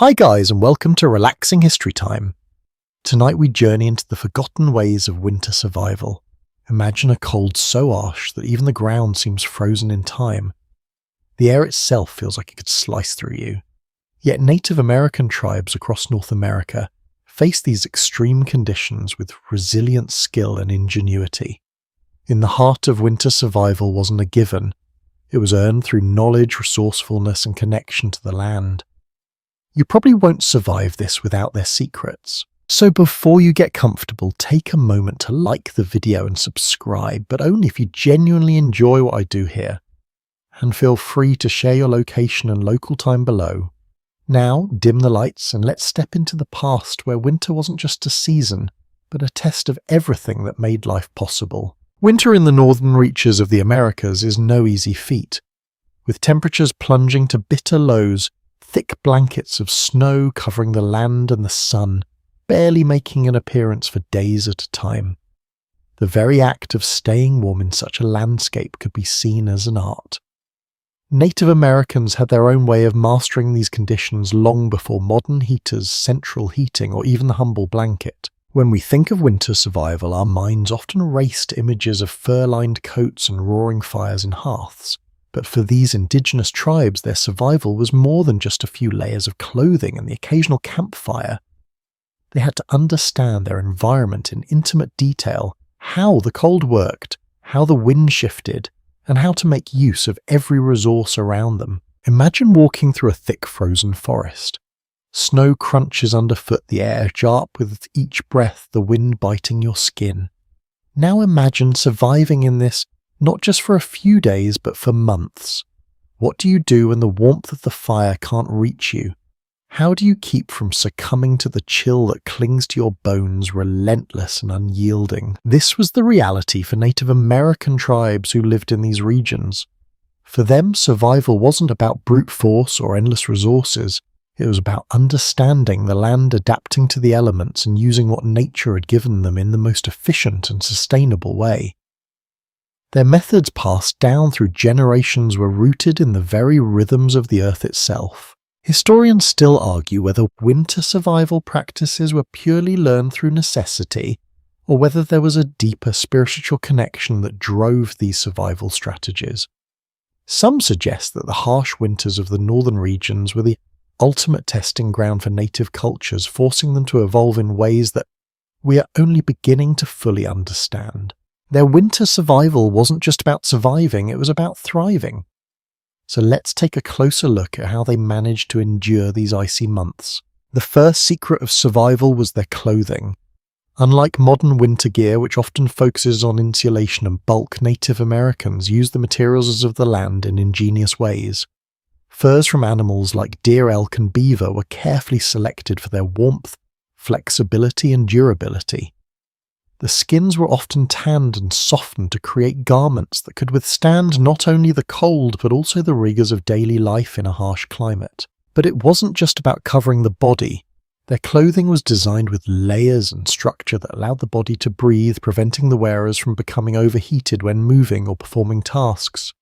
Hi guys, and welcome to Relaxing History Time. Tonight we journey into the forgotten ways of winter survival. Imagine a cold so harsh that even the ground seems frozen in time. The air itself feels like it could slice through you. Yet Native American tribes across North America face these extreme conditions with resilient skill and ingenuity. In the heart of winter survival wasn't a given. It was earned through knowledge, resourcefulness, and connection to the land. You probably won't survive this without their secrets. So before you get comfortable, take a moment to like the video and subscribe, but only if you genuinely enjoy what I do here. And feel free to share your location and local time below. Now, dim the lights and let's step into the past where winter wasn't just a season, but a test of everything that made life possible. Winter in the northern reaches of the Americas is no easy feat. With temperatures plunging to bitter lows, thick blankets of snow covering the land and the sun, barely making an appearance for days at a time. The very act of staying warm in such a landscape could be seen as an art. Native Americans had their own way of mastering these conditions long before modern heaters, central heating, or even the humble blanket. When we think of winter survival, our minds often race to images of fur-lined coats and roaring fires in hearths. But for these indigenous tribes, their survival was more than just a few layers of clothing and the occasional campfire. They had to understand their environment in intimate detail, how the cold worked, how the wind shifted, and how to make use of every resource around them. Imagine walking through a thick frozen forest. Snow crunches underfoot, the air sharp with each breath, the wind biting your skin. Now imagine surviving in this not just for a few days, but for months. What do you do when the warmth of the fire can't reach you? How do you keep from succumbing to the chill that clings to your bones, relentless and unyielding? This was the reality for Native American tribes who lived in these regions. For them, survival wasn't about brute force or endless resources. It was about understanding the land, adapting to the elements, and using what nature had given them in the most efficient and sustainable way. Their methods passed down through generations were rooted in the very rhythms of the earth itself. Historians still argue whether winter survival practices were purely learned through necessity, or whether there was a deeper spiritual connection that drove these survival strategies. Some suggest that the harsh winters of the northern regions were the ultimate testing ground for native cultures, forcing them to evolve in ways that we are only beginning to fully understand. Their winter survival wasn't just about surviving, it was about thriving. So let's take a closer look at how they managed to endure these icy months. The first secret of survival was their clothing. Unlike modern winter gear, which often focuses on insulation and bulk, Native Americans used the materials of the land in ingenious ways. Furs from animals like deer, elk, and beaver were carefully selected for their warmth, flexibility, and durability. The skins were often tanned and softened to create garments that could withstand not only the cold but also the rigours of daily life in a harsh climate. But it wasn't just about covering the body. Their clothing was designed with layers and structure that allowed the body to breathe, preventing the wearers from becoming overheated when moving or performing tasks.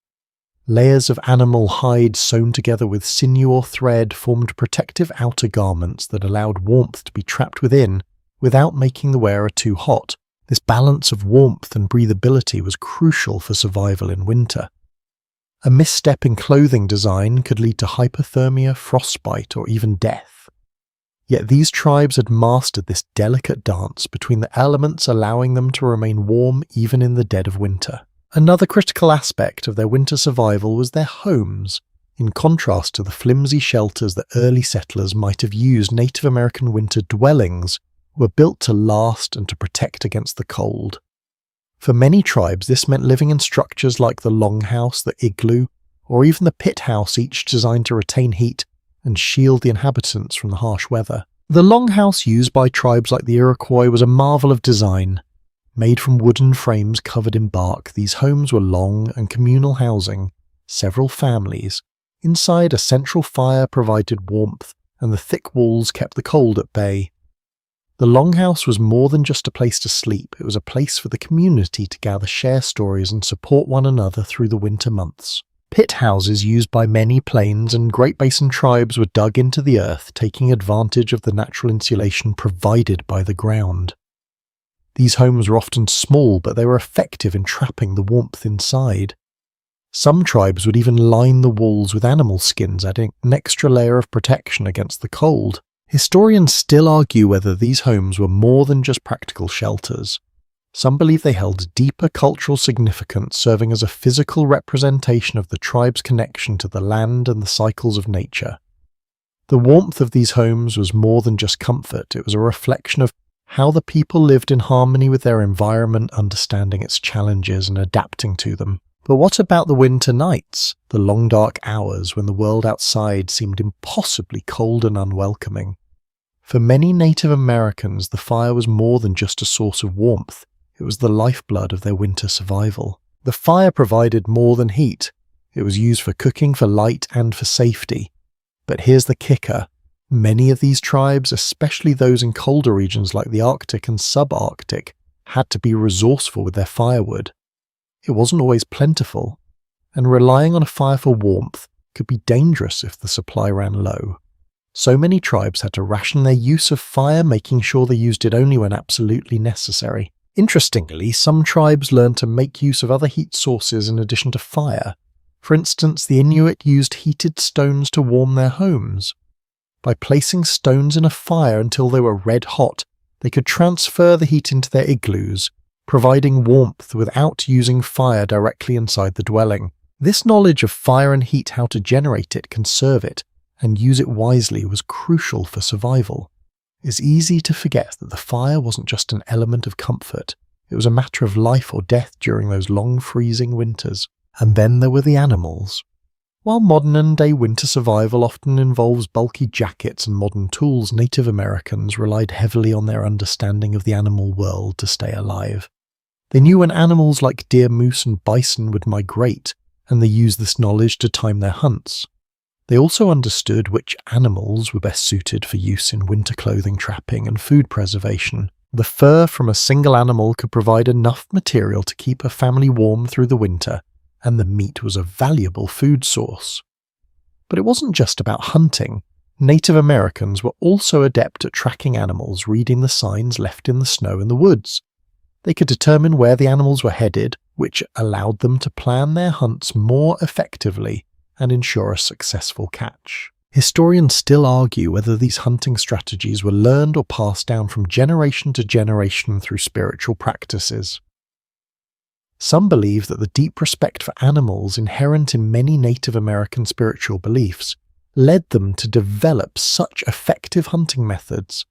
Layers of animal hide sewn together with sinew or thread formed protective outer garments that allowed warmth to be trapped within without making the wearer too hot. This balance of warmth and breathability was crucial for survival in winter. A misstep in clothing design could lead to hypothermia, frostbite, or even death. Yet these tribes had mastered this delicate dance between the elements, allowing them to remain warm even in the dead of winter. Another critical aspect of their winter survival was their homes. In contrast to the flimsy shelters that early settlers might have used, Native American winter dwellings were built to last and to protect against the cold. For many tribes, this meant living in structures like the longhouse, the igloo, or even the pit house, each designed to retain heat and shield the inhabitants from the harsh weather. The longhouse used by tribes like the Iroquois was a marvel of design. Made from wooden frames covered in bark, these homes were long and communal housing, several families. Inside, a central fire provided warmth, and the thick walls kept the cold at bay. The longhouse was more than just a place to sleep, it was a place for the community to gather, share stories, and support one another through the winter months. Pit houses used by many plains and Great Basin tribes were dug into the earth, taking advantage of the natural insulation provided by the ground. These homes were often small, but they were effective in trapping the warmth inside. Some tribes would even line the walls with animal skins, adding an extra layer of protection against the cold. Historians still argue whether these homes were more than just practical shelters. Some believe they held deeper cultural significance, serving as a physical representation of the tribe's connection to the land and the cycles of nature. The warmth of these homes was more than just comfort, it was a reflection of how the people lived in harmony with their environment, understanding its challenges and adapting to them. But what about the winter nights, the long dark hours when the world outside seemed impossibly cold and unwelcoming? For many Native Americans, the fire was more than just a source of warmth. It was the lifeblood of their winter survival. The fire provided more than heat. It was used for cooking, for light, and for safety. But here's the kicker. Many of these tribes, especially those in colder regions like the Arctic and subarctic, had to be resourceful with their firewood. It wasn't always plentiful, and relying on a fire for warmth could be dangerous if the supply ran low. So many tribes had to ration their use of fire, making sure they used it only when absolutely necessary. Interestingly, some tribes learned to make use of other heat sources in addition to fire. For instance, the Inuit used heated stones to warm their homes. By placing stones in a fire until they were red hot, they could transfer the heat into their igloos, providing warmth without using fire directly inside the dwelling. This knowledge of fire and heat, how to generate it, conserve it, and use it wisely was crucial for survival. It's easy to forget that the fire wasn't just an element of comfort, it was a matter of life or death during those long freezing winters. And then there were the animals. While modern-day winter survival often involves bulky jackets and modern tools, Native Americans relied heavily on their understanding of the animal world to stay alive. They knew when animals like deer, moose, and bison would migrate, and they used this knowledge to time their hunts. They also understood which animals were best suited for use in winter clothing, trapping, and food preservation. The fur from a single animal could provide enough material to keep a family warm through the winter, and the meat was a valuable food source. But it wasn't just about hunting. Native Americans were also adept at tracking animals, reading the signs left in the snow in the woods. They could determine where the animals were headed, which allowed them to plan their hunts more effectively and ensure a successful catch. Historians still argue whether these hunting strategies were learned or passed down from generation to generation through spiritual practices. Some believe that the deep respect for animals inherent in many Native American spiritual beliefs led them to develop such effective hunting methods.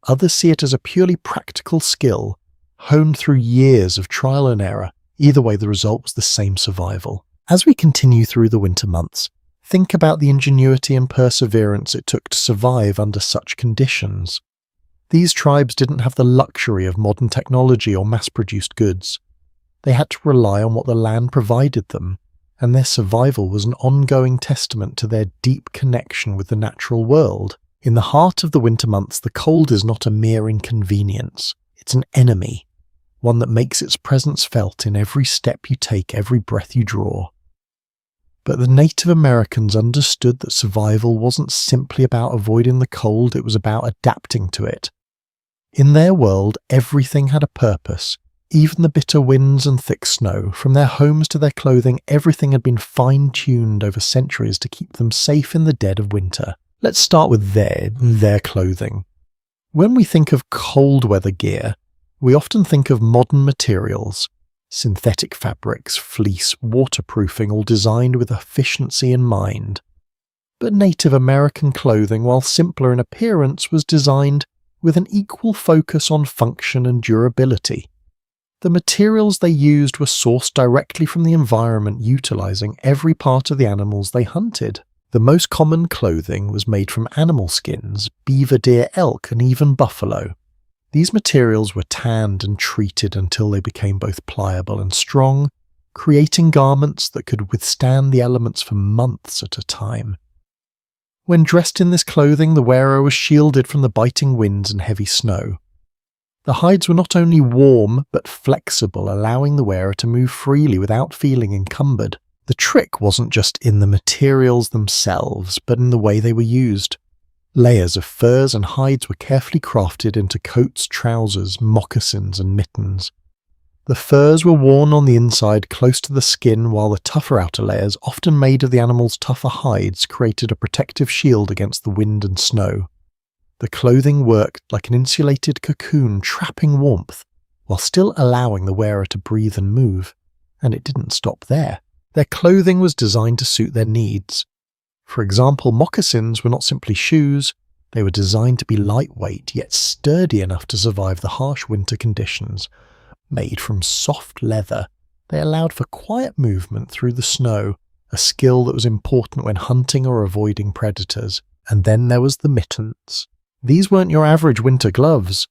Others see it as a purely practical skill, honed through years of trial and error. Either way, the result was the same survival. As we continue through the winter months, think about the ingenuity and perseverance it took to survive under such conditions. These tribes didn't have the luxury of modern technology or mass-produced goods. They had to rely on what the land provided them, and their survival was an ongoing testament to their deep connection with the natural world. In the heart of the winter months, the cold is not a mere inconvenience. It's an enemy, one that makes its presence felt in every step you take, every breath you draw. But the Native Americans understood that survival wasn't simply about avoiding the cold, it was about adapting to it. In their world, everything had a purpose. Even the bitter winds and thick snow, from their homes to their clothing, everything had been fine-tuned over centuries to keep them safe in the dead of winter. Let's start with their clothing. When we think of cold weather gear, we often think of modern materials. Synthetic fabrics, fleece, waterproofing, all designed with efficiency in mind. But Native American clothing, while simpler in appearance, was designed with an equal focus on function and durability. The materials they used were sourced directly from the environment, utilizing every part of the animals they hunted. The most common clothing was made from animal skins, beaver, deer, elk, and even buffalo. These materials were tanned and treated until they became both pliable and strong, creating garments that could withstand the elements for months at a time. When dressed in this clothing, the wearer was shielded from the biting winds and heavy snow. The hides were not only warm but flexible, allowing the wearer to move freely without feeling encumbered. The trick wasn't just in the materials themselves, but in the way they were used. Layers of furs and hides were carefully crafted into coats, trousers, moccasins, and mittens. The furs were worn on the inside close to the skin, while the tougher outer layers, often made of the animal's tougher hides, created a protective shield against the wind and snow. The clothing worked like an insulated cocoon, trapping warmth, while still allowing the wearer to breathe and move. And it didn't stop there. Their clothing was designed to suit their needs. For example, moccasins were not simply shoes, they were designed to be lightweight, yet sturdy enough to survive the harsh winter conditions. Made from soft leather, they allowed for quiet movement through the snow, a skill that was important when hunting or avoiding predators. And then there was the mittens. These weren't your average winter gloves.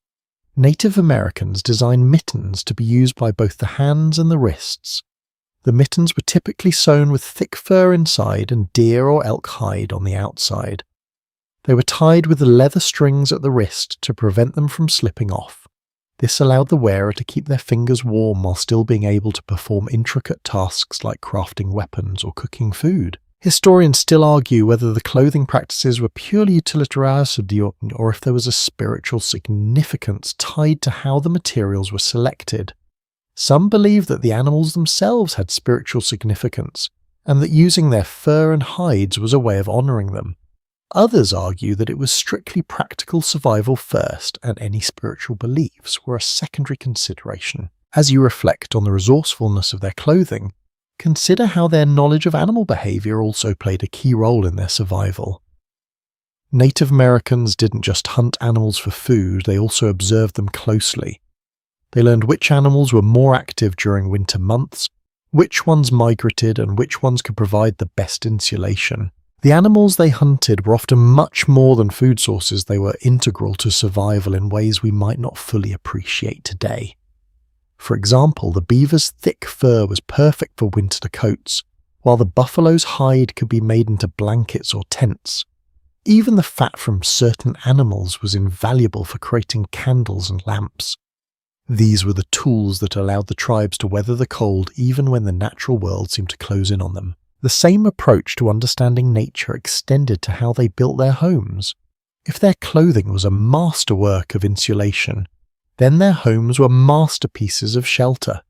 Native Americans designed mittens to be used by both the hands and the wrists. The mittens were typically sewn with thick fur inside and deer or elk hide on the outside. They were tied with the leather strings at the wrist to prevent them from slipping off. This allowed the wearer to keep their fingers warm while still being able to perform intricate tasks like crafting weapons or cooking food. Historians still argue whether the clothing practices were purely utilitarian or if there was a spiritual significance tied to how the materials were selected. Some believe that the animals themselves had spiritual significance, and that using their fur and hides was a way of honouring them. Others argue that it was strictly practical survival first, and any spiritual beliefs were a secondary consideration. As you reflect on the resourcefulness of their clothing, consider how their knowledge of animal behaviour also played a key role in their survival. Native Americans didn't just hunt animals for food, they also observed them closely. They learned which animals were more active during winter months, which ones migrated, and which ones could provide the best insulation. The animals they hunted were often much more than food sources, they were integral to survival in ways we might not fully appreciate today. For example, the beaver's thick fur was perfect for winter coats, while the buffalo's hide could be made into blankets or tents. Even the fat from certain animals was invaluable for creating candles and lamps. These were the tools that allowed the tribes to weather the cold even when the natural world seemed to close in on them. The same approach to understanding nature extended to how they built their homes. If their clothing was a masterwork of insulation, then their homes were masterpieces of shelter.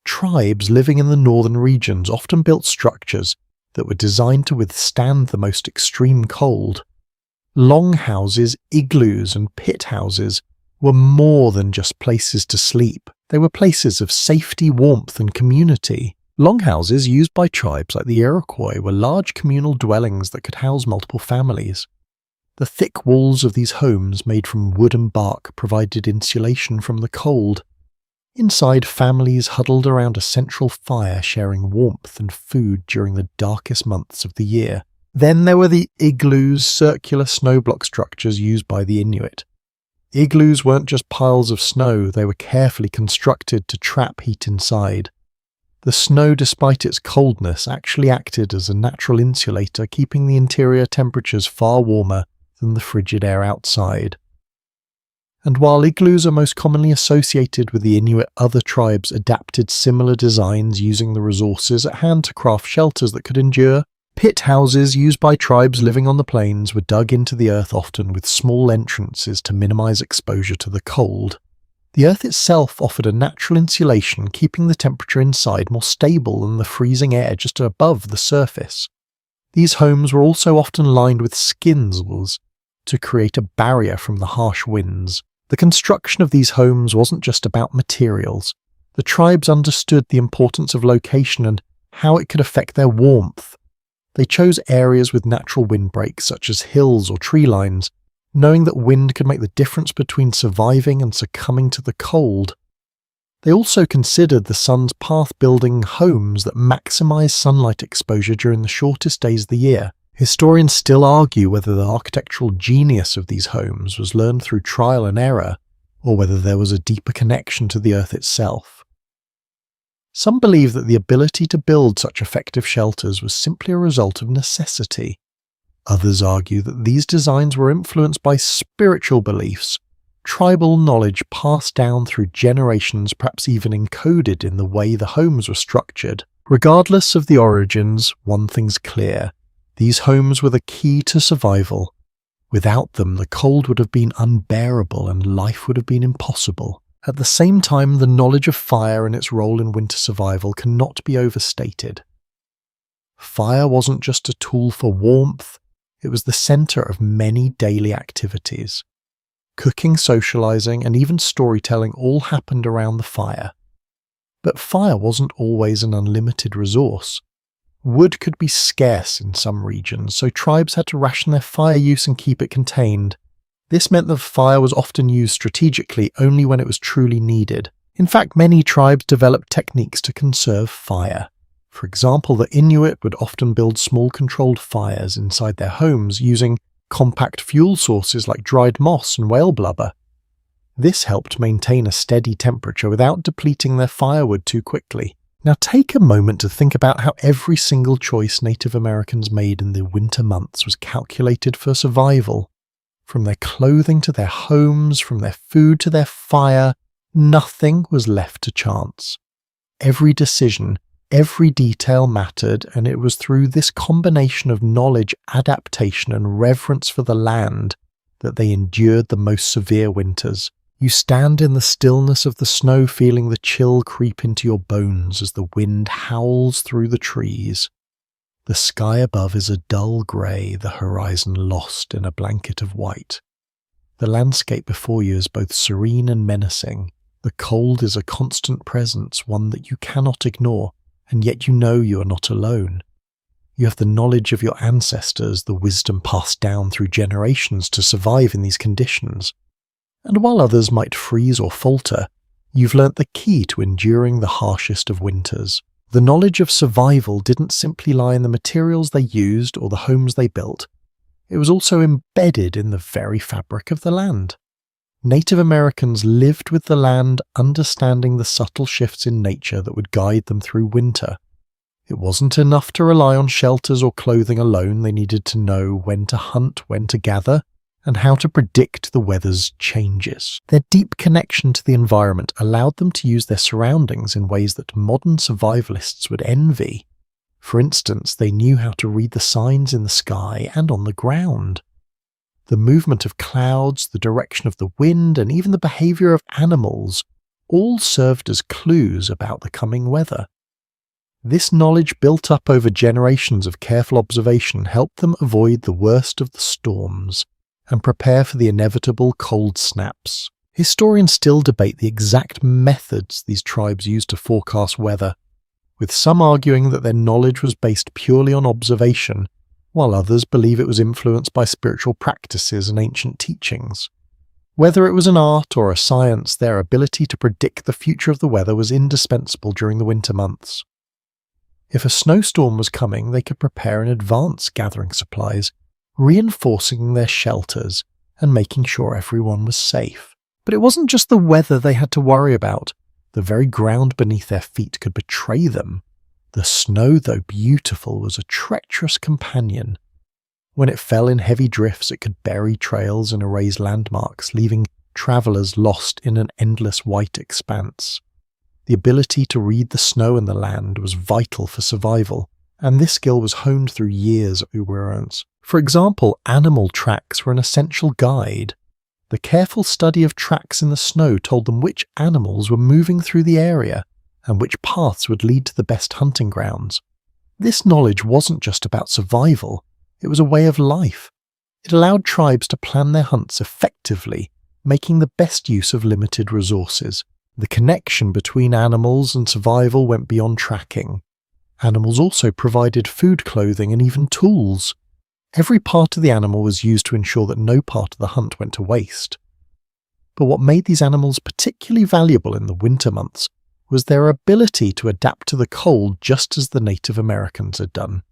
Tribes living in the northern regions often built structures that were designed to withstand the most extreme cold. Longhouses, igloos, and pit houses were more than just places to sleep. They were places of safety, warmth, and community. Longhouses used by tribes like the Iroquois were large communal dwellings that could house multiple families. The thick walls of these homes, made from wood and bark, provided insulation from the cold. Inside, families huddled around a central fire, sharing warmth and food during the darkest months of the year. Then there were the igloos, circular snowblock structures used by the Inuit. Igloos weren't just piles of snow, they were carefully constructed to trap heat inside. The snow, despite its coldness, actually acted as a natural insulator, keeping the interior temperatures far warmer than the frigid air outside. And while igloos are most commonly associated with the Inuit, other tribes adapted similar designs using the resources at hand to craft shelters that could endure. Pit houses used by tribes living on the plains were dug into the earth, often with small entrances to minimize exposure to the cold. The earth itself offered a natural insulation, keeping the temperature inside more stable than the freezing air just above the surface. These homes were also often lined with skins to create a barrier from the harsh winds. The construction of these homes wasn't just about materials. The tribes understood the importance of location and how it could affect their warmth. They chose areas with natural windbreaks, such as hills or tree lines, knowing that wind could make the difference between surviving and succumbing to the cold. They also considered the sun's path, building homes that maximize sunlight exposure during the shortest days of the year. Historians still argue whether the architectural genius of these homes was learned through trial and error, or whether there was a deeper connection to the earth itself. Some believe that the ability to build such effective shelters was simply a result of necessity. Others argue that these designs were influenced by spiritual beliefs, tribal knowledge passed down through generations, perhaps even encoded in the way the homes were structured. Regardless of the origins, one thing's clear. These homes were the key to survival. Without them, the cold would have been unbearable and life would have been impossible. At the same time, the knowledge of fire and its role in winter survival cannot be overstated. Fire wasn't just a tool for warmth, it was the center of many daily activities. Cooking, socializing, and even storytelling all happened around the fire. But fire wasn't always an unlimited resource. Wood could be scarce in some regions, so tribes had to ration their fire use and keep it contained. This meant that fire was often used strategically only when it was truly needed. In fact, many tribes developed techniques to conserve fire. For example, the Inuit would often build small controlled fires inside their homes using compact fuel sources like dried moss and whale blubber. This helped maintain a steady temperature without depleting their firewood too quickly. Now take a moment to think about how every single choice Native Americans made in the winter months was calculated for survival. From their clothing to their homes, from their food to their fire, nothing was left to chance. Every decision, every detail mattered, and it was through this combination of knowledge, adaptation, and reverence for the land that they endured the most severe winters. You stand in the stillness of the snow feeling the chill creep into your bones as the wind howls through the trees. The sky above is a dull grey, the horizon lost in a blanket of white. The landscape before you is both serene and menacing. The cold is a constant presence, one that you cannot ignore, and yet you know you are not alone. You have the knowledge of your ancestors, the wisdom passed down through generations to survive in these conditions. And while others might freeze or falter, you've learnt the key to enduring the harshest of winters. The knowledge of survival didn't simply lie in the materials they used or the homes they built. It was also embedded in the very fabric of the land. Native Americans lived with the land, understanding the subtle shifts in nature that would guide them through winter. It wasn't enough to rely on shelters or clothing alone. They needed to know when to hunt, when to gather, and how to predict the weather's changes. Their deep connection to the environment allowed them to use their surroundings in ways that modern survivalists would envy. For instance, they knew how to read the signs in the sky and on the ground. The movement of clouds, the direction of the wind, and even the behavior of animals all served as clues about the coming weather. This knowledge, built up over generations of careful observation, helped them avoid the worst of the storms and prepare for the inevitable cold snaps. Historians still debate the exact methods these tribes used to forecast weather, with some arguing that their knowledge was based purely on observation, while others believe it was influenced by spiritual practices and ancient teachings. Whether it was an art or a science, their ability to predict the future of the weather was indispensable during the winter months. If a snowstorm was coming, they could prepare in advance, gathering supplies, reinforcing their shelters, and making sure everyone was safe. But it wasn't just the weather they had to worry about. The very ground beneath their feet could betray them. The snow, though beautiful, was a treacherous companion. When it fell in heavy drifts, it could bury trails and erase landmarks, leaving travelers lost in an endless white expanse. The ability to read the snow and the land was vital for survival, and this skill was honed through years of endurance. For example, animal tracks were an essential guide. The careful study of tracks in the snow told them which animals were moving through the area and which paths would lead to the best hunting grounds. This knowledge wasn't just about survival, it was a way of life. It allowed tribes to plan their hunts effectively, making the best use of limited resources. The connection between animals and survival went beyond tracking. Animals also provided food, clothing, and even tools. Every part of the animal was used to ensure that no part of the hunt went to waste. But what made these animals particularly valuable in the winter months was their ability to adapt to the cold just as the Native Americans had done.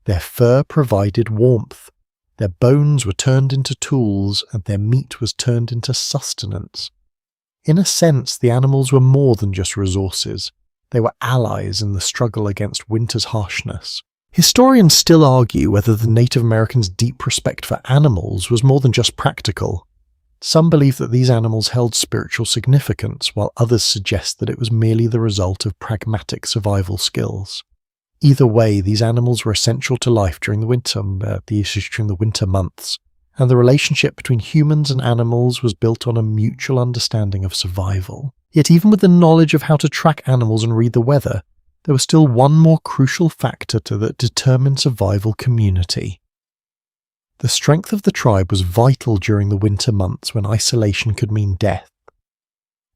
Their fur provided warmth, their bones were turned into tools, and their meat was turned into sustenance. In a sense, the animals were more than just resources. They were allies in the struggle against winter's harshness. Historians still argue whether the Native Americans' deep respect for animals was more than just practical. Some believe that these animals held spiritual significance, while others suggest that it was merely the result of pragmatic survival skills. Either way, these animals were essential to life during the winter months, and the relationship between humans and animals was built on a mutual understanding of survival. Yet even with the knowledge of how to track animals and read the weather, there was still one more crucial factor that determined survival community. The strength of the tribe was vital during the winter months when isolation could mean death.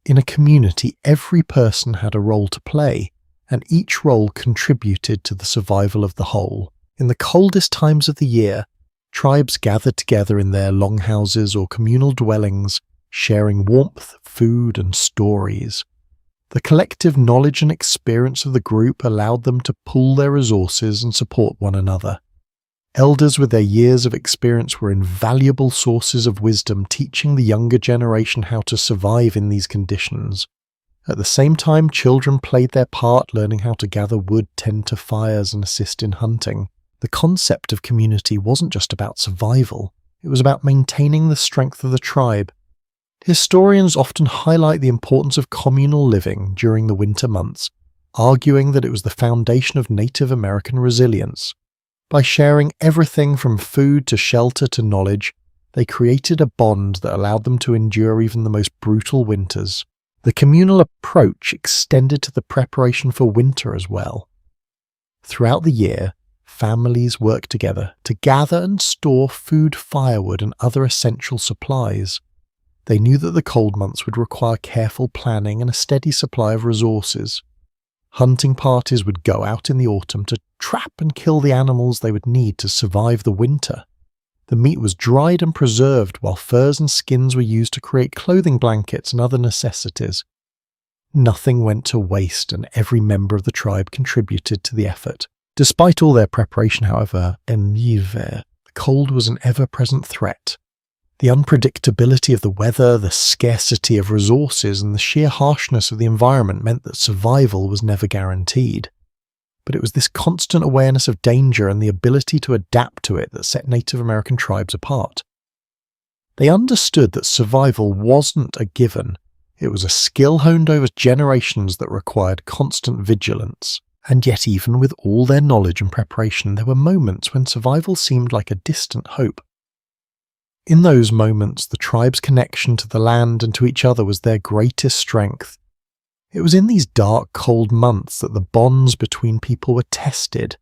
In a community, every person had a role to play, and each role contributed to the survival of the whole. In the coldest times of the year, tribes gathered together in their longhouses or communal dwellings, sharing warmth, food, and stories. The collective knowledge and experience of the group allowed them to pool their resources and support one another. Elders with their years of experience were invaluable sources of wisdom, teaching the younger generation how to survive in these conditions. At the same time, children played their part, learning how to gather wood, tend to fires, and assist in hunting. The concept of community wasn't just about survival, it was about maintaining the strength of the tribe. Historians often highlight the importance of communal living during the winter months, arguing that it was the foundation of Native American resilience. By sharing everything from food to shelter to knowledge, they created a bond that allowed them to endure even the most brutal winters. The communal approach extended to the preparation for winter as well. Throughout the year, families worked together to gather and store food, firewood, and other essential supplies. They knew that the cold months would require careful planning and a steady supply of resources. Hunting parties would go out in the autumn to trap and kill the animals they would need to survive the winter. The meat was dried and preserved, while furs and skins were used to create clothing, blankets, and other necessities. Nothing went to waste, and every member of the tribe contributed to the effort. Despite all their preparation, however, the cold was an ever-present threat. The unpredictability of the weather, the scarcity of resources, and the sheer harshness of the environment meant that survival was never guaranteed. But it was this constant awareness of danger and the ability to adapt to it that set Native American tribes apart. They understood that survival wasn't a given. It was a skill honed over generations that required constant vigilance. And yet even with all their knowledge and preparation, there were moments when survival seemed like a distant hope. In those moments, the tribe's connection to the land and to each other was their greatest strength. It was in these dark, cold months that the bonds between people were tested,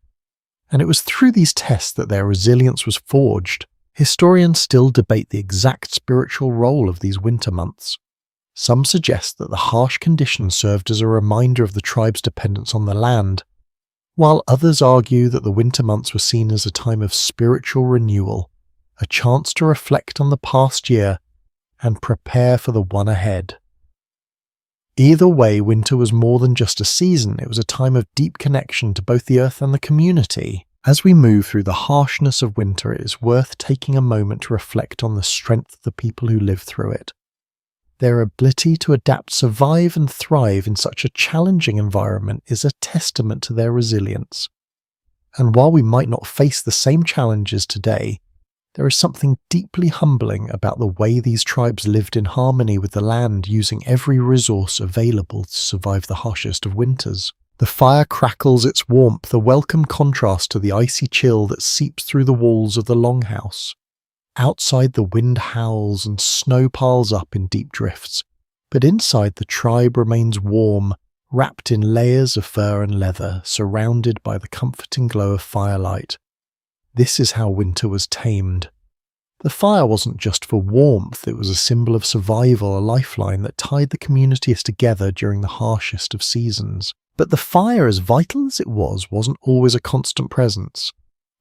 and it was through these tests that their resilience was forged. Historians still debate the exact spiritual role of these winter months. Some suggest that the harsh conditions served as a reminder of the tribe's dependence on the land, while others argue that the winter months were seen as a time of spiritual renewal, a chance to reflect on the past year and prepare for the one ahead. Either way, winter was more than just a season. It was a time of deep connection to both the earth and the community. As we move through the harshness of winter, it is worth taking a moment to reflect on the strength of the people who live through it. Their ability to adapt, survive, and thrive in such a challenging environment is a testament to their resilience. And while we might not face the same challenges today, there is something deeply humbling about the way these tribes lived in harmony with the land, using every resource available to survive the harshest of winters. The fire crackles its warmth, a welcome contrast to the icy chill that seeps through the walls of the longhouse. Outside, the wind howls and snow piles up in deep drifts, but inside the tribe remains warm, wrapped in layers of fur and leather, surrounded by the comforting glow of firelight. This is how winter was tamed. The fire wasn't just for warmth, it was a symbol of survival, a lifeline that tied the communities together during the harshest of seasons. But the fire, as vital as it was, wasn't always a constant presence.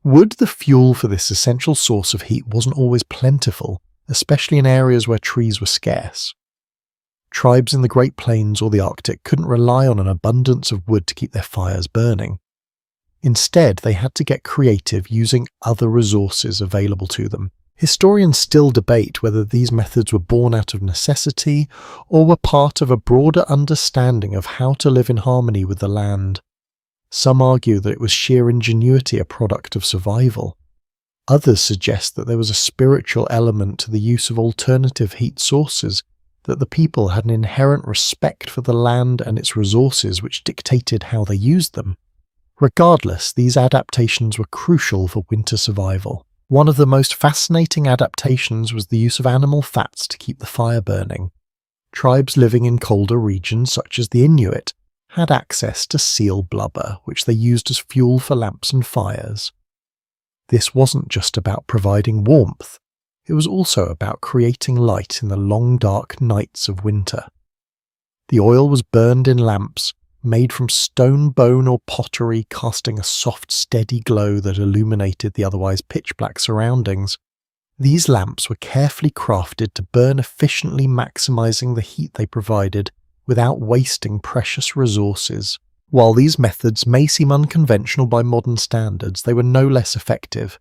Wood, the fuel for this essential source of heat, wasn't always plentiful, especially in areas where trees were scarce. Tribes in the Great Plains or the Arctic couldn't rely on an abundance of wood to keep their fires burning. Instead, they had to get creative, using other resources available to them. Historians still debate whether these methods were born out of necessity or were part of a broader understanding of how to live in harmony with the land. Some argue that it was sheer ingenuity, a product of survival. Others suggest that there was a spiritual element to the use of alternative heat sources, that the people had an inherent respect for the land and its resources which dictated how they used them. Regardless, these adaptations were crucial for winter survival. One of the most fascinating adaptations was the use of animal fats to keep the fire burning. Tribes living in colder regions, such as the Inuit, had access to seal blubber, which they used as fuel for lamps and fires. This wasn't just about providing warmth, it was also about creating light in the long dark nights of winter. The oil was burned in lamps, made from stone, bone or pottery, casting a soft, steady glow that illuminated the otherwise pitch-black surroundings. These lamps were carefully crafted to burn efficiently, maximizing the heat they provided without wasting precious resources. While these methods may seem unconventional by modern standards, they were no less effective.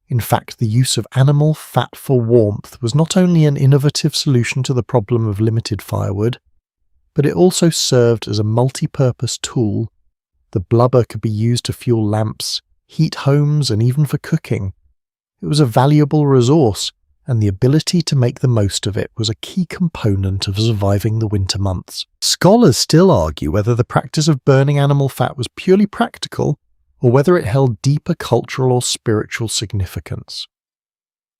In fact, the use of animal fat for warmth was not only an innovative solution to the problem of limited firewood, but it also served as a multi-purpose tool. The blubber could be used to fuel lamps, heat homes, and even for cooking. It was a valuable resource, and the ability to make the most of it was a key component of surviving the winter months. Scholars still argue whether the practice of burning animal fat was purely practical, or whether it held deeper cultural or spiritual significance.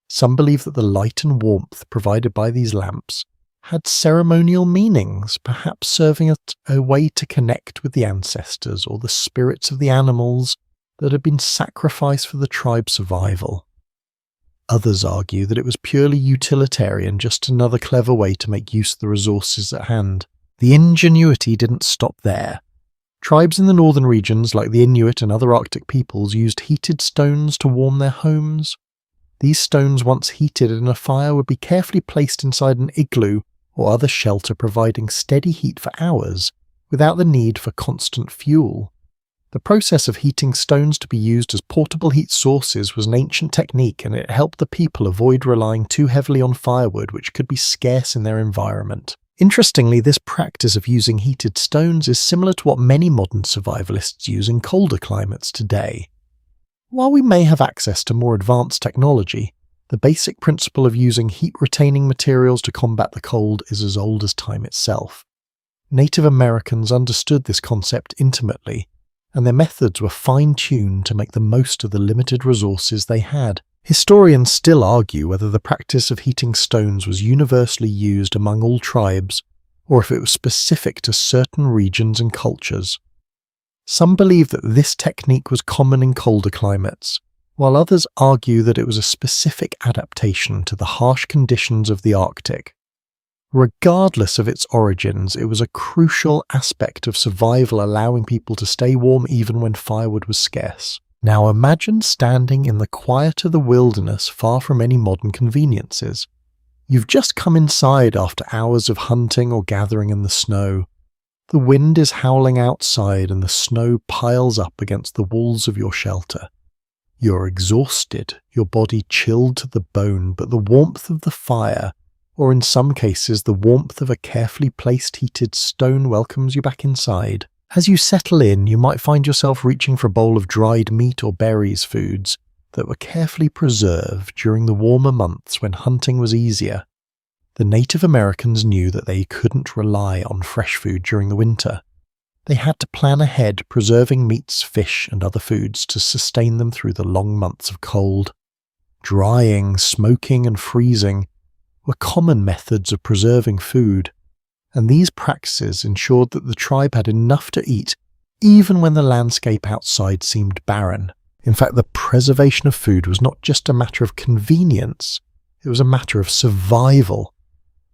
Some believe that the light and warmth provided by these lamps had ceremonial meanings, perhaps serving as a way to connect with the ancestors or the spirits of the animals that had been sacrificed for the tribe's survival. Others argue that it was purely utilitarian, just another clever way to make use of the resources at hand. The ingenuity didn't stop there. Tribes in the northern regions, like the Inuit and other Arctic peoples, used heated stones to warm their homes. These stones, once heated in a fire, would be carefully placed inside an igloo or other shelter, providing steady heat for hours, without the need for constant fuel. The process of heating stones to be used as portable heat sources was an ancient technique, and it helped the people avoid relying too heavily on firewood, which could be scarce in their environment. Interestingly, this practice of using heated stones is similar to what many modern survivalists use in colder climates today. While we may have access to more advanced technology, the basic principle of using heat-retaining materials to combat the cold is as old as time itself. Native Americans understood this concept intimately, and their methods were fine-tuned to make the most of the limited resources they had. Historians still argue whether the practice of heating stones was universally used among all tribes, or if it was specific to certain regions and cultures. Some believe that this technique was common in colder climates, while others argue that it was a specific adaptation to the harsh conditions of the Arctic. Regardless of its origins, it was a crucial aspect of survival, allowing people to stay warm even when firewood was scarce. Now imagine standing in the quiet of the wilderness, far from any modern conveniences. You've just come inside after hours of hunting or gathering in the snow. The wind is howling outside and the snow piles up against the walls of your shelter. You're exhausted, your body chilled to the bone, but the warmth of the fire, or in some cases the warmth of a carefully placed heated stone, welcomes you back inside. As you settle in, you might find yourself reaching for a bowl of dried meat or berries, foods that were carefully preserved during the warmer months when hunting was easier. The Native Americans knew that they couldn't rely on fresh food during the winter. They had to plan ahead, preserving meats, fish, and other foods to sustain them through the long months of cold. Drying, smoking, and freezing were common methods of preserving food, and these practices ensured that the tribe had enough to eat even when the landscape outside seemed barren. In fact, the preservation of food was not just a matter of convenience, it was a matter of survival.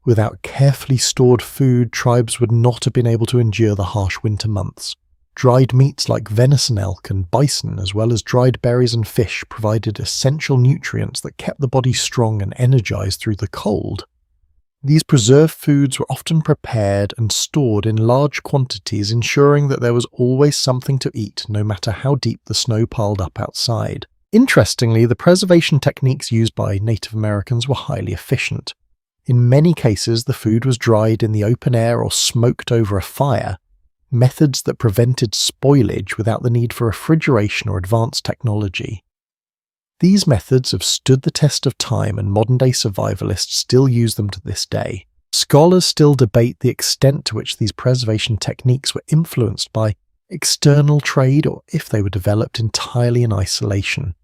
Without carefully stored food, tribes would not have been able to endure the harsh winter months. Dried meats like venison, elk, and bison, as well as dried berries and fish, provided essential nutrients that kept the body strong and energized through the cold. These preserved foods were often prepared and stored in large quantities, ensuring that there was always something to eat, no matter how deep the snow piled up outside. Interestingly, the preservation techniques used by Native Americans were highly efficient. In many cases, the food was dried in the open air or smoked over a fire, methods that prevented spoilage without the need for refrigeration or advanced technology. These methods have stood the test of time, and modern-day survivalists still use them to this day. Scholars still debate the extent to which these preservation techniques were influenced by external trade or if they were developed entirely in isolation.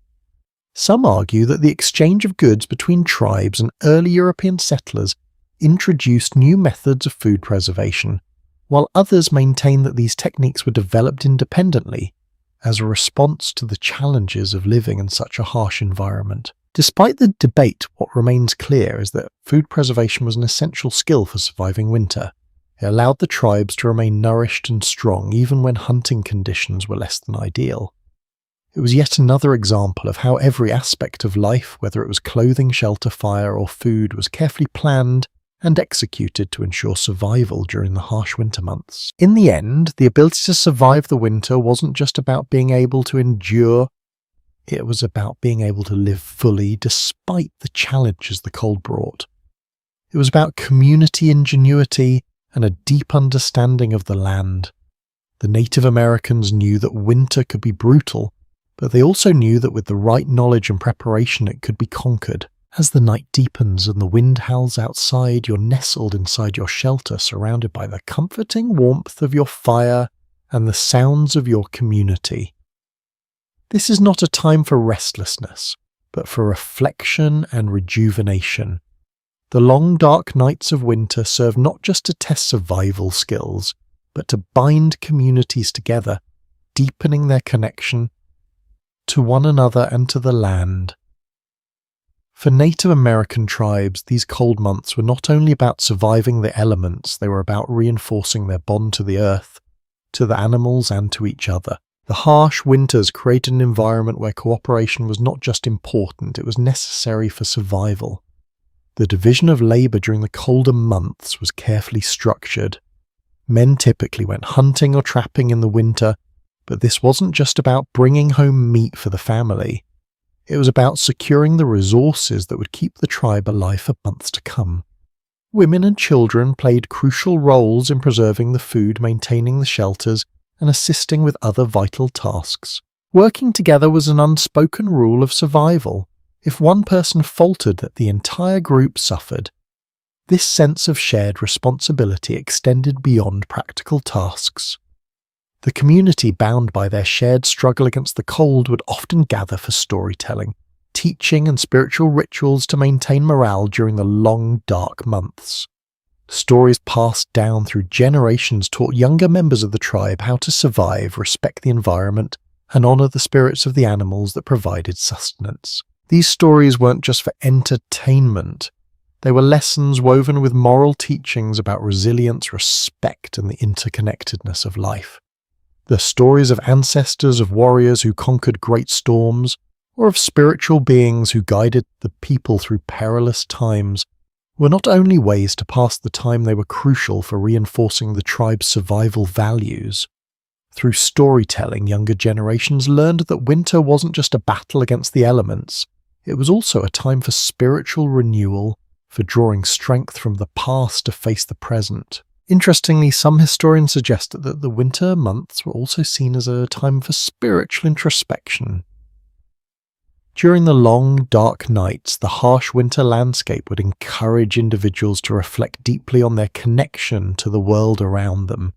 Some argue that the exchange of goods between tribes and early European settlers introduced new methods of food preservation, while others maintain that these techniques were developed independently as a response to the challenges of living in such a harsh environment. Despite the debate, what remains clear is that food preservation was an essential skill for surviving winter. It allowed the tribes to remain nourished and strong even when hunting conditions were less than ideal. It was yet another example of how every aspect of life, whether it was clothing, shelter, fire, or food, was carefully planned and executed to ensure survival during the harsh winter months. In the end, the ability to survive the winter wasn't just about being able to endure, it was about being able to live fully despite the challenges the cold brought. It was about community ingenuity and a deep understanding of the land. The Native Americans knew that winter could be brutal, but they also knew that with the right knowledge and preparation it could be conquered. As the night deepens and the wind howls outside, you're nestled inside your shelter, surrounded by the comforting warmth of your fire and the sounds of your community. This is not a time for restlessness, but for reflection and rejuvenation. The long dark nights of winter serve not just to test survival skills, but to bind communities together, deepening their connection to one another and to the land. For Native American tribes, these cold months were not only about surviving the elements, they were about reinforcing their bond to the earth, to the animals, and to each other. The harsh winters created an environment where cooperation was not just important, it was necessary for survival. The division of labour during the colder months was carefully structured. Men typically went hunting or trapping in the winter, but this wasn't just about bringing home meat for the family. It was about securing the resources that would keep the tribe alive for months to come. Women and children played crucial roles in preserving the food, maintaining the shelters, and assisting with other vital tasks. Working together was an unspoken rule of survival. If one person faltered, the entire group suffered. This sense of shared responsibility extended beyond practical tasks. The community, bound by their shared struggle against the cold, would often gather for storytelling, teaching, and spiritual rituals to maintain morale during the long, dark months. Stories passed down through generations taught younger members of the tribe how to survive, respect the environment, and honour the spirits of the animals that provided sustenance. These stories weren't just for entertainment. They were lessons woven with moral teachings about resilience, respect, and the interconnectedness of life. The stories of ancestors, of warriors who conquered great storms, or of spiritual beings who guided the people through perilous times, were not only ways to pass the time, they were crucial for reinforcing the tribe's survival values. Through storytelling, younger generations learned that winter wasn't just a battle against the elements, it was also a time for spiritual renewal, for drawing strength from the past to face the present. Interestingly, some historians suggest that the winter months were also seen as a time for spiritual introspection. During the long, dark nights, the harsh winter landscape would encourage individuals to reflect deeply on their connection to the world around them.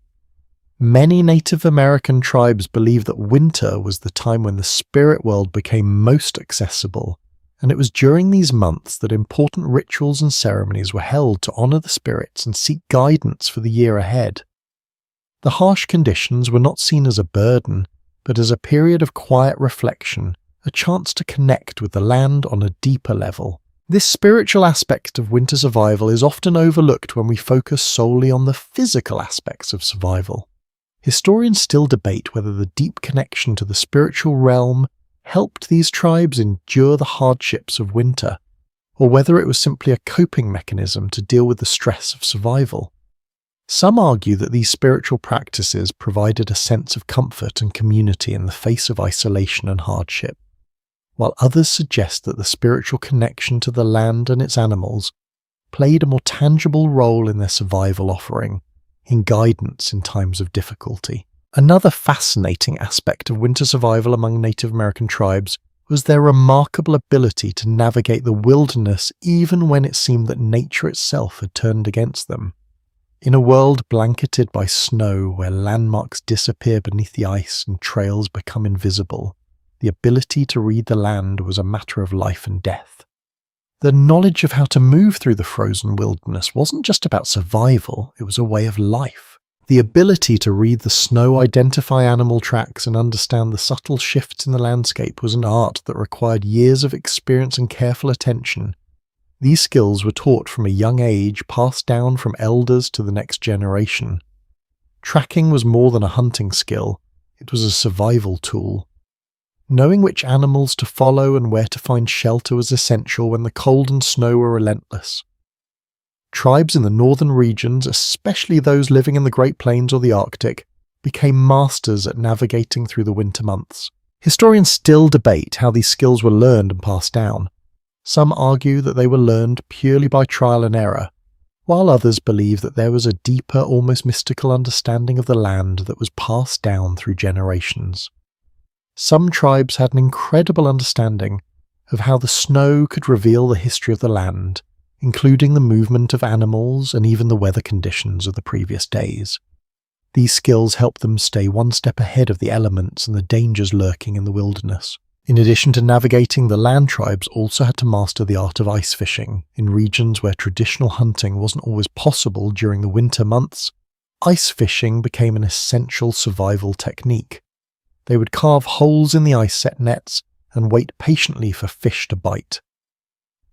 Many Native American tribes believed that winter was the time when the spirit world became most accessible, and it was during these months that important rituals and ceremonies were held to honour the spirits and seek guidance for the year ahead. The harsh conditions were not seen as a burden, but as a period of quiet reflection, a chance to connect with the land on a deeper level. This spiritual aspect of winter survival is often overlooked when we focus solely on the physical aspects of survival. Historians still debate whether the deep connection to the spiritual realm helped these tribes endure the hardships of winter, or whether it was simply a coping mechanism to deal with the stress of survival. Some argue that these spiritual practices provided a sense of comfort and community in the face of isolation and hardship, while others suggest that the spiritual connection to the land and its animals played a more tangible role in their survival, offering in guidance in times of difficulty. Another fascinating aspect of winter survival among Native American tribes was their remarkable ability to navigate the wilderness even when it seemed that nature itself had turned against them. In a world blanketed by snow where landmarks disappear beneath the ice and trails become invisible, the ability to read the land was a matter of life and death. The knowledge of how to move through the frozen wilderness wasn't just about survival, it was a way of life. The ability to read the snow, identify animal tracks, and understand the subtle shifts in the landscape was an art that required years of experience and careful attention. These skills were taught from a young age, passed down from elders to the next generation. Tracking was more than a hunting skill, it was a survival tool. Knowing which animals to follow and where to find shelter was essential when the cold and snow were relentless. Tribes in the northern regions, especially those living in the Great Plains or the Arctic, became masters at navigating through the winter months. Historians still debate how these skills were learned and passed down. Some argue that they were learned purely by trial and error, while others believe that there was a deeper, almost mystical understanding of the land that was passed down through generations. Some tribes had an incredible understanding of how the snow could reveal the history of the land, including the movement of animals and even the weather conditions of the previous days. These skills helped them stay one step ahead of the elements and the dangers lurking in the wilderness. In addition to navigating, the land tribes also had to master the art of ice fishing. In regions where traditional hunting wasn't always possible during the winter months, ice fishing became an essential survival technique. They would carve holes in the ice-set nets and wait patiently for fish to bite.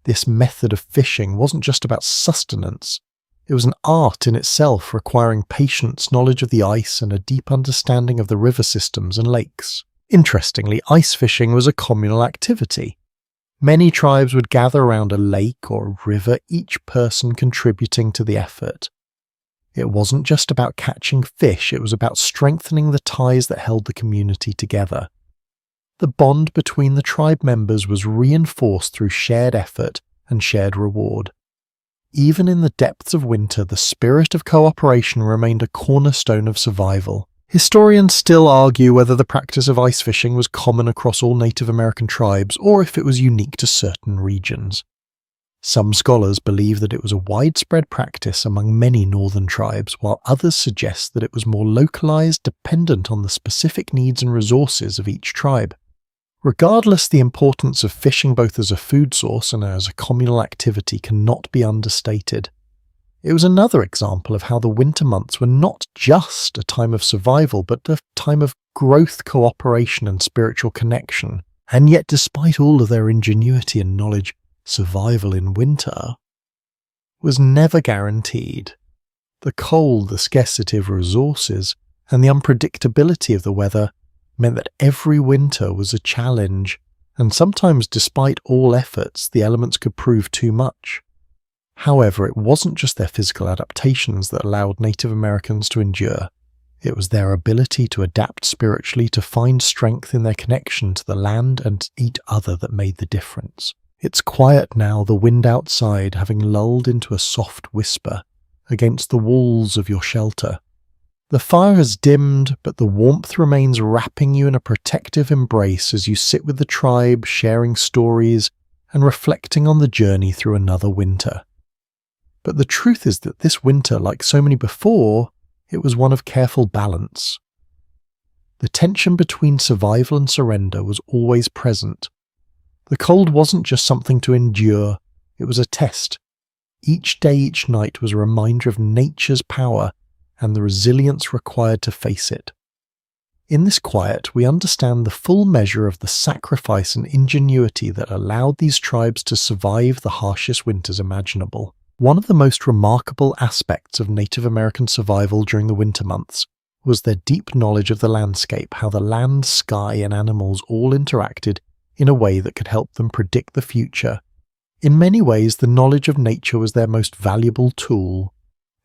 This method of fishing wasn't just about sustenance, it was an art in itself requiring patience, knowledge of the ice, and a deep understanding of the river systems and lakes. Interestingly, ice fishing was a communal activity. Many tribes would gather around a lake or a river, each person contributing to the effort. It wasn't just about catching fish, it was about strengthening the ties that held the community together. The bond between the tribe members was reinforced through shared effort and shared reward. Even in the depths of winter, the spirit of cooperation remained a cornerstone of survival. Historians still argue whether the practice of ice fishing was common across all Native American tribes or if it was unique to certain regions. Some scholars believe that it was a widespread practice among many northern tribes, while others suggest that it was more localized, dependent on the specific needs and resources of each tribe. Regardless, the importance of fishing both as a food source and as a communal activity cannot be understated. It was another example of how the winter months were not just a time of survival, but a time of growth, cooperation, and spiritual connection. And yet, despite all of their ingenuity and knowledge, survival in winter was never guaranteed. The cold, the scarcity of resources, and the unpredictability of the weather meant that every winter was a challenge, and sometimes, despite all efforts, the elements could prove too much. However, it wasn't just their physical adaptations that allowed Native Americans to endure. It was their ability to adapt spiritually, to find strength in their connection to the land and each other that made the difference. It's quiet now, the wind outside having lulled into a soft whisper against the walls of your shelter. The fire has dimmed, but the warmth remains wrapping you in a protective embrace as you sit with the tribe, sharing stories and reflecting on the journey through another winter. But the truth is that this winter, like so many before, it was one of careful balance. The tension between survival and surrender was always present. The cold wasn't just something to endure, it was a test. Each day, each night was a reminder of nature's power and the resilience required to face it. In this quiet, we understand the full measure of the sacrifice and ingenuity that allowed these tribes to survive the harshest winters imaginable. One of the most remarkable aspects of Native American survival during the winter months was their deep knowledge of the landscape, how the land, sky, and animals all interacted in a way that could help them predict the future. In many ways, the knowledge of nature was their most valuable tool.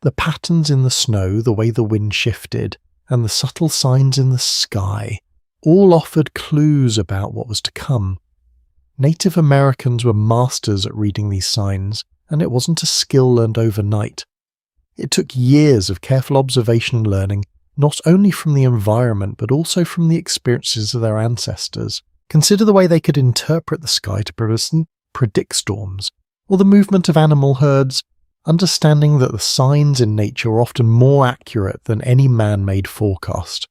The patterns in the snow, the way the wind shifted, and the subtle signs in the sky all offered clues about what was to come. Native Americans were masters at reading these signs, and it wasn't a skill learned overnight. It took years of careful observation and learning, not only from the environment but also from the experiences of their ancestors. Consider the way they could interpret the sky to predict storms, or the movement of animal herds, understanding that the signs in nature are often more accurate than any man-made forecast.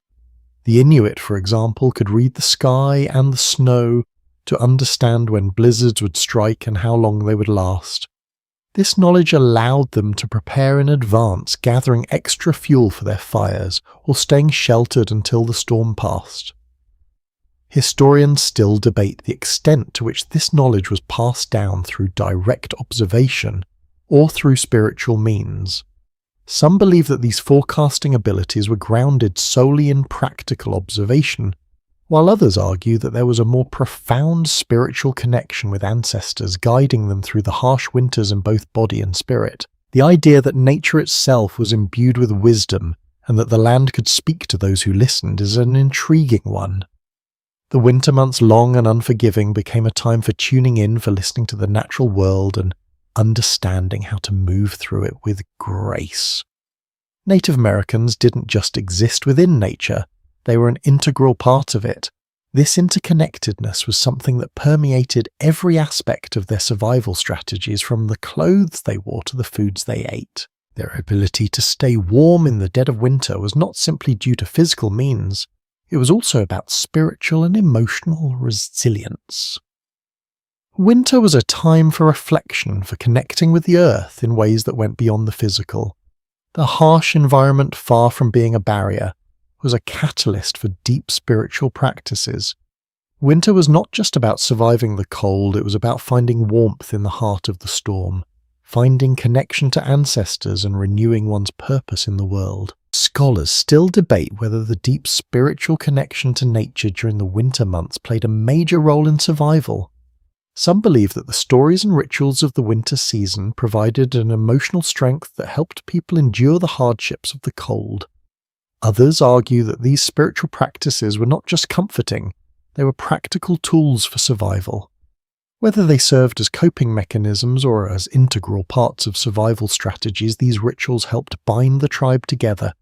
The Inuit, for example, could read the sky and the snow to understand when blizzards would strike and how long they would last. This knowledge allowed them to prepare in advance, gathering extra fuel for their fires or staying sheltered until the storm passed. Historians still debate the extent to which this knowledge was passed down through direct observation or through spiritual means. Some believe that these forecasting abilities were grounded solely in practical observation, while others argue that there was a more profound spiritual connection with ancestors guiding them through the harsh winters in both body and spirit. The idea that nature itself was imbued with wisdom and that the land could speak to those who listened is an intriguing one. The winter months, long and unforgiving, became a time for tuning in, for listening to the natural world and understanding how to move through it with grace. Native Americans didn't just exist within nature, they were an integral part of it. This interconnectedness was something that permeated every aspect of their survival strategies, from the clothes they wore to the foods they ate. Their ability to stay warm in the dead of winter was not simply due to physical means, it was also about spiritual and emotional resilience. Winter was a time for reflection, for connecting with the earth in ways that went beyond the physical. The harsh environment, far from being a barrier, was a catalyst for deep spiritual practices. Winter was not just about surviving the cold, it was about finding warmth in the heart of the storm, finding connection to ancestors and renewing one's purpose in the world. Scholars still debate whether the deep spiritual connection to nature during the winter months played a major role in survival. Some believe that the stories and rituals of the winter season provided an emotional strength that helped people endure the hardships of the cold. Others argue that these spiritual practices were not just comforting, they were practical tools for survival. Whether they served as coping mechanisms or as integral parts of survival strategies, these rituals helped bind the tribe together,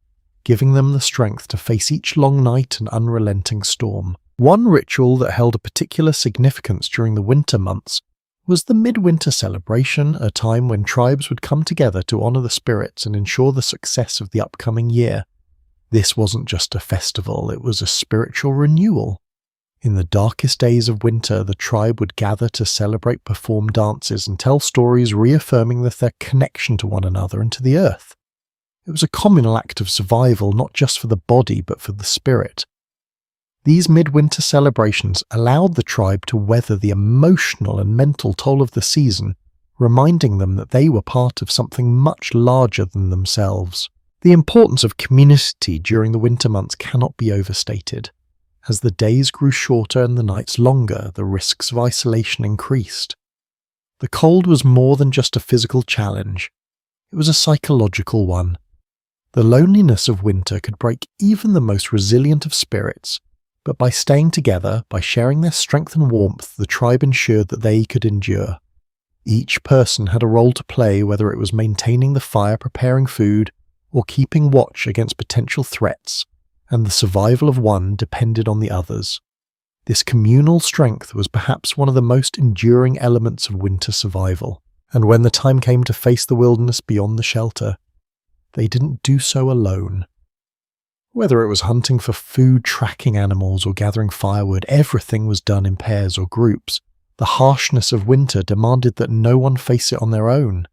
giving them the strength to face each long night and unrelenting storm. One ritual that held a particular significance during the winter months was the midwinter celebration, a time when tribes would come together to honor the spirits and ensure the success of the upcoming year. This wasn't just a festival, it was a spiritual renewal. In the darkest days of winter, the tribe would gather to celebrate, perform dances, and tell stories reaffirming their connection to one another and to the earth. It was a communal act of survival, not just for the body, but for the spirit. These midwinter celebrations allowed the tribe to weather the emotional and mental toll of the season, reminding them that they were part of something much larger than themselves. The importance of community during the winter months cannot be overstated. As the days grew shorter and the nights longer, the risks of isolation increased. The cold was more than just a physical challenge. It was a psychological one. The loneliness of winter could break even the most resilient of spirits, but by staying together, by sharing their strength and warmth, the tribe ensured that they could endure. Each person had a role to play, whether it was maintaining the fire, preparing food, or keeping watch against potential threats, and the survival of one depended on the others. This communal strength was perhaps one of the most enduring elements of winter survival, and when the time came to face the wilderness beyond the shelter, they didn't do so alone. Whether it was hunting for food, tracking animals, or gathering firewood, everything was done in pairs or groups. The harshness of winter demanded that no one face it on their own.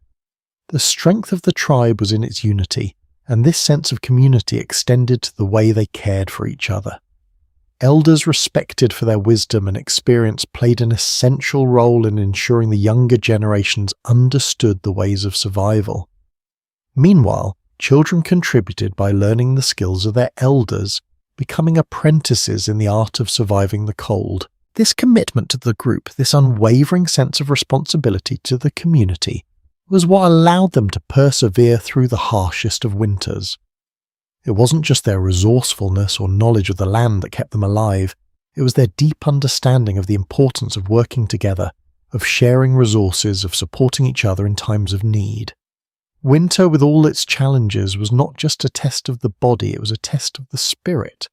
The strength of the tribe was in its unity, and this sense of community extended to the way they cared for each other. Elders respected for their wisdom and experience played an essential role in ensuring the younger generations understood the ways of survival. Meanwhile, children contributed by learning the skills of their elders, becoming apprentices in the art of surviving the cold. This commitment to the group, this unwavering sense of responsibility to the community, was what allowed them to persevere through the harshest of winters. It wasn't just their resourcefulness or knowledge of the land that kept them alive, it was their deep understanding of the importance of working together, of sharing resources, of supporting each other in times of need. Winter, with all its challenges, was not just a test of the body, it was a test of the spirit.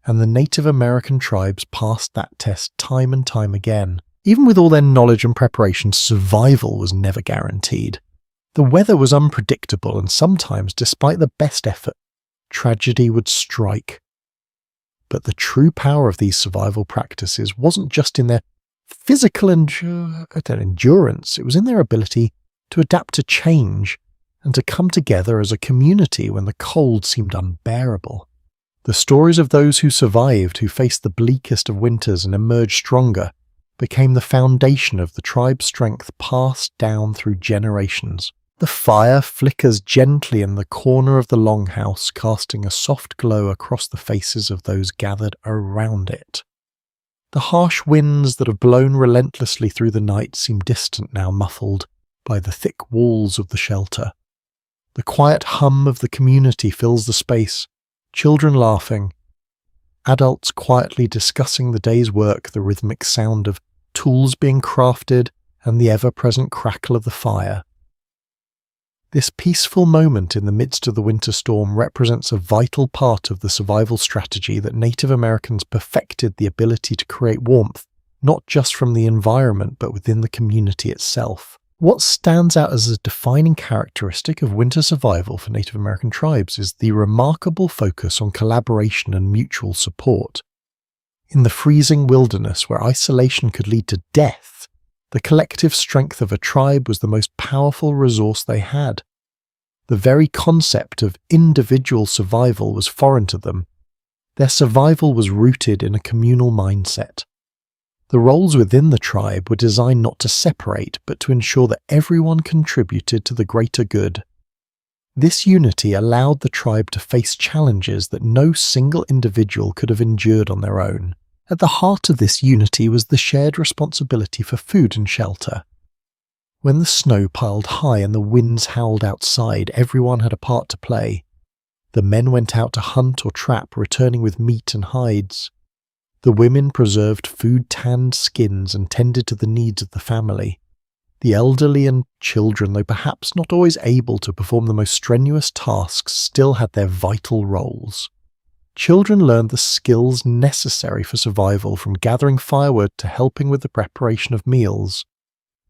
and the Native American tribes passed that test time and time again. Even with all their knowledge and preparation, survival was never guaranteed. The weather was unpredictable, and sometimes, despite the best effort, tragedy would strike. But the true power of these survival practices wasn't just in their physical endurance, it was in their ability to adapt to change and to come together as a community when the cold seemed unbearable. The stories of those who survived, who faced the bleakest of winters and emerged stronger, became the foundation of the tribe's strength passed down through generations. The fire flickers gently in the corner of the longhouse, casting a soft glow across the faces of those gathered around it. The harsh winds that have blown relentlessly through the night seem distant now, muffled by the thick walls of the shelter. The quiet hum of the community fills the space, children laughing, adults quietly discussing the day's work, the rhythmic sound of tools being crafted, and the ever-present crackle of the fire. This peaceful moment in the midst of the winter storm represents a vital part of the survival strategy that Native Americans perfected, the ability to create warmth, not just from the environment but within the community itself. What stands out as a defining characteristic of winter survival for Native American tribes is the remarkable focus on collaboration and mutual support. In the freezing wilderness where isolation could lead to death, the collective strength of a tribe was the most powerful resource they had. The very concept of individual survival was foreign to them. Their survival was rooted in a communal mindset. The roles within the tribe were designed not to separate, but to ensure that everyone contributed to the greater good. This unity allowed the tribe to face challenges that no single individual could have endured on their own. At the heart of this unity was the shared responsibility for food and shelter. When the snow piled high and the winds howled outside, everyone had a part to play. The men went out to hunt or trap, returning with meat and hides. The women preserved food-tanned skins and tended to the needs of the family. The elderly and children, though perhaps not always able to perform the most strenuous tasks, still had their vital roles. Children learned the skills necessary for survival, from gathering firewood to helping with the preparation of meals.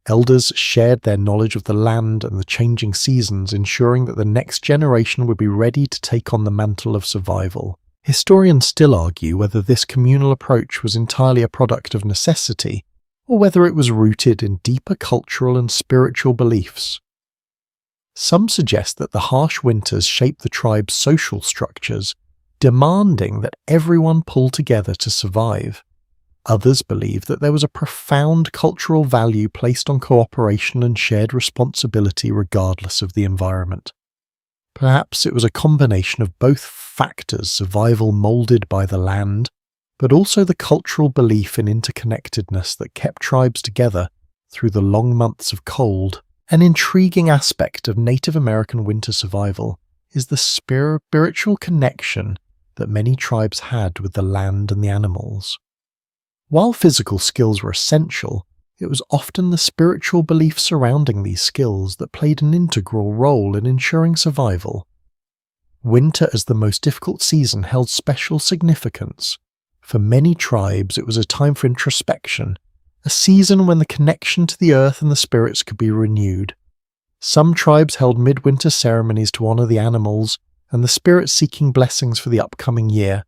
Elders shared their knowledge of the land and the changing seasons, ensuring that the next generation would be ready to take on the mantle of survival. Historians still argue whether this communal approach was entirely a product of necessity, or whether it was rooted in deeper cultural and spiritual beliefs. Some suggest that the harsh winters shaped the tribe's social structures, demanding that everyone pull together to survive. Others believe that there was a profound cultural value placed on cooperation and shared responsibility regardless of the environment. Perhaps it was a combination of both factors, survival moulded by the land, but also the cultural belief in interconnectedness that kept tribes together through the long months of cold. An intriguing aspect of Native American winter survival is the spiritual connection that many tribes had with the land and the animals. While physical skills were essential, it was often the spiritual belief surrounding these skills that played an integral role in ensuring survival. Winter as the most difficult season held special significance. For many tribes, it was a time for introspection, a season when the connection to the earth and the spirits could be renewed. Some tribes held midwinter ceremonies to honor the animals and the spirits, seeking blessings for the upcoming year.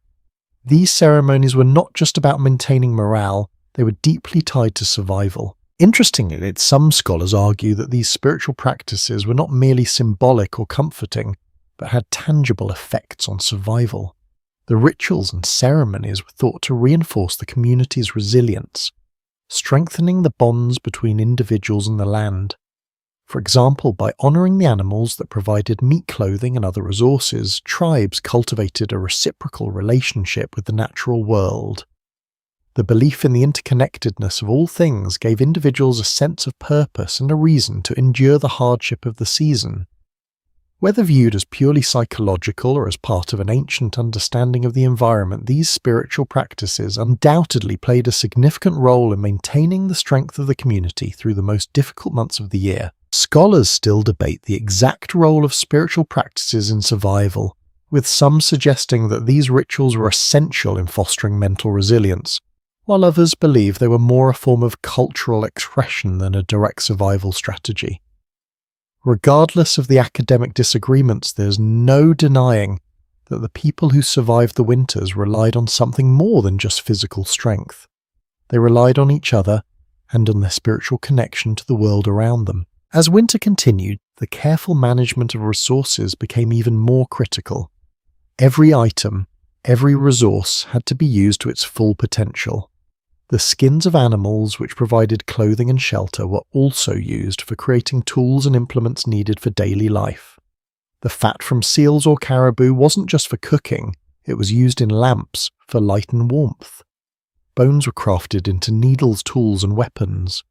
These ceremonies were not just about maintaining morale, they were deeply tied to survival. Interestingly, some scholars argue that these spiritual practices were not merely symbolic or comforting, but had tangible effects on survival. The rituals and ceremonies were thought to reinforce the community's resilience, strengthening the bonds between individuals and the land. For example, by honoring the animals that provided meat, clothing, and other resources, tribes cultivated a reciprocal relationship with the natural world. The belief in the interconnectedness of all things gave individuals a sense of purpose and a reason to endure the hardship of the season. Whether viewed as purely psychological or as part of an ancient understanding of the environment, these spiritual practices undoubtedly played a significant role in maintaining the strength of the community through the most difficult months of the year. Scholars still debate the exact role of spiritual practices in survival, with some suggesting that these rituals were essential in fostering mental resilience, while others believe they were more a form of cultural expression than a direct survival strategy. Regardless of the academic disagreements, there's no denying that the people who survived the winters relied on something more than just physical strength. They relied on each other and on their spiritual connection to the world around them. As winter continued, the careful management of resources became even more critical. Every item, every resource had to be used to its full potential. The skins of animals which provided clothing and shelter were also used for creating tools and implements needed for daily life. The fat from seals or caribou wasn't just for cooking, it was used in lamps for light and warmth. Bones were crafted into needles, tools, and weapons.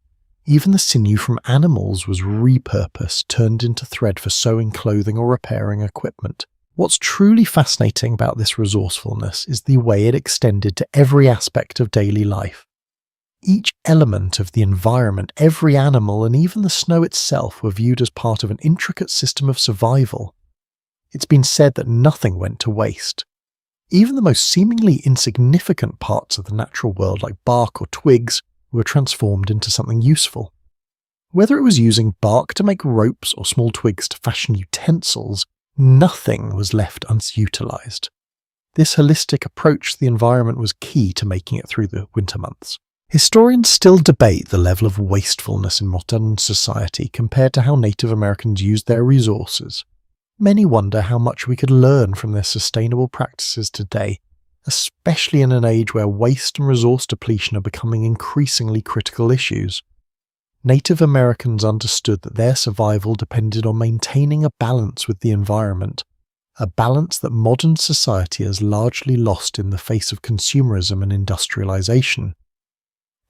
Even the sinew from animals was repurposed, turned into thread for sewing clothing or repairing equipment. What's truly fascinating about this resourcefulness is the way it extended to every aspect of daily life. Each element of the environment, every animal, and even the snow itself were viewed as part of an intricate system of survival. It's been said that nothing went to waste. Even the most seemingly insignificant parts of the natural world, like bark or twigs, were transformed into something useful. Whether it was using bark to make ropes or small twigs to fashion utensils, nothing was left unutilized. This holistic approach to the environment was key to making it through the winter months. Historians still debate the level of wastefulness in modern society compared to how Native Americans used their resources. Many wonder how much we could learn from their sustainable practices today, especially in an age where waste and resource depletion are becoming increasingly critical issues. Native Americans understood that their survival depended on maintaining a balance with the environment, a balance that modern society has largely lost in the face of consumerism and industrialization.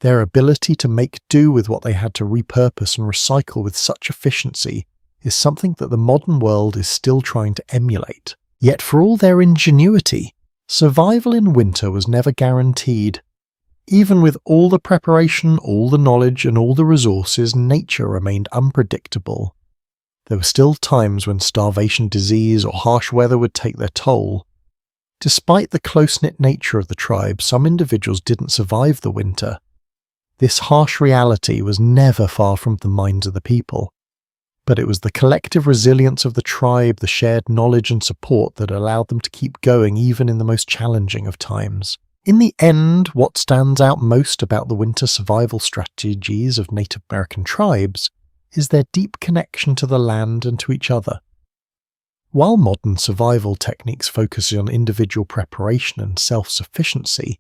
Their ability to make do with what they had to repurpose and recycle with such efficiency is something that the modern world is still trying to emulate. Yet for all their ingenuity, survival in winter was never guaranteed. Even with all the preparation, all the knowledge, and all the resources, nature remained unpredictable. There were still times when starvation, disease, or harsh weather would take their toll. Despite the close-knit nature of the tribe, some individuals didn't survive the winter. This harsh reality was never far from the minds of the people. But it was the collective resilience of the tribe, the shared knowledge and support that allowed them to keep going even in the most challenging of times. In the end, what stands out most about the winter survival strategies of Native American tribes is their deep connection to the land and to each other. While modern survival techniques focus on individual preparation and self-sufficiency,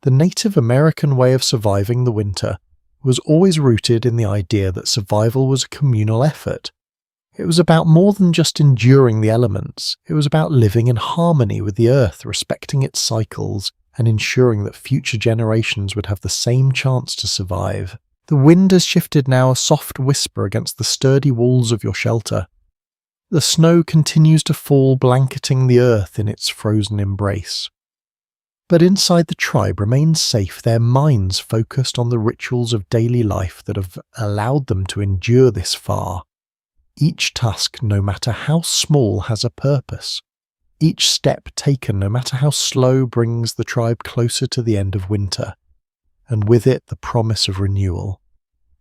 the Native American way of surviving the winter was always rooted in the idea that survival was a communal effort. It was about more than just enduring the elements, it was about living in harmony with the earth, respecting its cycles, and ensuring that future generations would have the same chance to survive. The wind has shifted now, a soft whisper against the sturdy walls of your shelter. The snow continues to fall, blanketing the earth in its frozen embrace. But inside the tribe remains safe, their minds focused on the rituals of daily life that have allowed them to endure this far. Each task, no matter how small, has a purpose. Each step taken, no matter how slow, brings the tribe closer to the end of winter, and with it the promise of renewal.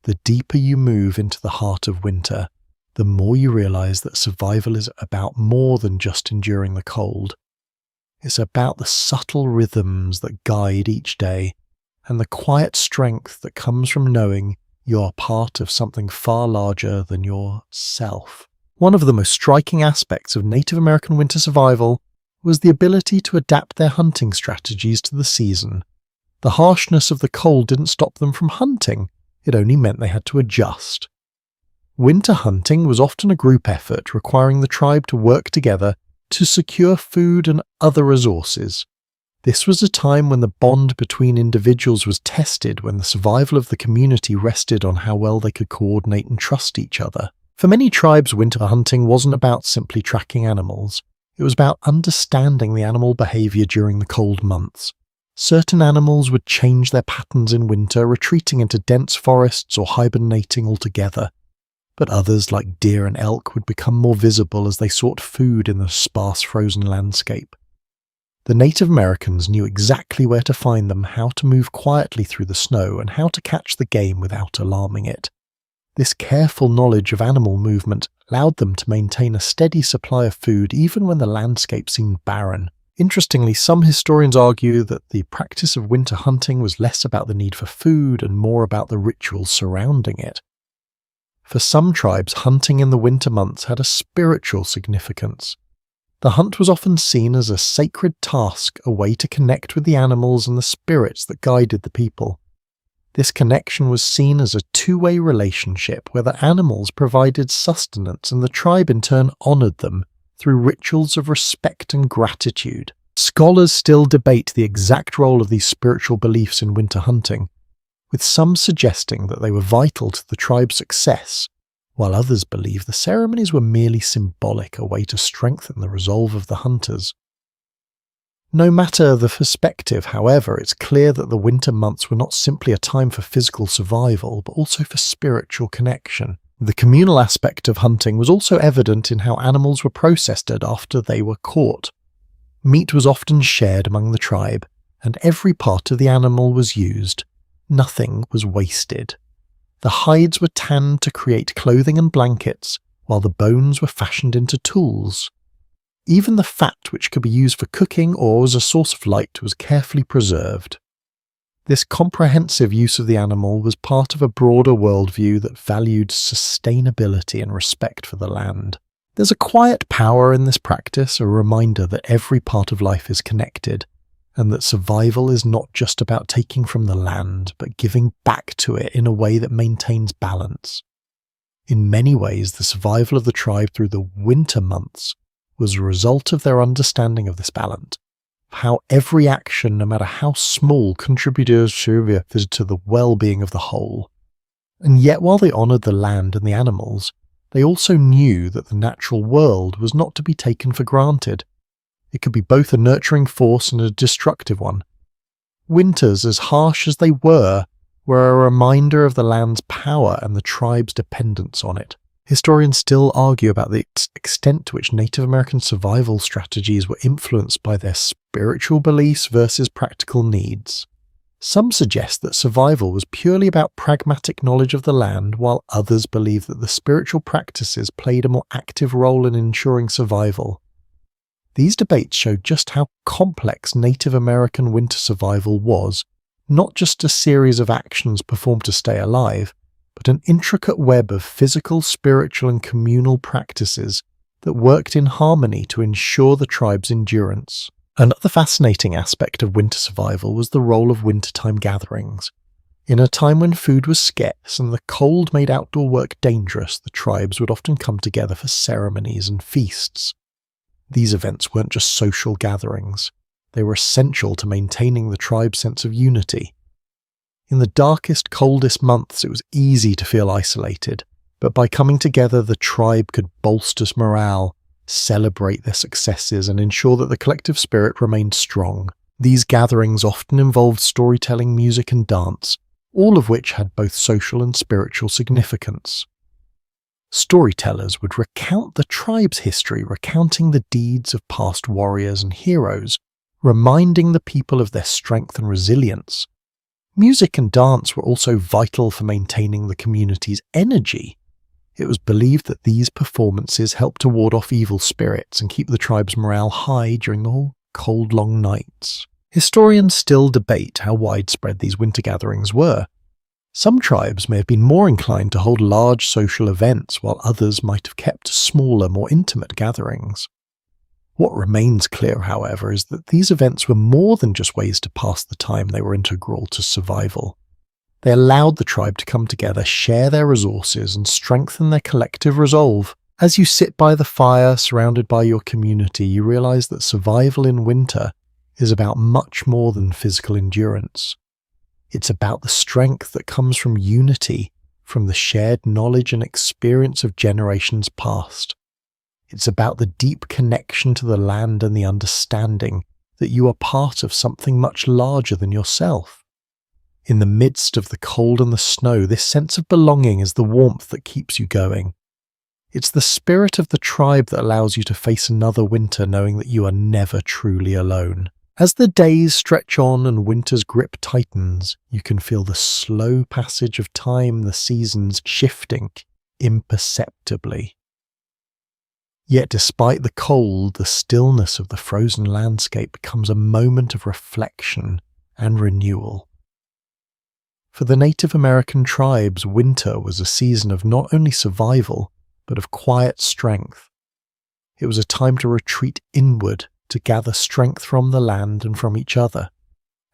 The deeper you move into the heart of winter, the more you realize that survival is about more than just enduring the cold. It's about the subtle rhythms that guide each day, and the quiet strength that comes from knowing you're part of something far larger than yourself. One of the most striking aspects of Native American winter survival was the ability to adapt their hunting strategies to the season. The harshness of the cold didn't stop them from hunting, it only meant they had to adjust. Winter hunting was often a group effort requiring the tribe to work together to secure food and other resources. This was a time when the bond between individuals was tested, when the survival of the community rested on how well they could coordinate and trust each other. For many tribes, winter hunting wasn't about simply tracking animals. It was about understanding the animal behavior during the cold months. Certain animals would change their patterns in winter, retreating into dense forests or hibernating altogether. but others like deer and elk would become more visible as they sought food in the sparse frozen landscape. The Native Americans knew exactly where to find them, how to move quietly through the snow, and how to catch the game without alarming it. This careful knowledge of animal movement allowed them to maintain a steady supply of food even when the landscape seemed barren. Interestingly, some historians argue that the practice of winter hunting was less about the need for food and more about the rituals surrounding it. For some tribes, hunting in the winter months had a spiritual significance. The hunt was often seen as a sacred task, a way to connect with the animals and the spirits that guided the people. This connection was seen as a two-way relationship where the animals provided sustenance and the tribe in turn honoured them through rituals of respect and gratitude. Scholars still debate the exact role of these spiritual beliefs in winter hunting, with some suggesting that they were vital to the tribe's success, while others believe the ceremonies were merely symbolic, a way to strengthen the resolve of the hunters. No matter the perspective, however, it's clear that the winter months were not simply a time for physical survival, but also for spiritual connection. The communal aspect of hunting was also evident in how animals were processed after they were caught. Meat was often shared among the tribe, and every part of the animal was used. Nothing was wasted. The hides were tanned to create clothing and blankets, while the bones were fashioned into tools. Even the fat, which could be used for cooking or as a source of light, was carefully preserved. This comprehensive use of the animal was part of a broader worldview that valued sustainability and respect for the land. There's a quiet power in this practice, a reminder that every part of life is connected, and that survival is not just about taking from the land, but giving back to it in a way that maintains balance. In many ways, the survival of the tribe through the winter months was a result of their understanding of this balance, of how every action, no matter how small, contributed to the well-being of the whole. And yet, while they honoured the land and the animals, they also knew that the natural world was not to be taken for granted. It could be both a nurturing force and a destructive one. Winters, as harsh as they were a reminder of the land's power and the tribe's dependence on it. Historians still argue about the extent to which Native American survival strategies were influenced by their spiritual beliefs versus practical needs. Some suggest that survival was purely about pragmatic knowledge of the land, while others believe that the spiritual practices played a more active role in ensuring survival. These debates show just how complex Native American winter survival was, not just a series of actions performed to stay alive, but an intricate web of physical, spiritual, and communal practices that worked in harmony to ensure the tribe's endurance. Another fascinating aspect of winter survival was the role of wintertime gatherings. In a time when food was scarce and the cold made outdoor work dangerous, the tribes would often come together for ceremonies and feasts. These events weren't just social gatherings. They were essential to maintaining the tribe's sense of unity. In the darkest, coldest months, it was easy to feel isolated, but by coming together, the tribe could bolster morale, celebrate their successes, and ensure that the collective spirit remained strong. These gatherings often involved storytelling, music, and dance, all of which had both social and spiritual significance. Storytellers would recount the tribe's history, recounting the deeds of past warriors and heroes, reminding the people of their strength and resilience. Music and dance were also vital for maintaining the community's energy. It was believed that these performances helped to ward off evil spirits and keep the tribe's morale high during the cold, long nights. Historians still debate how widespread these winter gatherings were. Some tribes may have been more inclined to hold large social events, while others might have kept smaller, more intimate gatherings. What remains clear, however, is that these events were more than just ways to pass the time. They were integral to survival. They allowed the tribe to come together, share their resources, and strengthen their collective resolve. As you sit by the fire, surrounded by your community, you realize that survival in winter is about much more than physical endurance. It's about the strength that comes from unity, from the shared knowledge and experience of generations past. It's about the deep connection to the land and the understanding that you are part of something much larger than yourself. In the midst of the cold and the snow, this sense of belonging is the warmth that keeps you going. It's the spirit of the tribe that allows you to face another winter knowing that you are never truly alone. As the days stretch on and winter's grip tightens, you can feel the slow passage of time, the seasons shifting imperceptibly. Yet despite the cold, the stillness of the frozen landscape becomes a moment of reflection and renewal. For the Native American tribes, winter was a season of not only survival, but of quiet strength. It was a time to retreat inward, to gather strength from the land and from each other.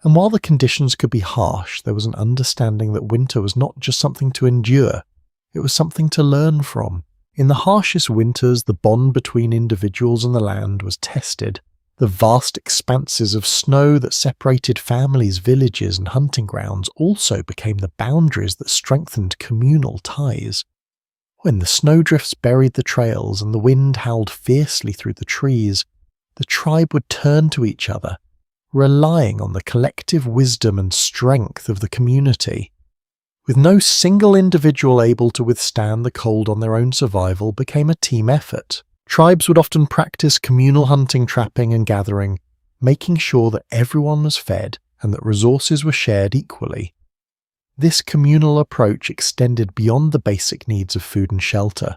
And while the conditions could be harsh, there was an understanding that winter was not just something to endure, it was something to learn from. In the harshest winters, the bond between individuals and the land was tested. The vast expanses of snow that separated families, villages, and hunting grounds also became the boundaries that strengthened communal ties. When the snowdrifts buried the trails and the wind howled fiercely through the trees, the tribe would turn to each other, relying on the collective wisdom and strength of the community. With no single individual able to withstand the cold on their own, survival became a team effort. Tribes would often practice communal hunting, trapping, and gathering, making sure that everyone was fed and that resources were shared equally. This communal approach extended beyond the basic needs of food and shelter.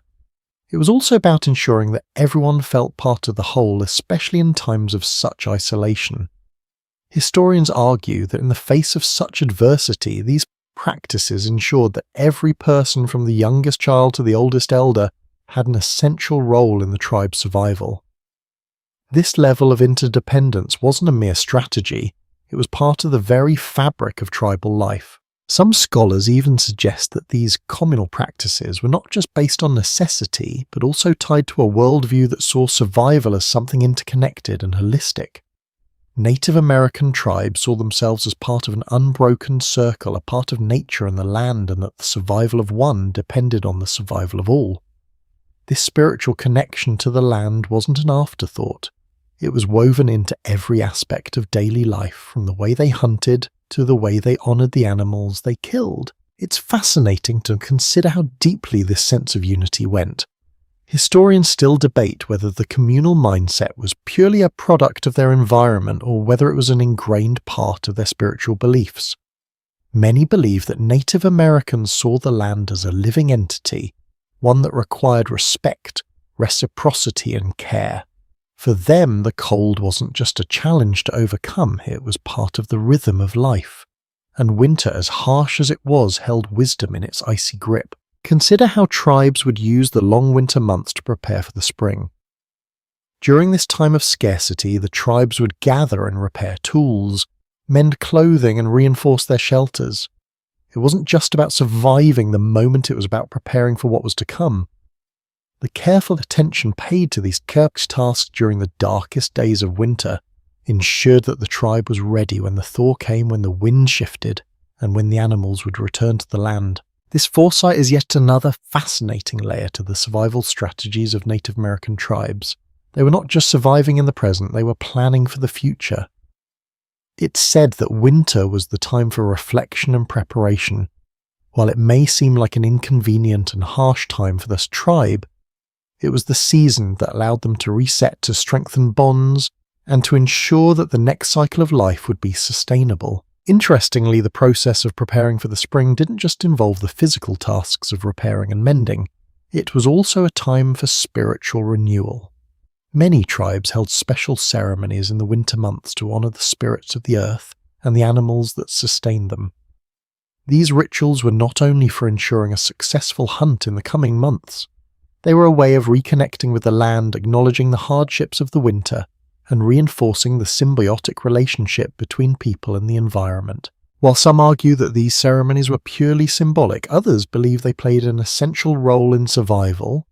It was also about ensuring that everyone felt part of the whole, especially in times of such isolation. Historians argue that in the face of such adversity, these practices ensured that every person from the youngest child to the oldest elder had an essential role in the tribe's survival. This level of interdependence wasn't a mere strategy, it was part of the very fabric of tribal life. Some scholars even suggest that these communal practices were not just based on necessity, but also tied to a worldview that saw survival as something interconnected and holistic. Native American tribes saw themselves as part of an unbroken circle, a part of nature and the land, and that the survival of one depended on the survival of all. This spiritual connection to the land wasn't an afterthought. It was woven into every aspect of daily life, from the way they hunted to the way they honoured the animals they killed. It's fascinating to consider how deeply this sense of unity went. Historians still debate whether the communal mindset was purely a product of their environment or whether it was an ingrained part of their spiritual beliefs. Many believe that Native Americans saw the land as a living entity, one that required respect, reciprocity, and care. For them, the cold wasn't just a challenge to overcome, it was part of the rhythm of life. And winter, as harsh as it was, held wisdom in its icy grip. Consider how tribes would use the long winter months to prepare for the spring. During this time of scarcity, the tribes would gather and repair tools, mend clothing, and reinforce their shelters. It wasn't just about surviving the moment, it was about preparing for what was to come. The careful attention paid to these tasks during the darkest days of winter ensured that the tribe was ready when the thaw came, when the wind shifted, and when the animals would return to the land. This foresight is yet another fascinating layer to the survival strategies of Native American tribes. They were not just surviving in the present, they were planning for the future. It's said that winter was the time for reflection and preparation. While it may seem like an inconvenient and harsh time for this tribe, it was the season that allowed them to reset, to strengthen bonds, and to ensure that the next cycle of life would be sustainable. Interestingly, the process of preparing for the spring didn't just involve the physical tasks of repairing and mending. It was also a time for spiritual renewal. Many tribes held special ceremonies in the winter months to honour the spirits of the earth and the animals that sustained them. These rituals were not only for ensuring a successful hunt in the coming months, they were a way of reconnecting with the land, acknowledging the hardships of the winter, and reinforcing the symbiotic relationship between people and the environment. While some argue that these ceremonies were purely symbolic, others believe they played an essential role in survival.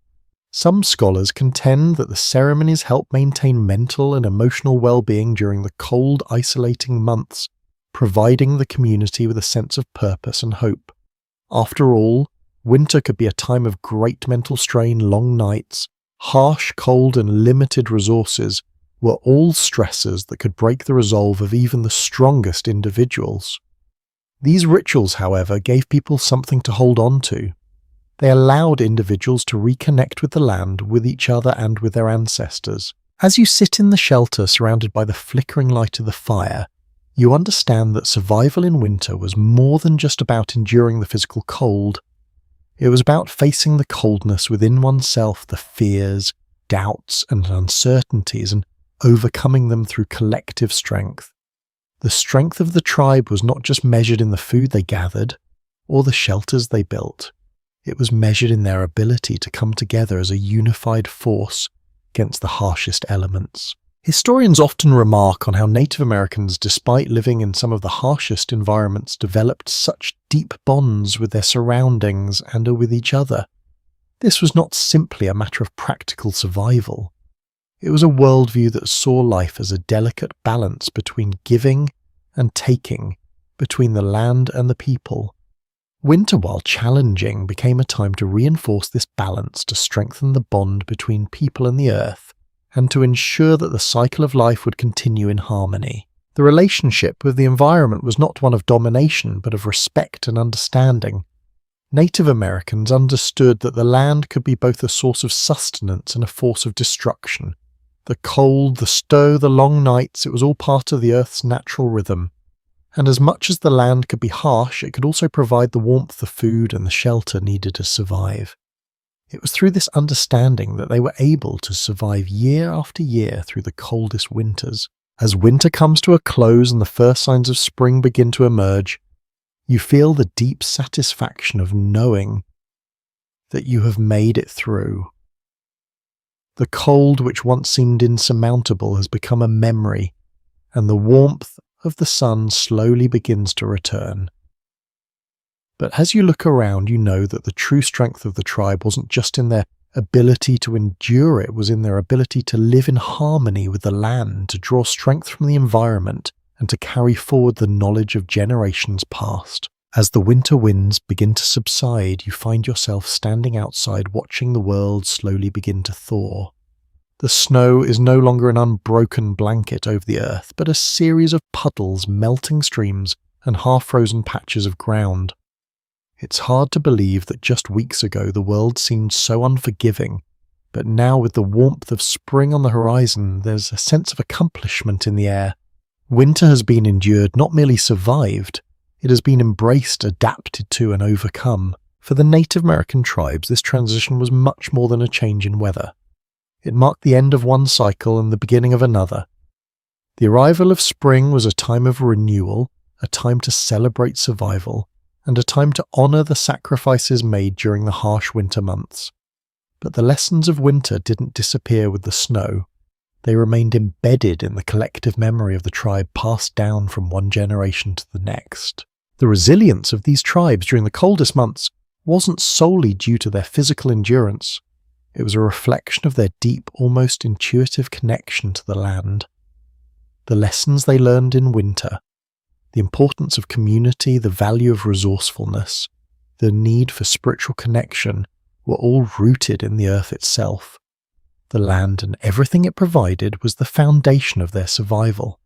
Some scholars contend that the ceremonies helped maintain mental and emotional well-being during the cold, isolating months, providing the community with a sense of purpose and hope. After all, winter could be a time of great mental strain, long nights, harsh cold, and limited resources were all stressors that could break the resolve of even the strongest individuals. These rituals, however, gave people something to hold on to. They allowed individuals to reconnect with the land, with each other, and with their ancestors. As you sit in the shelter surrounded by the flickering light of the fire, you understand that survival in winter was more than just about enduring the physical cold. It was about facing the coldness within oneself, the fears, doubts, and uncertainties, and overcoming them through collective strength. The strength of the tribe was not just measured in the food they gathered, or the shelters they built. It was measured in their ability to come together as a unified force against the harshest elements. Historians often remark on how Native Americans, despite living in some of the harshest environments, developed such deep bonds with their surroundings and with each other. This was not simply a matter of practical survival. It was a worldview that saw life as a delicate balance between giving and taking, between the land and the people. Winter, while challenging, became a time to reinforce this balance, to strengthen the bond between people and the earth, and to ensure that the cycle of life would continue in harmony. The relationship with the environment was not one of domination, but of respect and understanding. Native Americans understood that the land could be both a source of sustenance and a force of destruction. The cold, the snow, the long nights, it was all part of the earth's natural rhythm. And as much as the land could be harsh, it could also provide the warmth, the food, and the shelter needed to survive. It was through this understanding that they were able to survive year after year through the coldest winters. As winter comes to a close and the first signs of spring begin to emerge, you feel the deep satisfaction of knowing that you have made it through. The cold, which once seemed insurmountable, has become a memory, and the warmth of the sun slowly begins to return. But as you look around, you know that the true strength of the tribe wasn't just in their ability to endure, it was in their ability to live in harmony with the land, to draw strength from the environment, and to carry forward the knowledge of generations past. As the winter winds begin to subside, you find yourself standing outside watching the world slowly begin to thaw. The snow is no longer an unbroken blanket over the earth, but a series of puddles, melting streams, and half-frozen patches of ground. It's hard to believe that just weeks ago the world seemed so unforgiving, but now with the warmth of spring on the horizon, there's a sense of accomplishment in the air. Winter has been endured, not merely survived. It has been embraced, adapted to, and overcome. For the Native American tribes, this transition was much more than a change in weather. It marked the end of one cycle and the beginning of another. The arrival of spring was a time of renewal, a time to celebrate survival, and a time to honour the sacrifices made during the harsh winter months. But the lessons of winter didn't disappear with the snow. They remained embedded in the collective memory of the tribe, passed down from one generation to the next. The resilience of these tribes during the coldest months wasn't solely due to their physical endurance. It was a reflection of their deep, almost intuitive connection to the land. The lessons they learned in winter, the importance of community, the value of resourcefulness, the need for spiritual connection, were all rooted in the earth itself. The land and everything it provided was the foundation of their survival.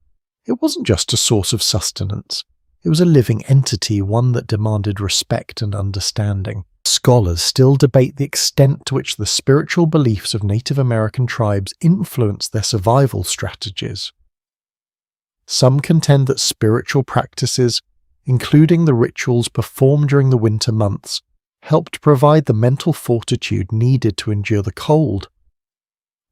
It wasn't just a source of sustenance. It was a living entity, one that demanded respect and understanding. Scholars still debate the extent to which the spiritual beliefs of Native American tribes influenced their survival strategies. Some contend that spiritual practices, including the rituals performed during the winter months, helped provide the mental fortitude needed to endure the cold.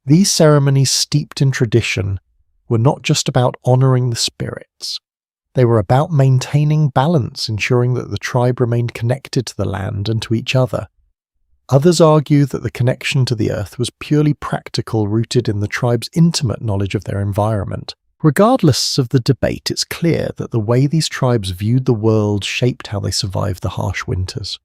These ceremonies, steeped in tradition, were not just about honouring the spirits. They were about maintaining balance, ensuring that the tribe remained connected to the land and to each other. Others argue that the connection to the earth was purely practical, rooted in the tribe's intimate knowledge of their environment. Regardless of the debate, it's clear that the way these tribes viewed the world shaped how they survived the harsh winters.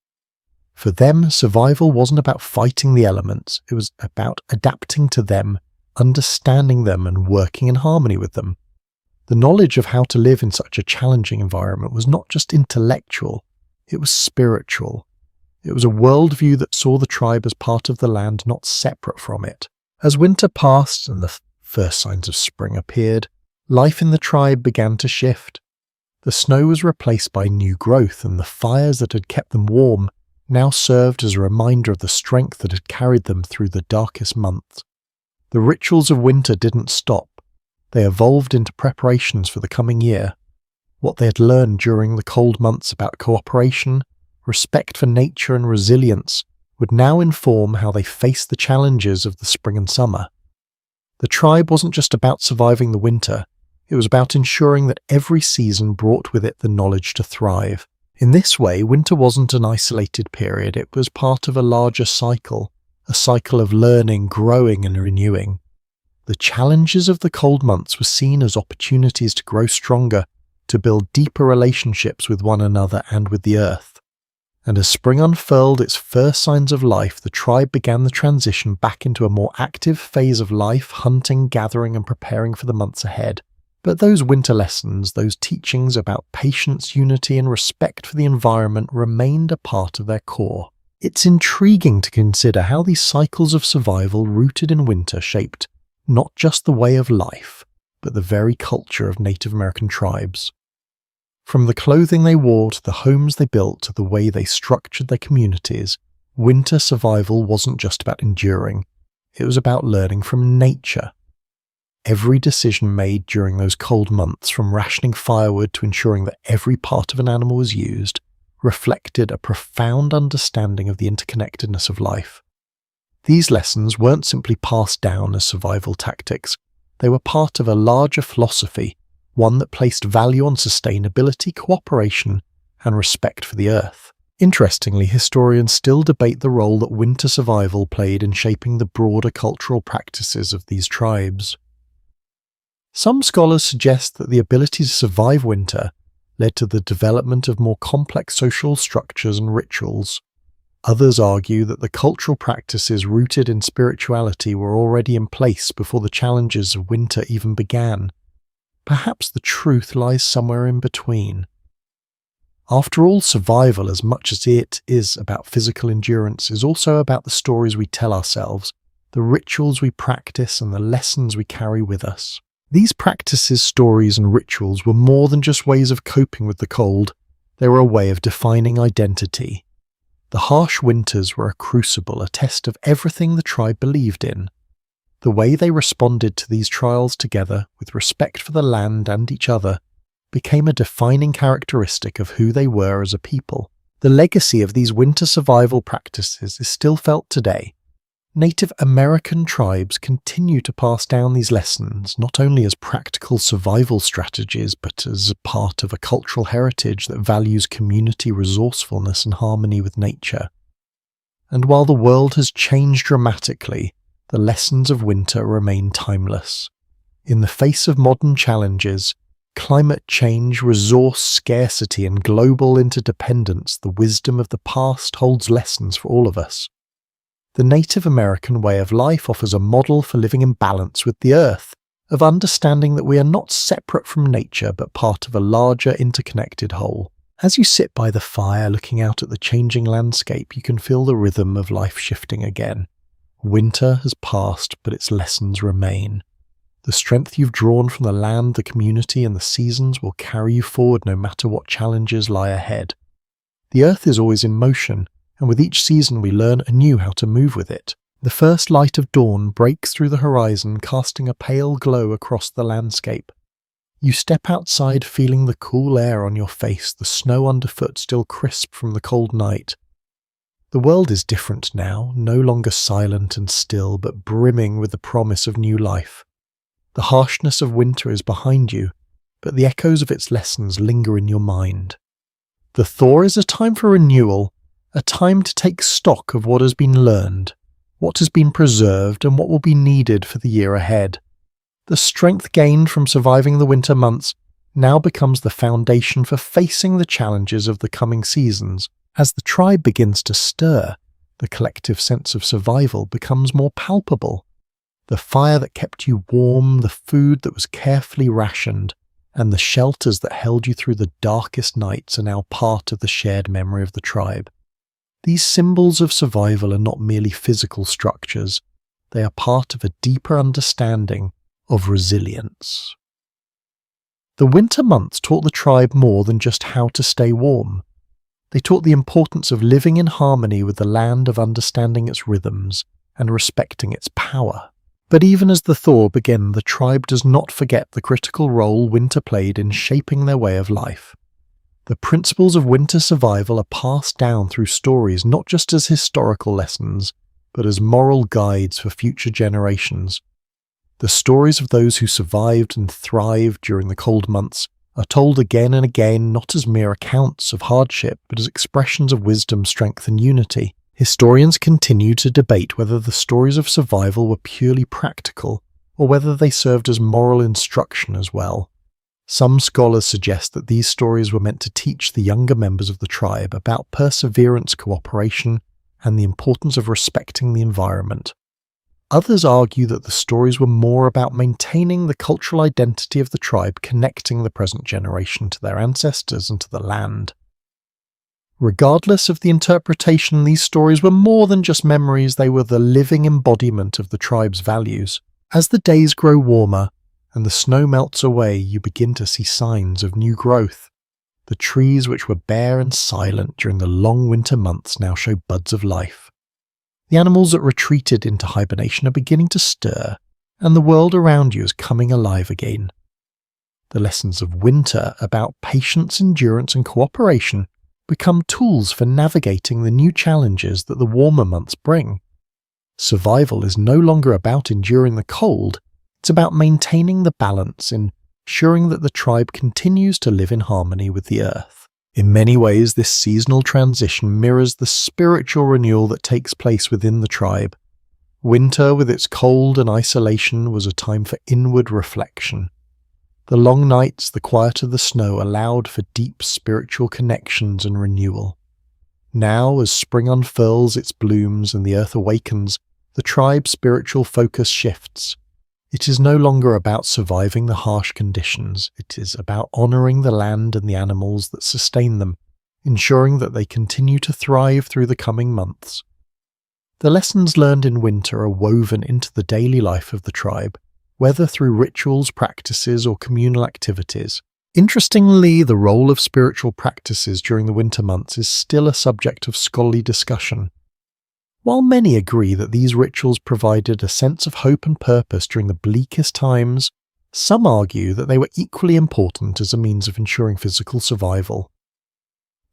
For them, survival wasn't about fighting the elements, it was about adapting to them, understanding them, and working in harmony with them. The knowledge of how to live in such a challenging environment was not just intellectual, it was spiritual. It was a worldview that saw the tribe as part of the land, not separate from it. As winter passed and the first signs of spring appeared, life in the tribe began to shift. The snow was replaced by new growth, and the fires that had kept them warm now served as a reminder of the strength that had carried them through the darkest months. The rituals of winter didn't stop. They evolved into preparations for the coming year. What they had learned during the cold months about cooperation, respect for nature and resilience would now inform how they faced the challenges of the spring and summer. The tribe wasn't just about surviving the winter, it was about ensuring that every season brought with it the knowledge to thrive. In this way, winter wasn't an isolated period, it was part of a larger cycle, a cycle of learning, growing and renewing. The challenges of the cold months were seen as opportunities to grow stronger, to build deeper relationships with one another and with the earth. And as spring unfurled its first signs of life, the tribe began the transition back into a more active phase of life, hunting, gathering and preparing for the months ahead. But those winter lessons, those teachings about patience, unity and respect for the environment remained a part of their core. It's intriguing to consider how these cycles of survival rooted in winter shaped not just the way of life, but the very culture of Native American tribes. From the clothing they wore to the homes they built to the way they structured their communities, winter survival wasn't just about enduring, it was about learning from nature. Every decision made during those cold months, from rationing firewood to ensuring that every part of an animal was used, reflected a profound understanding of the interconnectedness of life. These lessons weren't simply passed down as survival tactics, they were part of a larger philosophy, one that placed value on sustainability, cooperation, and respect for the earth. Interestingly, historians still debate the role that winter survival played in shaping the broader cultural practices of these tribes. Some scholars suggest that the ability to survive winter led to the development of more complex social structures and rituals. Others argue that the cultural practices rooted in spirituality were already in place before the challenges of winter even began. Perhaps the truth lies somewhere in between. After all, survival, as much as it is about physical endurance, is also about the stories we tell ourselves, the rituals we practice, and the lessons we carry with us. These practices, stories, and rituals were more than just ways of coping with the cold, they were a way of defining identity. The harsh winters were a crucible, a test of everything the tribe believed in. The way they responded to these trials together, with respect for the land and each other, became a defining characteristic of who they were as a people. The legacy of these winter survival practices is still felt today. Native American tribes continue to pass down these lessons, not only as practical survival strategies, but as a part of a cultural heritage that values community resourcefulness and harmony with nature. And while the world has changed dramatically, the lessons of winter remain timeless. In the face of modern challenges, climate change, resource scarcity, and global interdependence, the wisdom of the past holds lessons for all of us. The Native American way of life offers a model for living in balance with the earth, of understanding that we are not separate from nature but part of a larger interconnected whole. As you sit by the fire looking out at the changing landscape, you can feel the rhythm of life shifting again. Winter has passed, but its lessons remain. The strength you've drawn from the land, the community, and the seasons will carry you forward no matter what challenges lie ahead. The earth is always in motion, and with each season we learn anew how to move with it. The first light of dawn breaks through the horizon, casting a pale glow across the landscape. You step outside feeling the cool air on your face, the snow underfoot still crisp from the cold night. The world is different now, no longer silent and still, but brimming with the promise of new life. The harshness of winter is behind you, but the echoes of its lessons linger in your mind. The thaw is a time for renewal, a time to take stock of what has been learned, what has been preserved, and what will be needed for the year ahead. The strength gained from surviving the winter months now becomes the foundation for facing the challenges of the coming seasons. As the tribe begins to stir, the collective sense of survival becomes more palpable. The fire that kept you warm, the food that was carefully rationed, and the shelters that held you through the darkest nights are now part of the shared memory of the tribe. These symbols of survival are not merely physical structures, they are part of a deeper understanding of resilience. The winter months taught the tribe more than just how to stay warm. They taught the importance of living in harmony with the land, of understanding its rhythms and respecting its power. But even as the thaw began, the tribe does not forget the critical role winter played in shaping their way of life. The principles of winter survival are passed down through stories not just as historical lessons, but as moral guides for future generations. The stories of those who survived and thrived during the cold months are told again and again, not as mere accounts of hardship, but as expressions of wisdom, strength, and unity. Historians continue to debate whether the stories of survival were purely practical, or whether they served as moral instruction as well. Some scholars suggest that these stories were meant to teach the younger members of the tribe about perseverance, cooperation, and the importance of respecting the environment. Others argue that the stories were more about maintaining the cultural identity of the tribe, connecting the present generation to their ancestors and to the land. Regardless of the interpretation, these stories were more than just memories, they were the living embodiment of the tribe's values. As the days grow warmer and the snow melts away, you begin to see signs of new growth. The trees which were bare and silent during the long winter months now show buds of life. The animals that retreated into hibernation are beginning to stir, and the world around you is coming alive again. The lessons of winter about patience, endurance, and cooperation become tools for navigating the new challenges that the warmer months bring. Survival is no longer about enduring the cold, it's about maintaining the balance, ensuring that the tribe continues to live in harmony with the earth. In many ways, this seasonal transition mirrors the spiritual renewal that takes place within the tribe. Winter, with its cold and isolation, was a time for inward reflection. The long nights, the quiet of the snow, allowed for deep spiritual connections and renewal. Now, as spring unfurls its blooms and the earth awakens, the tribe's spiritual focus shifts. It is no longer about surviving the harsh conditions, it is about honouring the land and the animals that sustain them, ensuring that they continue to thrive through the coming months. The lessons learned in winter are woven into the daily life of the tribe, whether through rituals, practices, or communal activities. Interestingly, the role of spiritual practices during the winter months is still a subject of scholarly discussion. While many agree that these rituals provided a sense of hope and purpose during the bleakest times, some argue that they were equally important as a means of ensuring physical survival.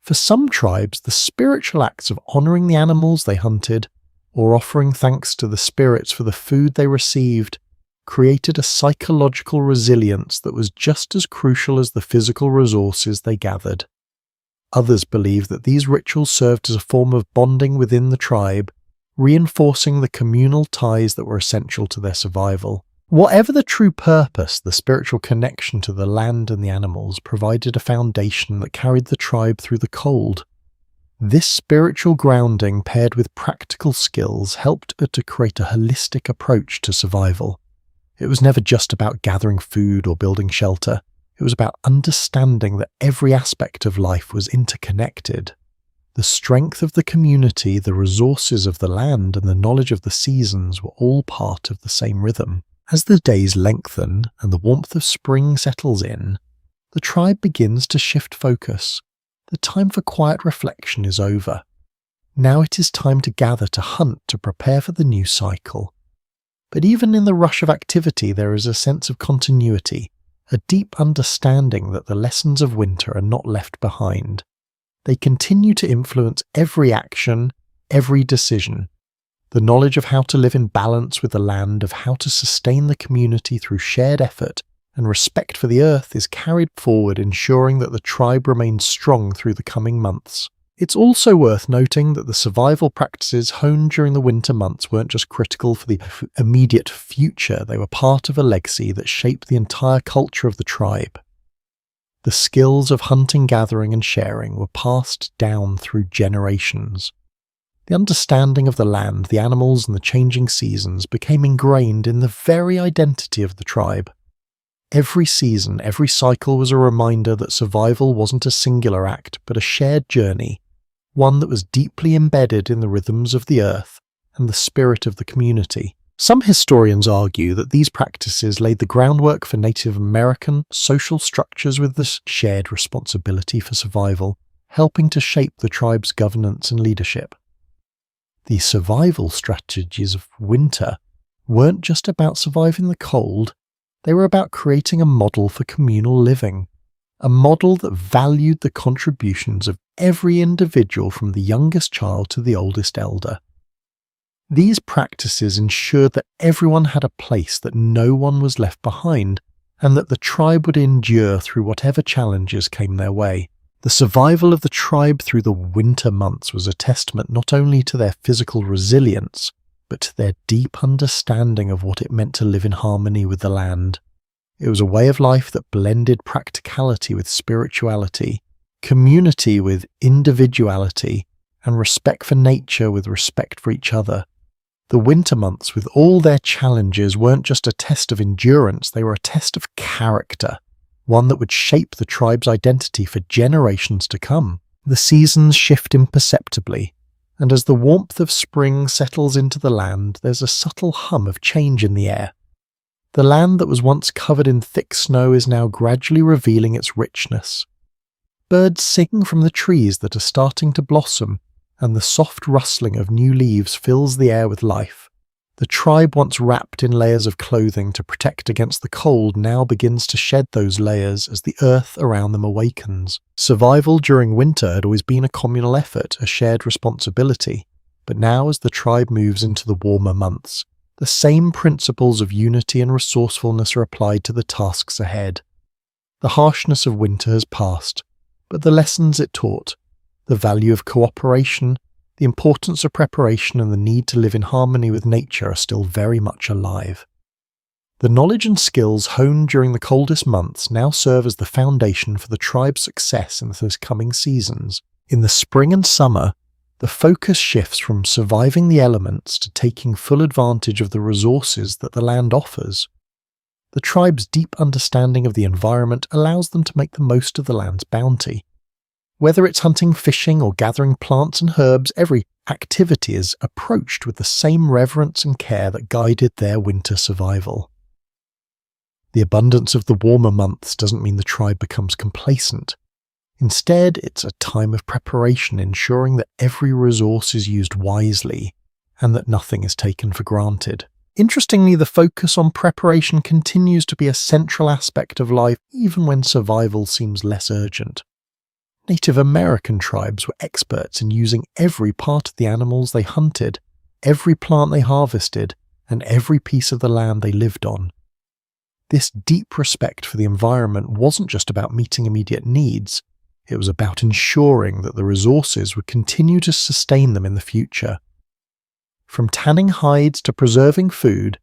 For some tribes, the spiritual acts of honouring the animals they hunted, or offering thanks to the spirits for the food they received, created a psychological resilience that was just as crucial as the physical resources they gathered. Others believe that these rituals served as a form of bonding within the tribe, reinforcing the communal ties that were essential to their survival. Whatever the true purpose, the spiritual connection to the land and the animals provided a foundation that carried the tribe through the cold. This spiritual grounding, paired with practical skills, helped to create a holistic approach to survival. It was never just about gathering food or building shelter. It was about understanding that every aspect of life was interconnected. The strength of the community, the resources of the land, and the knowledge of the seasons were all part of the same rhythm. As the days lengthen and the warmth of spring settles in, the tribe begins to shift focus. The time for quiet reflection is over. Now it is time to gather to hunt, to prepare for the new cycle. But even in the rush of activity, there is a sense of continuity, a deep understanding that the lessons of winter are not left behind. They continue to influence every action, every decision. The knowledge of how to live in balance with the land, of how to sustain the community through shared effort and respect for the earth is carried forward, ensuring that the tribe remains strong through the coming months. It's also worth noting that the survival practices honed during the winter months weren't just critical for the immediate future, they were part of a legacy that shaped the entire culture of the tribe. The skills of hunting, gathering, and sharing were passed down through generations. The understanding of the land, the animals, and the changing seasons became ingrained in the very identity of the tribe. Every season, every cycle was a reminder that survival wasn't a singular act, but a shared journey, one that was deeply embedded in the rhythms of the earth and the spirit of the community. Some historians argue that these practices laid the groundwork for Native American social structures with this shared responsibility for survival, helping to shape the tribe's governance and leadership. The survival strategies of winter weren't just about surviving the cold, they were about creating a model for communal living, a model that valued the contributions of every individual from the youngest child to the oldest elder. These practices ensured that everyone had a place, that no one was left behind, and that the tribe would endure through whatever challenges came their way. The survival of the tribe through the winter months was a testament not only to their physical resilience, but to their deep understanding of what it meant to live in harmony with the land. It was a way of life that blended practicality with spirituality, community with individuality, and respect for nature with respect for each other. The winter months, with all their challenges, weren't just a test of endurance, they were a test of character, one that would shape the tribe's identity for generations to come. The seasons shift imperceptibly, and as the warmth of spring settles into the land, there's a subtle hum of change in the air. The land that was once covered in thick snow is now gradually revealing its richness. Birds sing from the trees that are starting to blossom, and the soft rustling of new leaves fills the air with life. The tribe, once wrapped in layers of clothing to protect against the cold, now begins to shed those layers as the earth around them awakens. Survival during winter had always been a communal effort, a shared responsibility, but now as the tribe moves into the warmer months, the same principles of unity and resourcefulness are applied to the tasks ahead. The harshness of winter has passed, but the lessons it taught, the value of cooperation, the importance of preparation, and the need to live in harmony with nature are still very much alive. The knowledge and skills honed during the coldest months now serve as the foundation for the tribe's success in those coming seasons. In the spring and summer, the focus shifts from surviving the elements to taking full advantage of the resources that the land offers. The tribe's deep understanding of the environment allows them to make the most of the land's bounty. Whether it's hunting, fishing, or gathering plants and herbs, every activity is approached with the same reverence and care that guided their winter survival. The abundance of the warmer months doesn't mean the tribe becomes complacent. Instead, it's a time of preparation, ensuring that every resource is used wisely and that nothing is taken for granted. Interestingly, the focus on preparation continues to be a central aspect of life even when survival seems less urgent. Native American tribes were experts in using every part of the animals they hunted, every plant they harvested, and every piece of the land they lived on. This deep respect for the environment wasn't just about meeting immediate needs, it was about ensuring that the resources would continue to sustain them in the future. From tanning hides to preserving food,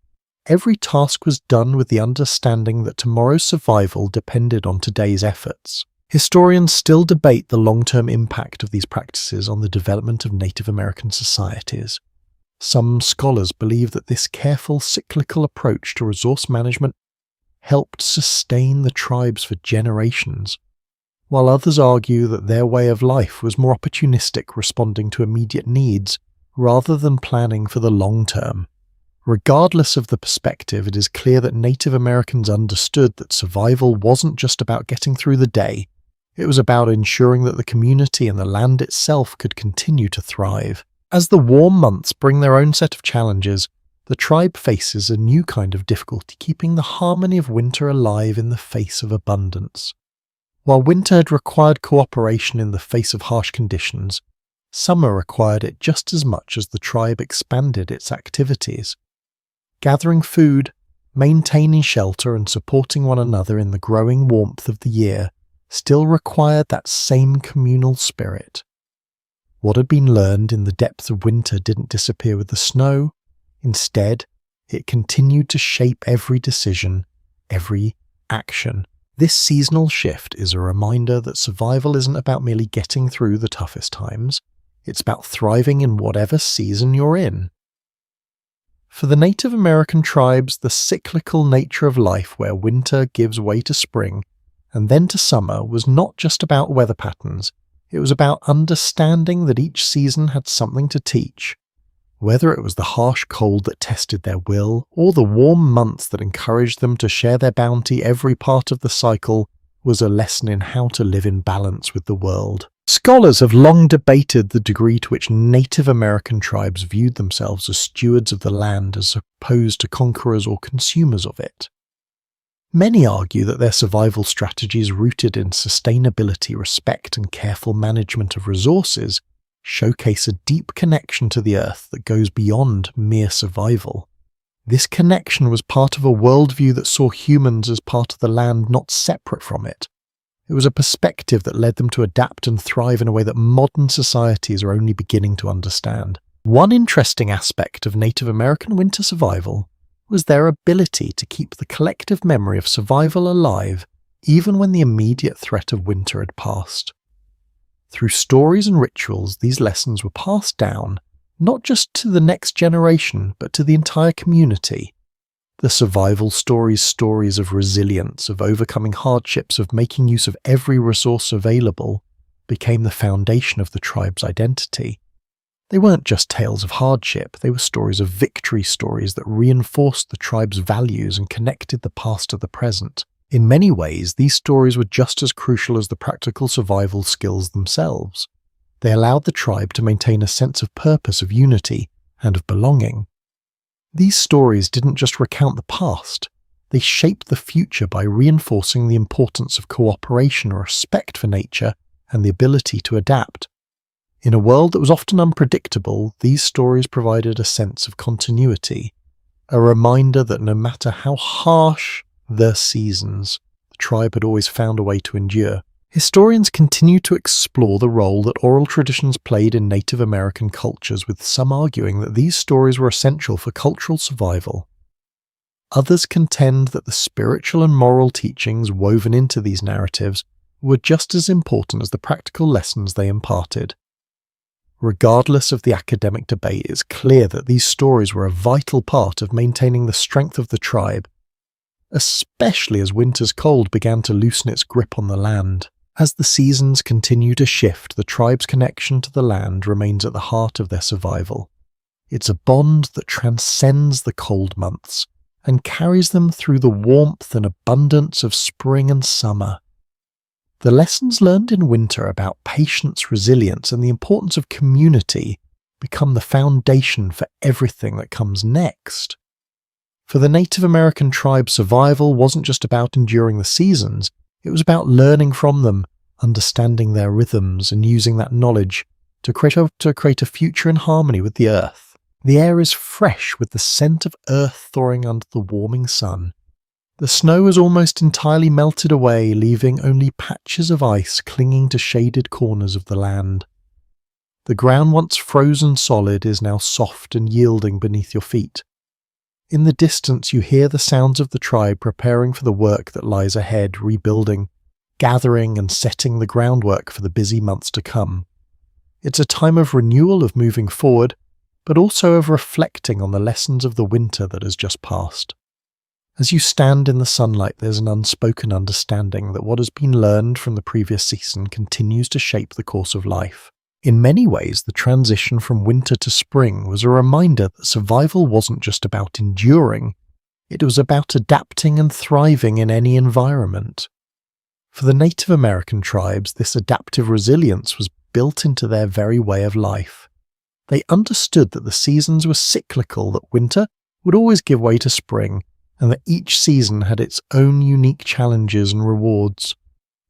every task was done with the understanding that tomorrow's survival depended on today's efforts. Historians still debate the long-term impact of these practices on the development of Native American societies. Some scholars believe that this careful cyclical approach to resource management helped sustain the tribes for generations, while others argue that their way of life was more opportunistic, responding to immediate needs rather than planning for the long term. Regardless of the perspective, it is clear that Native Americans understood that survival wasn't just about getting through the day. It was about ensuring that the community and the land itself could continue to thrive. As the warm months bring their own set of challenges, the tribe faces a new kind of difficulty, keeping the harmony of winter alive in the face of abundance. While winter had required cooperation in the face of harsh conditions, summer required it just as much as the tribe expanded its activities. Gathering food, maintaining shelter, and supporting one another in the growing warmth of the year still required that same communal spirit. What had been learned in the depth of winter didn't disappear with the snow. Instead, it continued to shape every decision, every action. This seasonal shift is a reminder that survival isn't about merely getting through the toughest times. It's about thriving in whatever season you're in. For the Native American tribes, the cyclical nature of life, where winter gives way to spring and then to summer, was not just about weather patterns. It was about understanding that each season had something to teach. Whether it was the harsh cold that tested their will, or the warm months that encouraged them to share their bounty, every part of the cycle was a lesson in how to live in balance with the world. Scholars have long debated the degree to which Native American tribes viewed themselves as stewards of the land as opposed to conquerors or consumers of it. Many argue that their survival strategies rooted in sustainability, respect, and careful management of resources showcase a deep connection to the earth that goes beyond mere survival. This connection was part of a worldview that saw humans as part of the land, not separate from it. It was a perspective that led them to adapt and thrive in a way that modern societies are only beginning to understand. One interesting aspect of Native American winter survival was their ability to keep the collective memory of survival alive even when the immediate threat of winter had passed. Through stories and rituals, these lessons were passed down, not just to the next generation, but to the entire community. The survival stories of resilience, of overcoming hardships, of making use of every resource available, became the foundation of the tribe's identity. They weren't just tales of hardship, they were stories of victory, stories that reinforced the tribe's values and connected the past to the present. In many ways, these stories were just as crucial as the practical survival skills themselves. They allowed the tribe to maintain a sense of purpose, of unity, and of belonging. These stories didn't just recount the past, they shaped the future by reinforcing the importance of cooperation, respect for nature, and the ability to adapt. In a world that was often unpredictable, these stories provided a sense of continuity, a reminder that no matter how harsh the seasons, the tribe had always found a way to endure. Historians continue to explore the role that oral traditions played in Native American cultures, with some arguing that these stories were essential for cultural survival. Others contend that the spiritual and moral teachings woven into these narratives were just as important as the practical lessons they imparted. Regardless of the academic debate, it's clear that these stories were a vital part of maintaining the strength of the tribe, especially as winter's cold began to loosen its grip on the land. As the seasons continue to shift, the tribe's connection to the land remains at the heart of their survival. It's a bond that transcends the cold months and carries them through the warmth and abundance of spring and summer. The lessons learned in winter about patience, resilience, and the importance of community become the foundation for everything that comes next. For the Native American tribe, survival wasn't just about enduring the seasons, it was about learning from them, understanding their rhythms, and using that knowledge to create a future in harmony with the earth. The air is fresh with the scent of earth thawing under the warming sun. The snow has almost entirely melted away, leaving only patches of ice clinging to shaded corners of the land. The ground once frozen solid is now soft and yielding beneath your feet. In the distance you hear the sounds of the tribe preparing for the work that lies ahead, rebuilding, gathering and setting the groundwork for the busy months to come. It's a time of renewal, of moving forward, but also of reflecting on the lessons of the winter that has just passed. As you stand in the sunlight, there's an unspoken understanding that what has been learned from the previous season continues to shape the course of life. In many ways, the transition from winter to spring was a reminder that survival wasn't just about enduring, it was about adapting and thriving in any environment. For the Native American tribes, this adaptive resilience was built into their very way of life. They understood that the seasons were cyclical, that winter would always give way to spring, and that each season had its own unique challenges and rewards.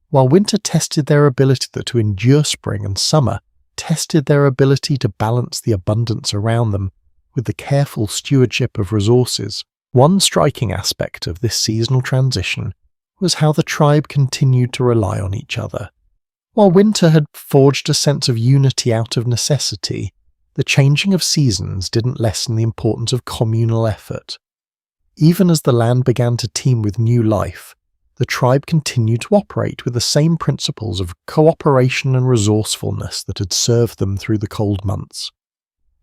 While winter tested their ability to endure spring, and summer tested their ability to balance the abundance around them with the careful stewardship of resources. One striking aspect of this seasonal transition was how the tribe continued to rely on each other. While winter had forged a sense of unity out of necessity, the changing of seasons didn't lessen the importance of communal effort. Even as the land began to teem with new life, the tribe continued to operate with the same principles of cooperation and resourcefulness that had served them through the cold months.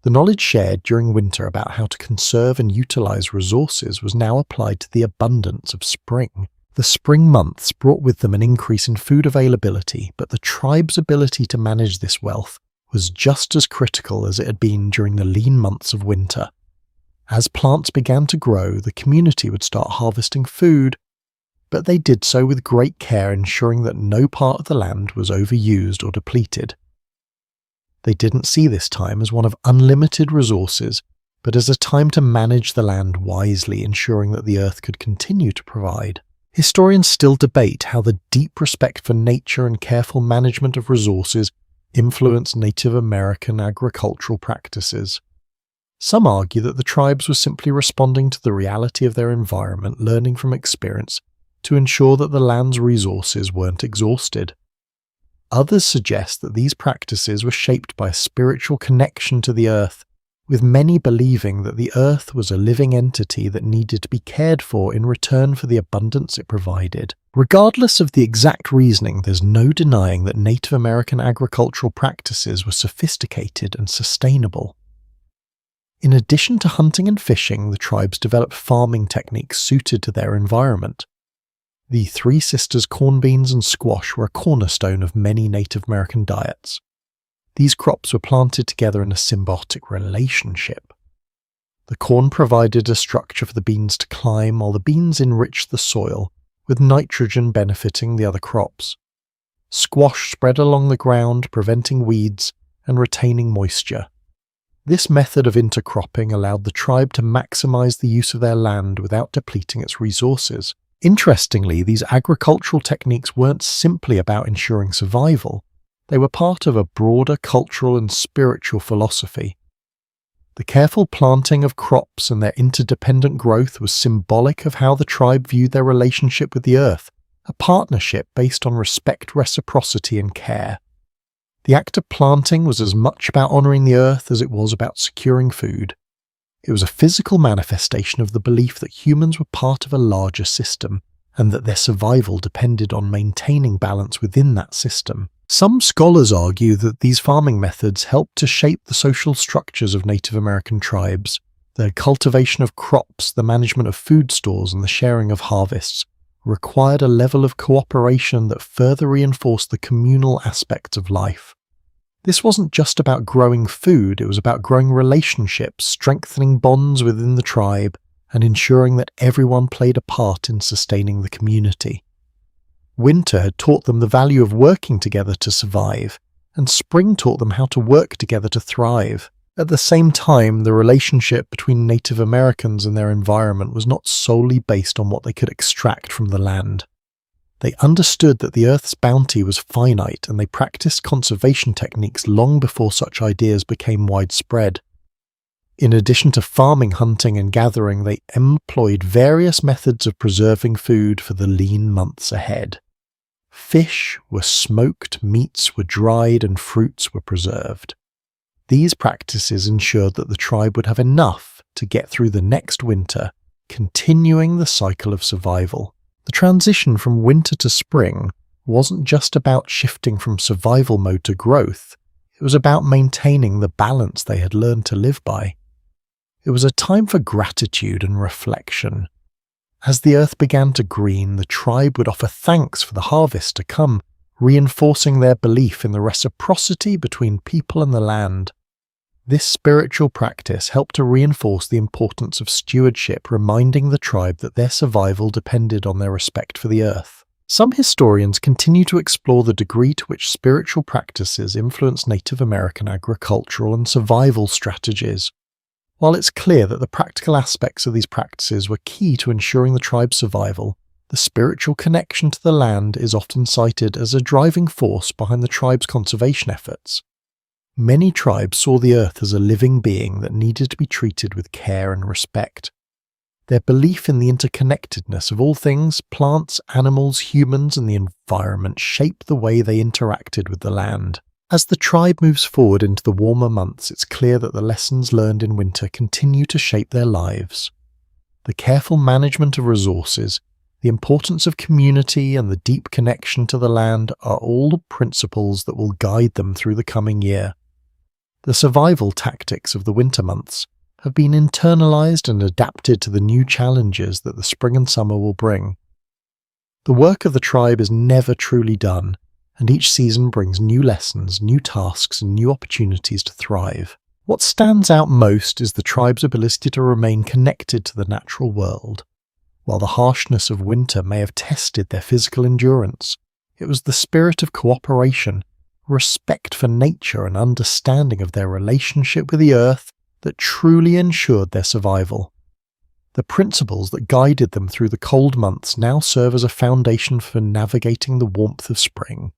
The knowledge shared during winter about how to conserve and utilize resources was now applied to the abundance of spring. The spring months brought with them an increase in food availability, but the tribe's ability to manage this wealth was just as critical as it had been during the lean months of winter. As plants began to grow, the community would start harvesting food, but they did so with great care, ensuring that no part of the land was overused or depleted. They didn't see this time as one of unlimited resources, but as a time to manage the land wisely, ensuring that the earth could continue to provide. Historians still debate how the deep respect for nature and careful management of resources influenced Native American agricultural practices. Some argue that the tribes were simply responding to the reality of their environment, learning from experience, to ensure that the land's resources weren't exhausted. Others suggest that these practices were shaped by a spiritual connection to the earth, with many believing that the earth was a living entity that needed to be cared for in return for the abundance it provided. Regardless of the exact reasoning, there's no denying that Native American agricultural practices were sophisticated and sustainable. In addition to hunting and fishing, the tribes developed farming techniques suited to their environment. The Three Sisters corn beans and squash were a cornerstone of many Native American diets. These crops were planted together in a symbiotic relationship. The corn provided a structure for the beans to climb, while the beans enriched the soil, with nitrogen benefiting the other crops. Squash spread along the ground, preventing weeds and retaining moisture. This method of intercropping allowed the tribe to maximize the use of their land without depleting its resources. Interestingly, these agricultural techniques weren't simply about ensuring survival. They were part of a broader cultural and spiritual philosophy. The careful planting of crops and their interdependent growth was symbolic of how the tribe viewed their relationship with the earth, a partnership based on respect, reciprocity, and care. The act of planting was as much about honoring the earth as it was about securing food. It was a physical manifestation of the belief that humans were part of a larger system, and that their survival depended on maintaining balance within that system. Some scholars argue that these farming methods helped to shape the social structures of Native American tribes. The cultivation of crops, the management of food stores, and the sharing of harvests required a level of cooperation that further reinforced the communal aspects of life. This wasn't just about growing food, it was about growing relationships, strengthening bonds within the tribe, and ensuring that everyone played a part in sustaining the community. Winter had taught them the value of working together to survive, and spring taught them how to work together to thrive. At the same time, the relationship between Native Americans and their environment was not solely based on what they could extract from the land. They understood that the Earth's bounty was finite, and they practiced conservation techniques long before such ideas became widespread. In addition to farming, hunting, and gathering, they employed various methods of preserving food for the lean months ahead. Fish were smoked, meats were dried, and fruits were preserved. These practices ensured that the tribe would have enough to get through the next winter, continuing the cycle of survival. The transition from winter to spring wasn't just about shifting from survival mode to growth, it was about maintaining the balance they had learned to live by. It was a time for gratitude and reflection. As the earth began to green, the tribe would offer thanks for the harvest to come, reinforcing their belief in the reciprocity between people and the land. This spiritual practice helped to reinforce the importance of stewardship, reminding the tribe that their survival depended on their respect for the earth. Some historians continue to explore the degree to which spiritual practices influenced Native American agricultural and survival strategies. While it's clear that the practical aspects of these practices were key to ensuring the tribe's survival, the spiritual connection to the land is often cited as a driving force behind the tribe's conservation efforts. Many tribes saw the earth as a living being that needed to be treated with care and respect. Their belief in the interconnectedness of all things, plants, animals, humans, and the environment shaped the way they interacted with the land. As the tribe moves forward into the warmer months, it's clear that the lessons learned in winter continue to shape their lives. The careful management of resources, the importance of community, and the deep connection to the land are all principles that will guide them through the coming year. The survival tactics of the winter months have been internalized and adapted to the new challenges that the spring and summer will bring. The work of the tribe is never truly done, and each season brings new lessons, new tasks, and new opportunities to thrive. What stands out most is the tribe's ability to remain connected to the natural world. While the harshness of winter may have tested their physical endurance, it was the spirit of cooperation, respect for nature, and understanding of their relationship with the earth that truly ensured their survival. The principles that guided them through the cold months now serve as a foundation for navigating the warmth of spring,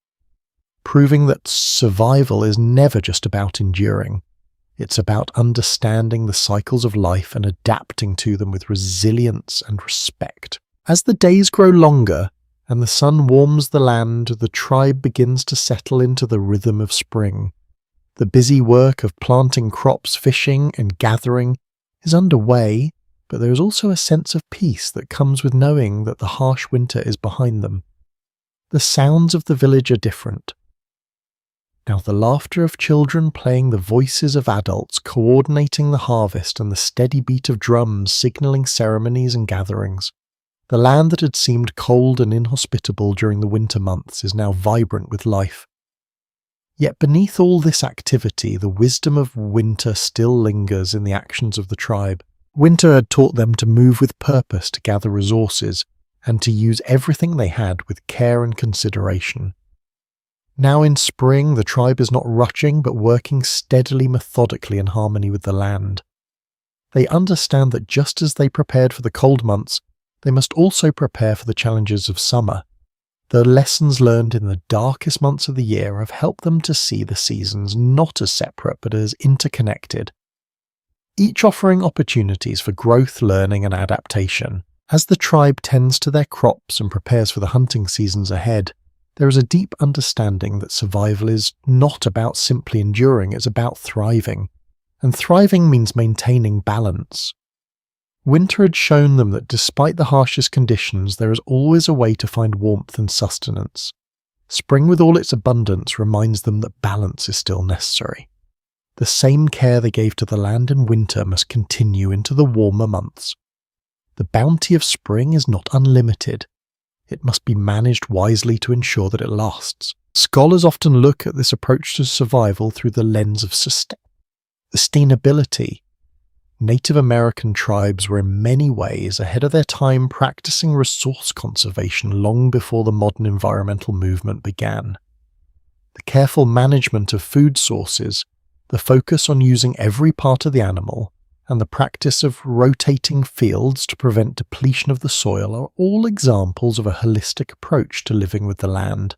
proving that survival is never just about enduring. It's about understanding the cycles of life and adapting to them with resilience and respect. As the days grow longer and the sun warms the land, the tribe begins to settle into the rhythm of spring. The busy work of planting crops, fishing, and gathering is underway, but there is also a sense of peace that comes with knowing that the harsh winter is behind them. The sounds of the village are different. Now the laughter of children playing the voices of adults coordinating the harvest and the steady beat of drums signalling ceremonies and gatherings. The land that had seemed cold and inhospitable during the winter months is now vibrant with life. Yet beneath all this activity, the wisdom of winter still lingers in the actions of the tribe. Winter had taught them to move with purpose to gather resources and to use everything they had with care and consideration. Now in spring, the tribe is not rushing but working steadily, methodically in harmony with the land. They understand that just as they prepared for the cold months, they must also prepare for the challenges of summer. The lessons learned in the darkest months of the year have helped them to see the seasons not as separate but as interconnected, each offering opportunities for growth, learning, and adaptation. As the tribe tends to their crops and prepares for the hunting seasons ahead, there is a deep understanding that survival is not about simply enduring, it's about thriving. And thriving means maintaining balance. Winter had shown them that despite the harshest conditions, there is always a way to find warmth and sustenance. Spring with all its abundance reminds them that balance is still necessary. The same care they gave to the land in winter must continue into the warmer months. The bounty of spring is not unlimited. It must be managed wisely to ensure that it lasts. Scholars often look at this approach to survival through the lens of sustainability. Native American tribes were in many ways ahead of their time, practicing resource conservation long before the modern environmental movement began. The careful management of food sources, the focus on using every part of the animal, and the practice of rotating fields to prevent depletion of the soil are all examples of a holistic approach to living with the land.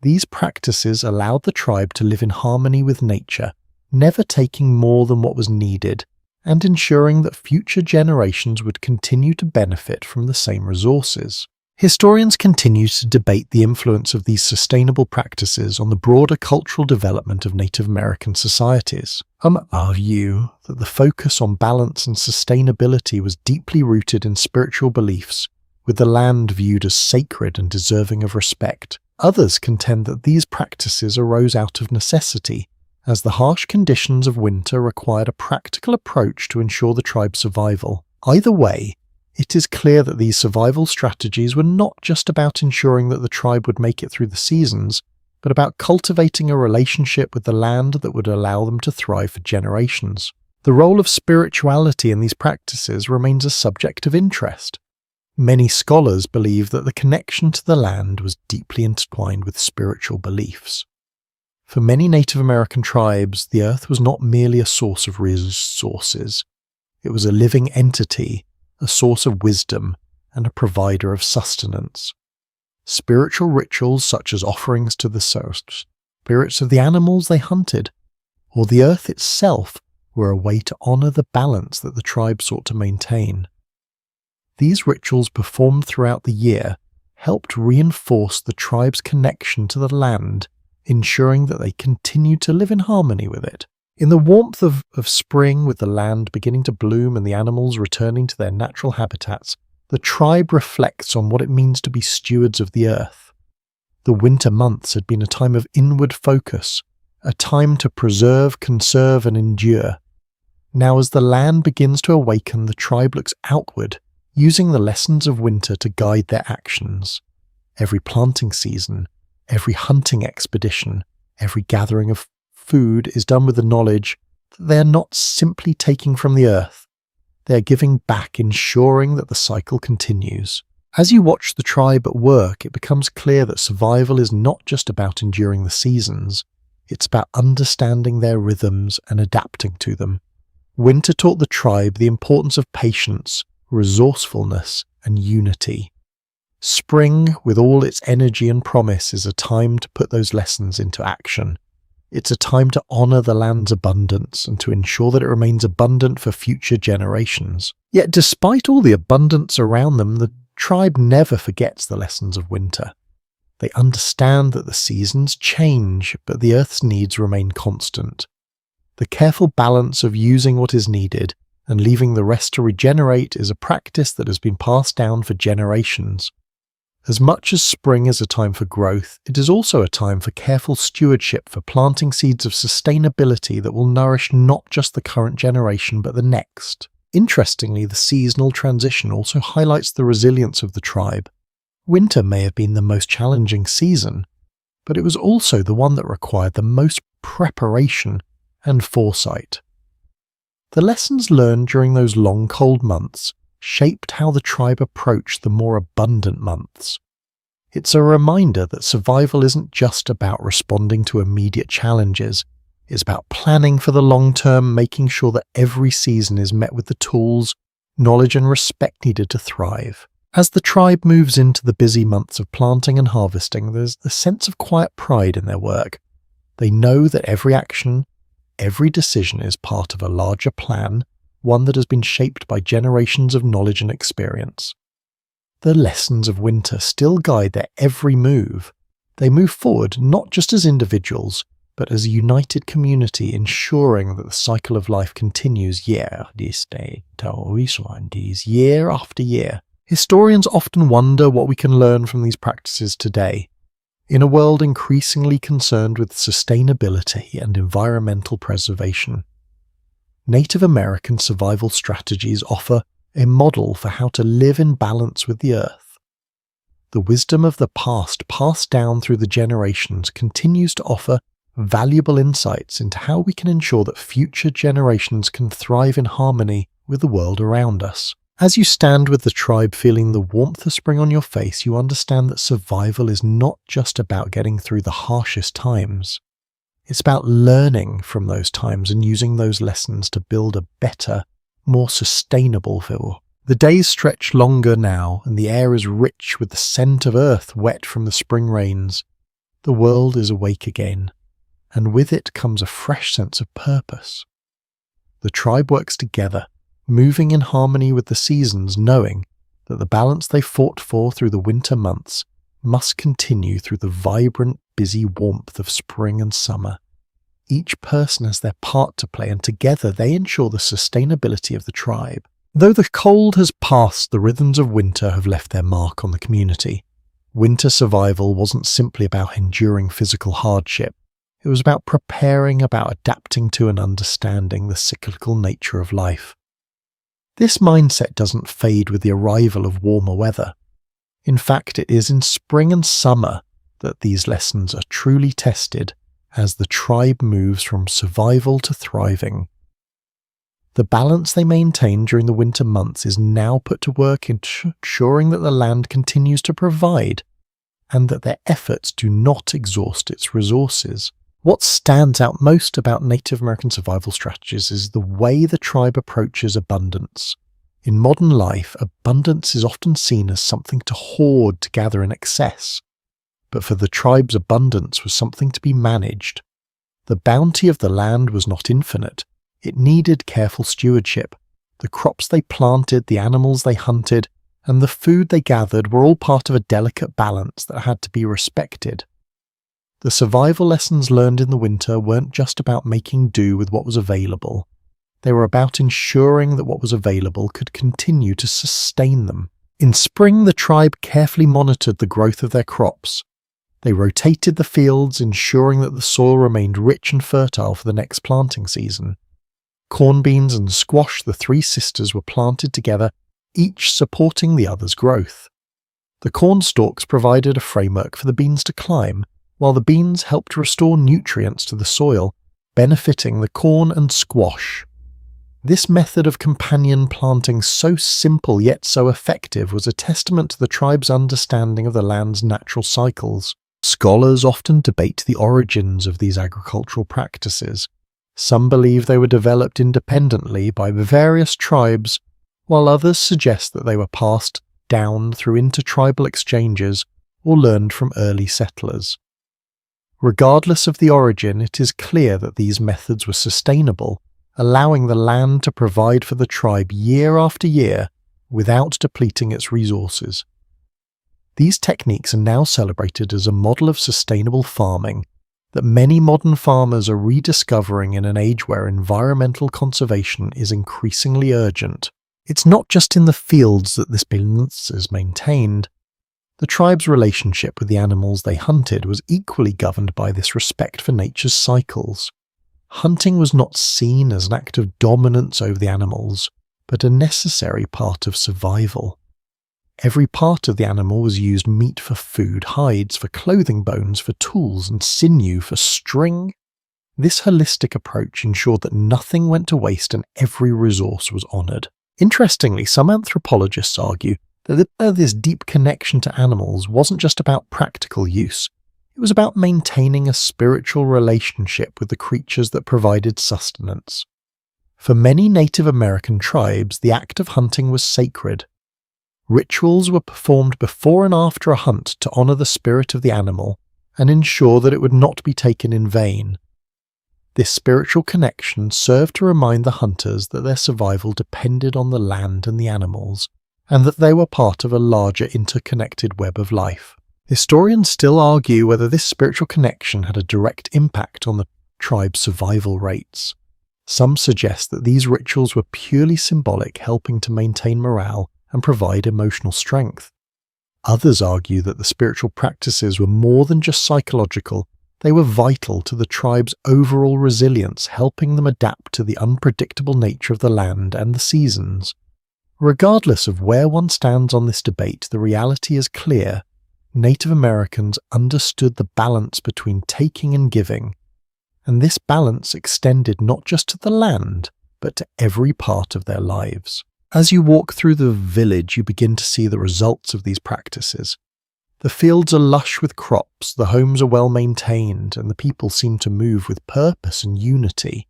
These practices allowed the tribe to live in harmony with nature, never taking more than what was needed, and ensuring that future generations would continue to benefit from the same resources. Historians continue to debate the influence of these sustainable practices on the broader cultural development of Native American societies. Some argue that the focus on balance and sustainability was deeply rooted in spiritual beliefs, with the land viewed as sacred and deserving of respect. Others contend that these practices arose out of necessity, as the harsh conditions of winter required a practical approach to ensure the tribe's survival. Either way, it is clear that these survival strategies were not just about ensuring that the tribe would make it through the seasons, but about cultivating a relationship with the land that would allow them to thrive for generations. The role of spirituality in these practices remains a subject of interest. Many scholars believe that the connection to the land was deeply intertwined with spiritual beliefs. For many Native American tribes, the earth was not merely a source of resources. It was a living entity, a source of wisdom, and a provider of sustenance. Spiritual rituals such as offerings to the spirits of the animals they hunted, or the earth itself, were a way to honor the balance that the tribe sought to maintain. These rituals performed throughout the year helped reinforce the tribe's connection to the land, ensuring that they continued to live in harmony with it. In the warmth of spring, with the land beginning to bloom and the animals returning to their natural habitats, the tribe reflects on what it means to be stewards of the earth. The winter months had been a time of inward focus, a time to preserve, conserve, and endure. Now as the land begins to awaken, the tribe looks outward, using the lessons of winter to guide their actions. Every planting season, Every hunting expedition, every gathering of food is done with the knowledge that they are not simply taking from the earth, they are giving back, ensuring that the cycle continues. As you watch the tribe at work, it becomes clear that survival is not just about enduring the seasons, it's about understanding their rhythms and adapting to them. Winter taught the tribe the importance of patience, resourcefulness, and unity. Spring, with all its energy and promise, is a time to put those lessons into action. It's a time to honour the land's abundance and to ensure that it remains abundant for future generations. Yet despite all the abundance around them, the tribe never forgets the lessons of winter. They understand that the seasons change, but the Earth's needs remain constant. The careful balance of using what is needed and leaving the rest to regenerate is a practice that has been passed down for generations. As much as spring is a time for growth, it is also a time for careful stewardship, for planting seeds of sustainability that will nourish not just the current generation but the next. Interestingly, the seasonal transition also highlights the resilience of the tribe. Winter may have been the most challenging season, but it was also the one that required the most preparation and foresight. The lessons learned during those long cold months shaped how the tribe approached the more abundant months. It's a reminder that survival isn't just about responding to immediate challenges. It's about planning for the long term, making sure that every season is met with the tools, knowledge and respect needed to thrive. As the tribe moves into the busy months of planting and harvesting, there's a sense of quiet pride in their work. They know that every action, every decision is part of a larger plan, one that has been shaped by generations of knowledge and experience. The lessons of winter still guide their every move. They move forward not just as individuals, but as a united community, ensuring that the cycle of life continues year after year. Historians often wonder what we can learn from these practices today. In a world increasingly concerned with sustainability and environmental preservation, Native American survival strategies offer a model for how to live in balance with the earth. The wisdom of the past, passed down through the generations, continues to offer valuable insights into how we can ensure that future generations can thrive in harmony with the world around us. As you stand with the tribe feeling the warmth of spring on your face, you understand that survival is not just about getting through the harshest times. It's about learning from those times and using those lessons to build a better, more sustainable future. The days stretch longer now, and the air is rich with the scent of earth wet from the spring rains. The world is awake again, and with it comes a fresh sense of purpose. The tribe works together, moving in harmony with the seasons, knowing that the balance they fought for through the winter months must continue through the vibrant, busy warmth of spring and summer. Each person has their part to play, and together they ensure the sustainability of the tribe. Though the cold has passed, the rhythms of winter have left their mark on the community. Winter survival wasn't simply about enduring physical hardship. It was about preparing, about adapting to and understanding the cyclical nature of life. This mindset doesn't fade with the arrival of warmer weather. In fact, it is in spring and summer that these lessons are truly tested as the tribe moves from survival to thriving. The balance they maintain during the winter months is now put to work in ensuring that the land continues to provide and that their efforts do not exhaust its resources. What stands out most about Native American survival strategies is the way the tribe approaches abundance. In modern life, abundance is often seen as something to hoard, to gather in excess. But for the tribe's abundance was something to be managed. The bounty of the land was not infinite. It needed careful stewardship. The crops they planted, the animals they hunted, and the food they gathered were all part of a delicate balance that had to be respected. The survival lessons learned in the winter weren't just about making do with what was available. They were about ensuring that what was available could continue to sustain them. In spring, the tribe carefully monitored the growth of their crops. They rotated the fields, ensuring that the soil remained rich and fertile for the next planting season. Corn, beans, and squash, the three sisters, were planted together, each supporting the other's growth. The corn stalks provided a framework for the beans to climb, while the beans helped restore nutrients to the soil, benefiting the corn and squash. This method of companion planting, so simple yet so effective, was a testament to the tribe's understanding of the land's natural cycles. Scholars often debate the origins of these agricultural practices. Some believe they were developed independently by various tribes, while others suggest that they were passed down through intertribal exchanges or learned from early settlers. Regardless of the origin, it is clear that these methods were sustainable, allowing the land to provide for the tribe year after year without depleting its resources. These techniques are now celebrated as a model of sustainable farming that many modern farmers are rediscovering in an age where environmental conservation is increasingly urgent. It's not just in the fields that this balance is maintained. The tribe's relationship with the animals they hunted was equally governed by this respect for nature's cycles. Hunting was not seen as an act of dominance over the animals, but a necessary part of survival. Every part of the animal was used: meat for food, hides for clothing, bones for tools, and sinew for string. This holistic approach ensured that nothing went to waste and every resource was honoured. Interestingly, some anthropologists argue that this deep connection to animals wasn't just about practical use. It was about maintaining a spiritual relationship with the creatures that provided sustenance. For many Native American tribes, the act of hunting was sacred. Rituals were performed before and after a hunt to honour the spirit of the animal and ensure that it would not be taken in vain. This spiritual connection served to remind the hunters that their survival depended on the land and the animals, and that they were part of a larger interconnected web of life. Historians still argue whether this spiritual connection had a direct impact on the tribe's survival rates. Some suggest that these rituals were purely symbolic, helping to maintain morale and provide emotional strength. Others argue that the spiritual practices were more than just psychological. They were vital to the tribe's overall resilience, helping them adapt to the unpredictable nature of the land and the seasons. Regardless of where one stands on this debate, the reality is clear. Native Americans understood the balance between taking and giving, and this balance extended not just to the land, but to every part of their lives. As you walk through the village, you begin to see the results of these practices. The fields are lush with crops, the homes are well maintained, and the people seem to move with purpose and unity.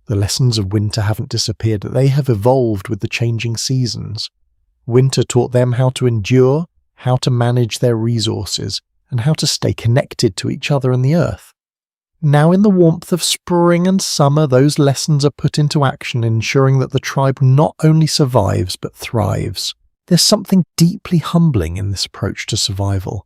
The lessons of winter haven't disappeared, they have evolved with the changing seasons. Winter taught them how to endure, how to manage their resources, and how to stay connected to each other and the earth. Now in the warmth of spring and summer, those lessons are put into action, ensuring that the tribe not only survives but thrives. There's something deeply humbling in this approach to survival.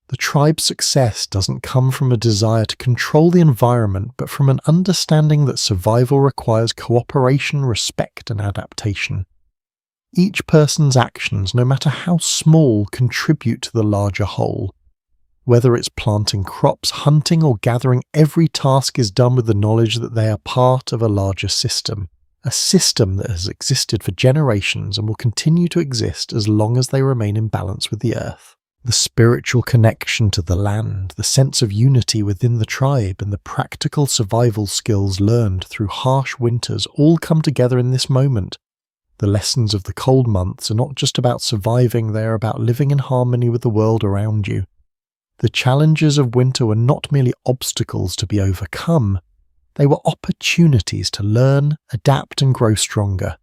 The tribe's success doesn't come from a desire to control the environment, but from an understanding that survival requires cooperation, respect, and adaptation. Each person's actions, no matter how small, contribute to the larger whole. Whether it's planting crops, hunting, or gathering, every task is done with the knowledge that they are part of a larger system. A system that has existed for generations and will continue to exist as long as they remain in balance with the earth. The spiritual connection to the land, the sense of unity within the tribe, and the practical survival skills learned through harsh winters all come together in this moment. The lessons of the cold months are not just about surviving, they are about living in harmony with the world around you. The challenges of winter were not merely obstacles to be overcome, they were opportunities to learn, adapt, and grow stronger.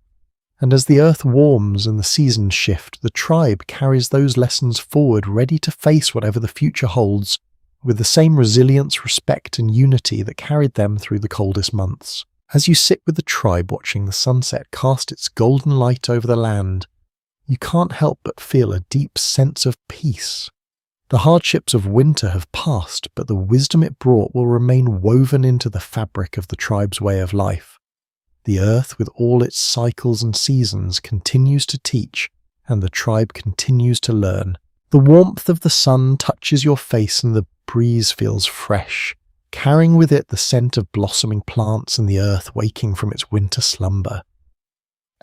And as the earth warms and the seasons shift, the tribe carries those lessons forward, ready to face whatever the future holds, with the same resilience, respect, and unity that carried them through the coldest months. As you sit with the tribe watching the sunset cast its golden light over the land, you can't help but feel a deep sense of peace. The hardships of winter have passed, but the wisdom it brought will remain woven into the fabric of the tribe's way of life. The earth, with all its cycles and seasons, continues to teach, and the tribe continues to learn. The warmth of the sun touches your face and the breeze feels fresh, carrying with it the scent of blossoming plants and the earth waking from its winter slumber.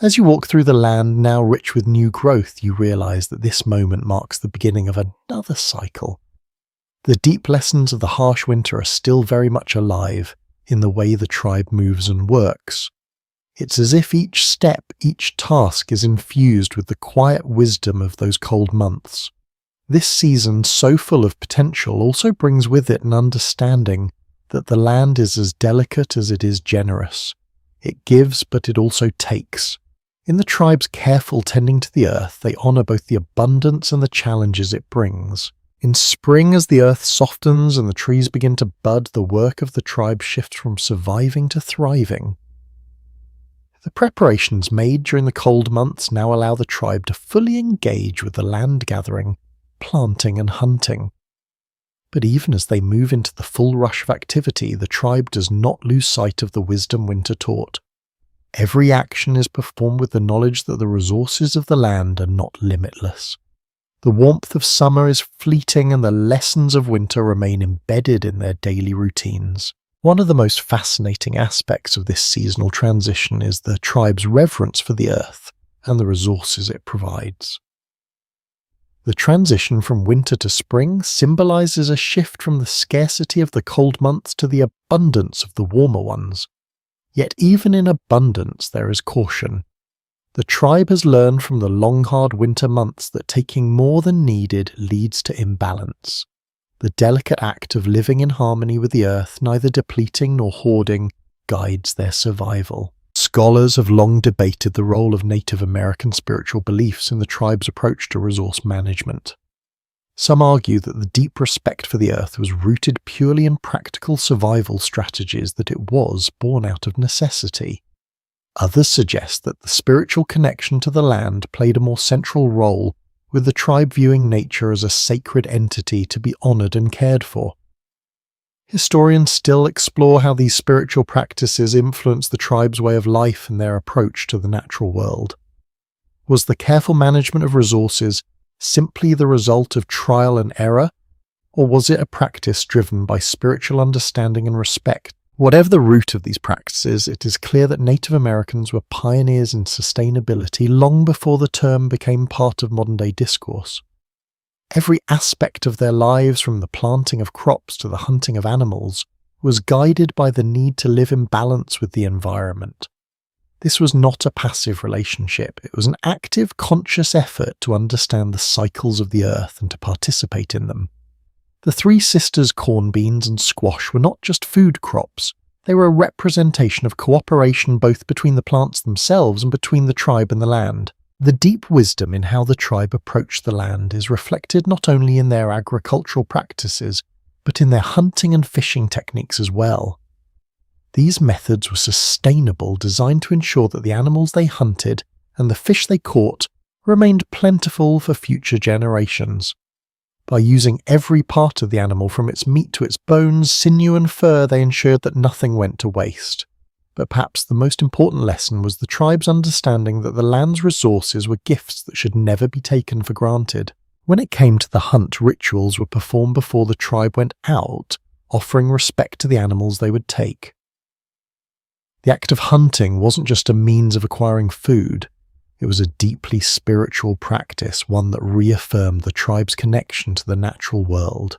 As you walk through the land, now rich with new growth, you realize that this moment marks the beginning of another cycle. The deep lessons of the harsh winter are still very much alive in the way the tribe moves and works. It's as if each step, each task is infused with the quiet wisdom of those cold months. This season, so full of potential, also brings with it an understanding that the land is as delicate as it is generous. It gives, but it also takes. In the tribe's careful tending to the earth, they honour both the abundance and the challenges it brings. In spring, as the earth softens and the trees begin to bud, the work of the tribe shifts from surviving to thriving. The preparations made during the cold months now allow the tribe to fully engage with the land gathering, planting and hunting. But even as they move into the full rush of activity, the tribe does not lose sight of the wisdom winter taught. Every action is performed with the knowledge that the resources of the land are not limitless. The warmth of summer is fleeting and the lessons of winter remain embedded in their daily routines. One of the most fascinating aspects of this seasonal transition is the tribe's reverence for the earth and the resources it provides. The transition from winter to spring symbolizes a shift from the scarcity of the cold months to the abundance of the warmer ones. Yet even in abundance there is caution. The tribe has learned from the long hard winter months that taking more than needed leads to imbalance. The delicate act of living in harmony with the earth, neither depleting nor hoarding, guides their survival. Scholars have long debated the role of Native American spiritual beliefs in the tribe's approach to resource management. Some argue that the deep respect for the earth was rooted purely in practical survival strategies, that it was born out of necessity. Others suggest that the spiritual connection to the land played a more central role, with the tribe viewing nature as a sacred entity to be honoured and cared for. Historians still explore how these spiritual practices influenced the tribe's way of life and their approach to the natural world. Was the careful management of resources simply the result of trial and error, or was it a practice driven by spiritual understanding and respect? Whatever the root of these practices, it is clear that Native Americans were pioneers in sustainability long before the term became part of modern-day discourse. Every aspect of their lives, from the planting of crops to the hunting of animals, was guided by the need to live in balance with the environment. This was not a passive relationship, it was an active, conscious effort to understand the cycles of the earth and to participate in them. The Three Sisters corn, beans and squash were not just food crops, they were a representation of cooperation both between the plants themselves and between the tribe and the land. The deep wisdom in how the tribe approached the land is reflected not only in their agricultural practices, but in their hunting and fishing techniques as well. These methods were sustainable, designed to ensure that the animals they hunted and the fish they caught remained plentiful for future generations. By using every part of the animal, from its meat to its bones, sinew and fur, they ensured that nothing went to waste. But perhaps the most important lesson was the tribe's understanding that the land's resources were gifts that should never be taken for granted. When it came to the hunt, rituals were performed before the tribe went out, offering respect to the animals they would take. The act of hunting wasn't just a means of acquiring food. It was a deeply spiritual practice, one that reaffirmed the tribe's connection to the natural world.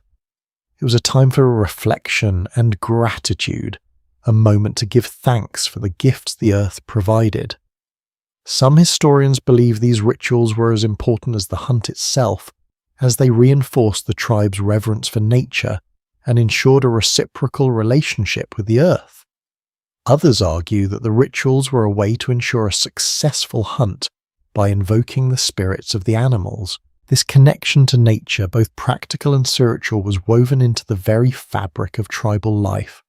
It was a time for reflection and gratitude, a moment to give thanks for the gifts the earth provided. Some historians believe these rituals were as important as the hunt itself, as they reinforced the tribe's reverence for nature and ensured a reciprocal relationship with the earth. Others argue that the rituals were a way to ensure a successful hunt by invoking the spirits of the animals. This connection to nature, both practical and spiritual, was woven into the very fabric of tribal life.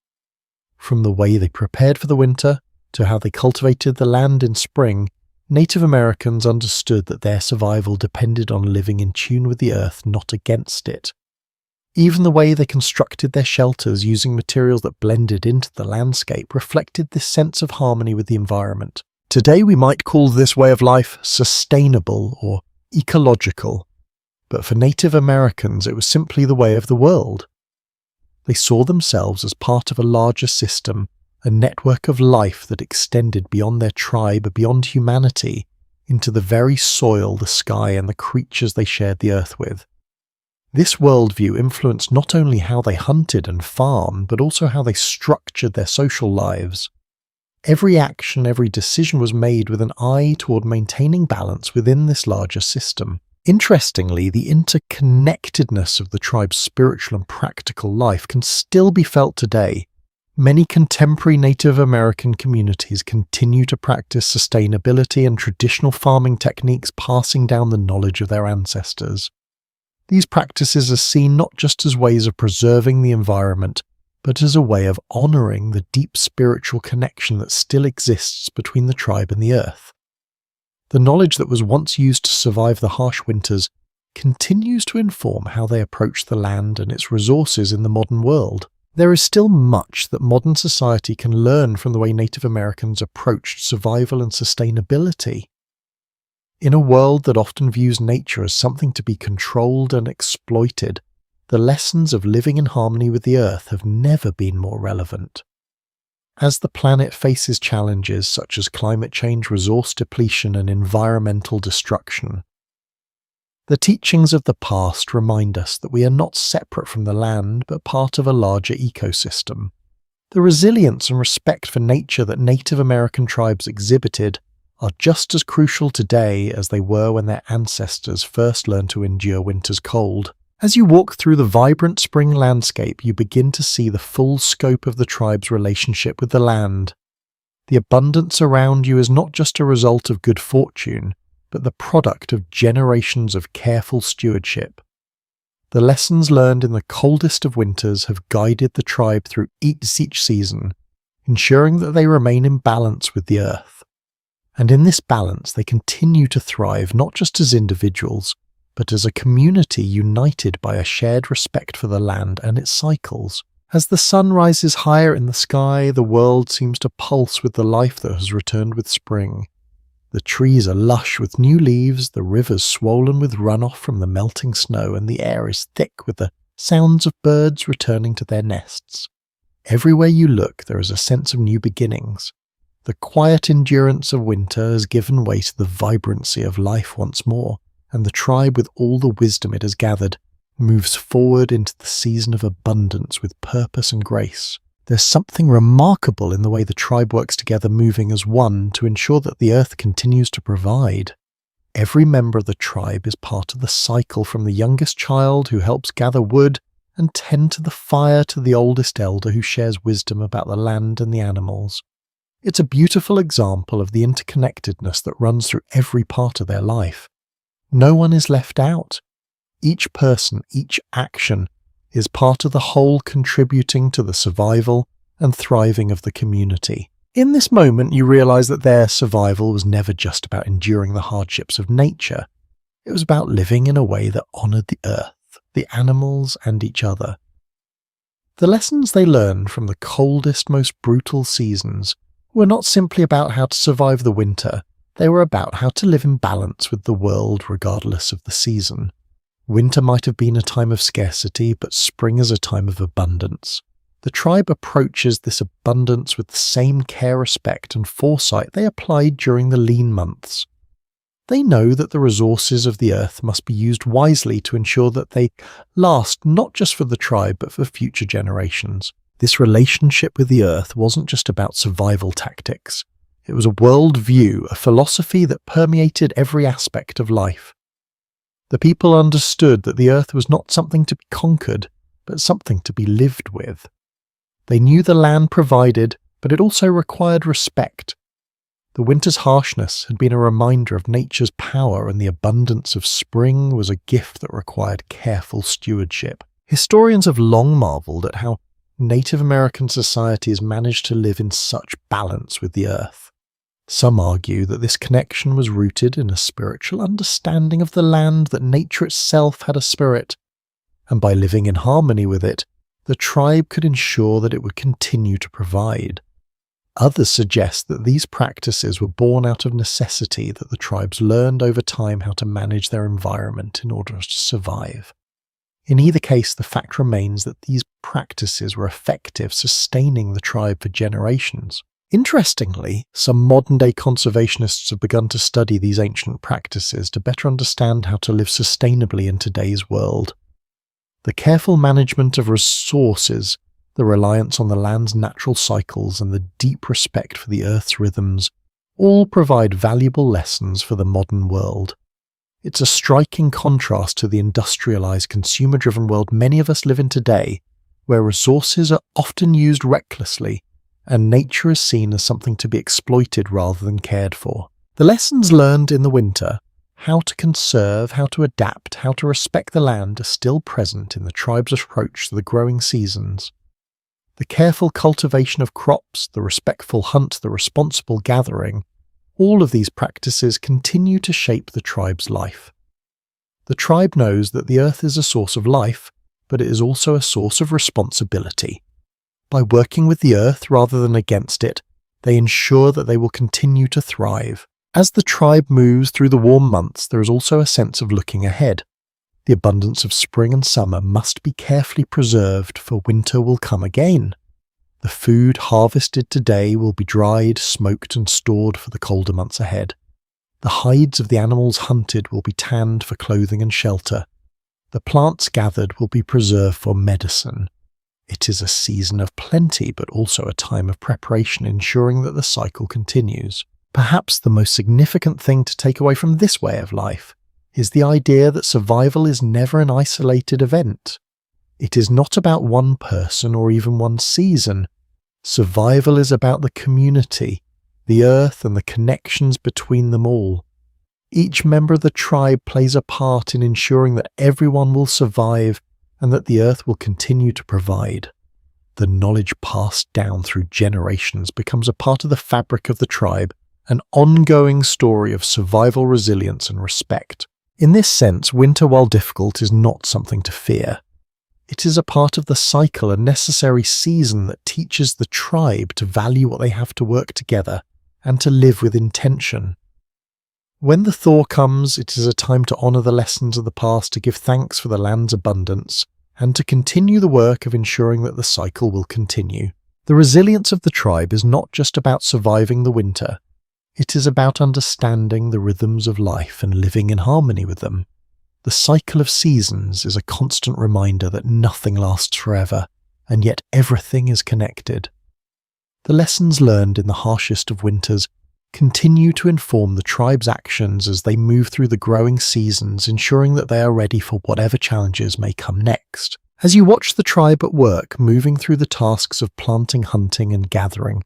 From the way they prepared for the winter to how they cultivated the land in spring, Native Americans understood that their survival depended on living in tune with the earth, not against it. Even the way they constructed their shelters using materials that blended into the landscape reflected this sense of harmony with the environment. Today we might call this way of life sustainable or ecological, but for Native Americans it was simply the way of the world. They saw themselves as part of a larger system, a network of life that extended beyond their tribe, beyond humanity, into the very soil, the sky and the creatures they shared the earth with. This worldview influenced not only how they hunted and farmed, but also how they structured their social lives. Every action, every decision was made with an eye toward maintaining balance within this larger system. Interestingly, the interconnectedness of the tribe's spiritual and practical life can still be felt today. Many contemporary Native American communities continue to practice sustainability and traditional farming techniques, passing down the knowledge of their ancestors. These practices are seen not just as ways of preserving the environment, but as a way of honoring the deep spiritual connection that still exists between the tribe and the earth. The knowledge that was once used to survive the harsh winters continues to inform how they approach the land and its resources in the modern world. There is still much that modern society can learn from the way Native Americans approached survival and sustainability. In a world that often views nature as something to be controlled and exploited, the lessons of living in harmony with the earth have never been more relevant. As the planet faces challenges such as climate change, resource depletion, and environmental destruction, the teachings of the past remind us that we are not separate from the land, but part of a larger ecosystem. The resilience and respect for nature that Native American tribes exhibited are just as crucial today as they were when their ancestors first learned to endure winter's cold. As you walk through the vibrant spring landscape, you begin to see the full scope of the tribe's relationship with the land. The abundance around you is not just a result of good fortune, but the product of generations of careful stewardship. The lessons learned in the coldest of winters have guided the tribe through each season, ensuring that they remain in balance with the earth. And in this balance, they continue to thrive not just as individuals, but as a community united by a shared respect for the land and its cycles. As the sun rises higher in the sky, the world seems to pulse with the life that has returned with spring. The trees are lush with new leaves, the rivers swollen with runoff from the melting snow, and the air is thick with the sounds of birds returning to their nests. Everywhere you look, there is a sense of new beginnings. The quiet endurance of winter has given way to the vibrancy of life once more, and the tribe, with all the wisdom it has gathered, moves forward into the season of abundance with purpose and grace. There's something remarkable in the way the tribe works together, moving as one to ensure that the earth continues to provide. Every member of the tribe is part of the cycle, from the youngest child who helps gather wood and tend to the fire to the oldest elder who shares wisdom about the land and the animals. It's a beautiful example of the interconnectedness that runs through every part of their life. No one is left out. Each person, each action, is part of the whole, contributing to the survival and thriving of the community. In this moment, you realize that their survival was never just about enduring the hardships of nature. It was about living in a way that honored the earth, the animals, and each other. The lessons they learned from the coldest, most brutal seasons were not simply about how to survive the winter. They were about how to live in balance with the world regardless of the season. Winter might have been a time of scarcity, but spring is a time of abundance. The tribe approaches this abundance with the same care, respect, and foresight they applied during the lean months. They know that the resources of the earth must be used wisely to ensure that they last not just for the tribe, but for future generations. This relationship with the earth wasn't just about survival tactics. It was a world view, a philosophy that permeated every aspect of life. The people understood that the earth was not something to be conquered, but something to be lived with. They knew the land provided, but it also required respect. The winter's harshness had been a reminder of nature's power, and the abundance of spring was a gift that required careful stewardship. Historians have long marveled at how Native American societies managed to live in such balance with the earth. Some argue that this connection was rooted in a spiritual understanding of the land, that nature itself had a spirit, and by living in harmony with it, the tribe could ensure that it would continue to provide. Others suggest that these practices were born out of necessity, that the tribes learned over time how to manage their environment in order to survive. In either case, the fact remains that these practices were effective, sustaining the tribe for generations. Interestingly, some modern-day conservationists have begun to study these ancient practices to better understand how to live sustainably in today's world. The careful management of resources, the reliance on the land's natural cycles, and the deep respect for the Earth's rhythms all provide valuable lessons for the modern world. It's a striking contrast to the industrialized, consumer-driven world many of us live in today, where resources are often used recklessly and nature is seen as something to be exploited rather than cared for. The lessons learned in the winter, how to conserve, how to adapt, how to respect the land, are still present in the tribe's approach to the growing seasons. The careful cultivation of crops, the respectful hunt, the responsible gathering, all of these practices continue to shape the tribe's life. The tribe knows that the earth is a source of life, but it is also a source of responsibility. By working with the earth rather than against it, they ensure that they will continue to thrive. As the tribe moves through the warm months, there is also a sense of looking ahead. The abundance of spring and summer must be carefully preserved, for winter will come again. The food harvested today will be dried, smoked and stored for the colder months ahead. The hides of the animals hunted will be tanned for clothing and shelter. The plants gathered will be preserved for medicine. It is a season of plenty, but also a time of preparation, ensuring that the cycle continues. Perhaps the most significant thing to take away from this way of life is the idea that survival is never an isolated event. It is not about one person or even one season. Survival is about the community, the earth, and the connections between them all. Each member of the tribe plays a part in ensuring that everyone will survive and that the earth will continue to provide. The knowledge passed down through generations becomes a part of the fabric of the tribe, an ongoing story of survival, resilience, and respect. In this sense, winter, while difficult, is not something to fear. It is a part of the cycle, a necessary season that teaches the tribe to value what they have to work together and to live with intention. When the thaw comes, it is a time to honour the lessons of the past, to give thanks for the land's abundance, and to continue the work of ensuring that the cycle will continue. The resilience of the tribe is not just about surviving the winter. It is about understanding the rhythms of life and living in harmony with them. The cycle of seasons is a constant reminder that nothing lasts forever, and yet everything is connected. The lessons learned in the harshest of winters continue to inform the tribe's actions as they move through the growing seasons, ensuring that they are ready for whatever challenges may come next. As you watch the tribe at work, moving through the tasks of planting, hunting, and gathering,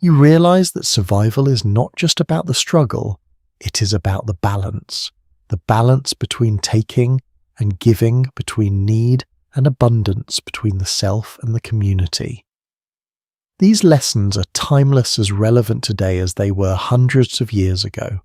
you realize that survival is not just about the struggle, it is about the balance between taking and giving, between need and abundance, between the self and the community. These lessons are timeless, as relevant today as they were hundreds of years ago.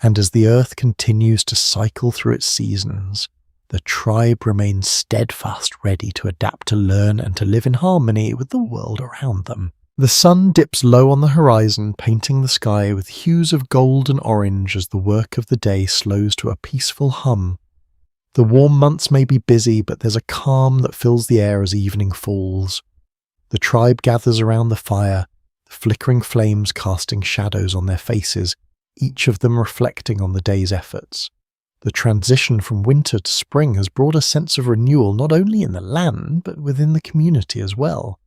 And as the earth continues to cycle through its seasons, the tribe remains steadfast, ready to adapt, to learn, and to live in harmony with the world around them. The sun dips low on the horizon, painting the sky with hues of gold and orange as the work of the day slows to a peaceful hum. The warm months may be busy, but there's a calm that fills the air as evening falls. The tribe gathers around the fire, the flickering flames casting shadows on their faces, each of them reflecting on the day's efforts. The transition from winter to spring has brought a sense of renewal not only in the land, but within the community as well.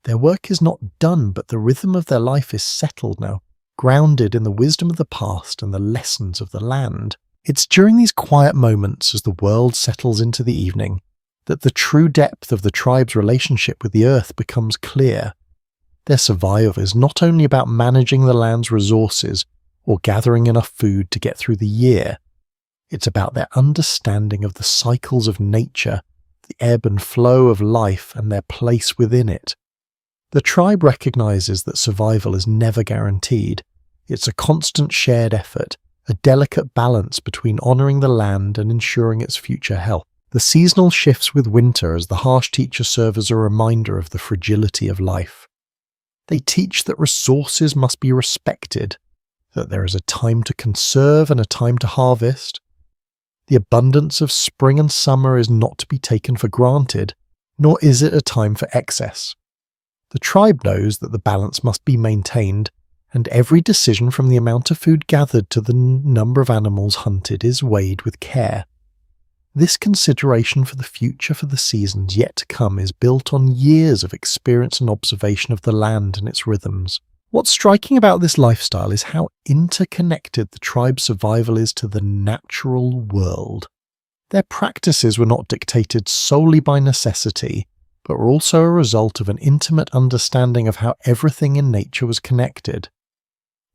Their work is not done, but the rhythm of their life is settled now, grounded in the wisdom of the past and the lessons of the land. It's during these quiet moments, as the world settles into the evening, that the true depth of the tribe's relationship with the earth becomes clear. Their survival is not only about managing the land's resources or gathering enough food to get through the year. It's about their understanding of the cycles of nature, the ebb and flow of life, and their place within it. The tribe recognizes that survival is never guaranteed. It's a constant shared effort, a delicate balance between honoring the land and ensuring its future health. The seasonal shifts with winter as the harsh teachers serve as a reminder of the fragility of life. They teach that resources must be respected, that there is a time to conserve and a time to harvest. The abundance of spring and summer is not to be taken for granted, nor is it a time for excess. The tribe knows that the balance must be maintained, and every decision from the amount of food gathered to the number of animals hunted is weighed with care. This consideration for the future for the seasons yet to come is built on years of experience and observation of the land and its rhythms. What's striking about this lifestyle is how interconnected the tribe's survival is to the natural world. Their practices were not dictated solely by necessity, but were also a result of an intimate understanding of how everything in nature was connected.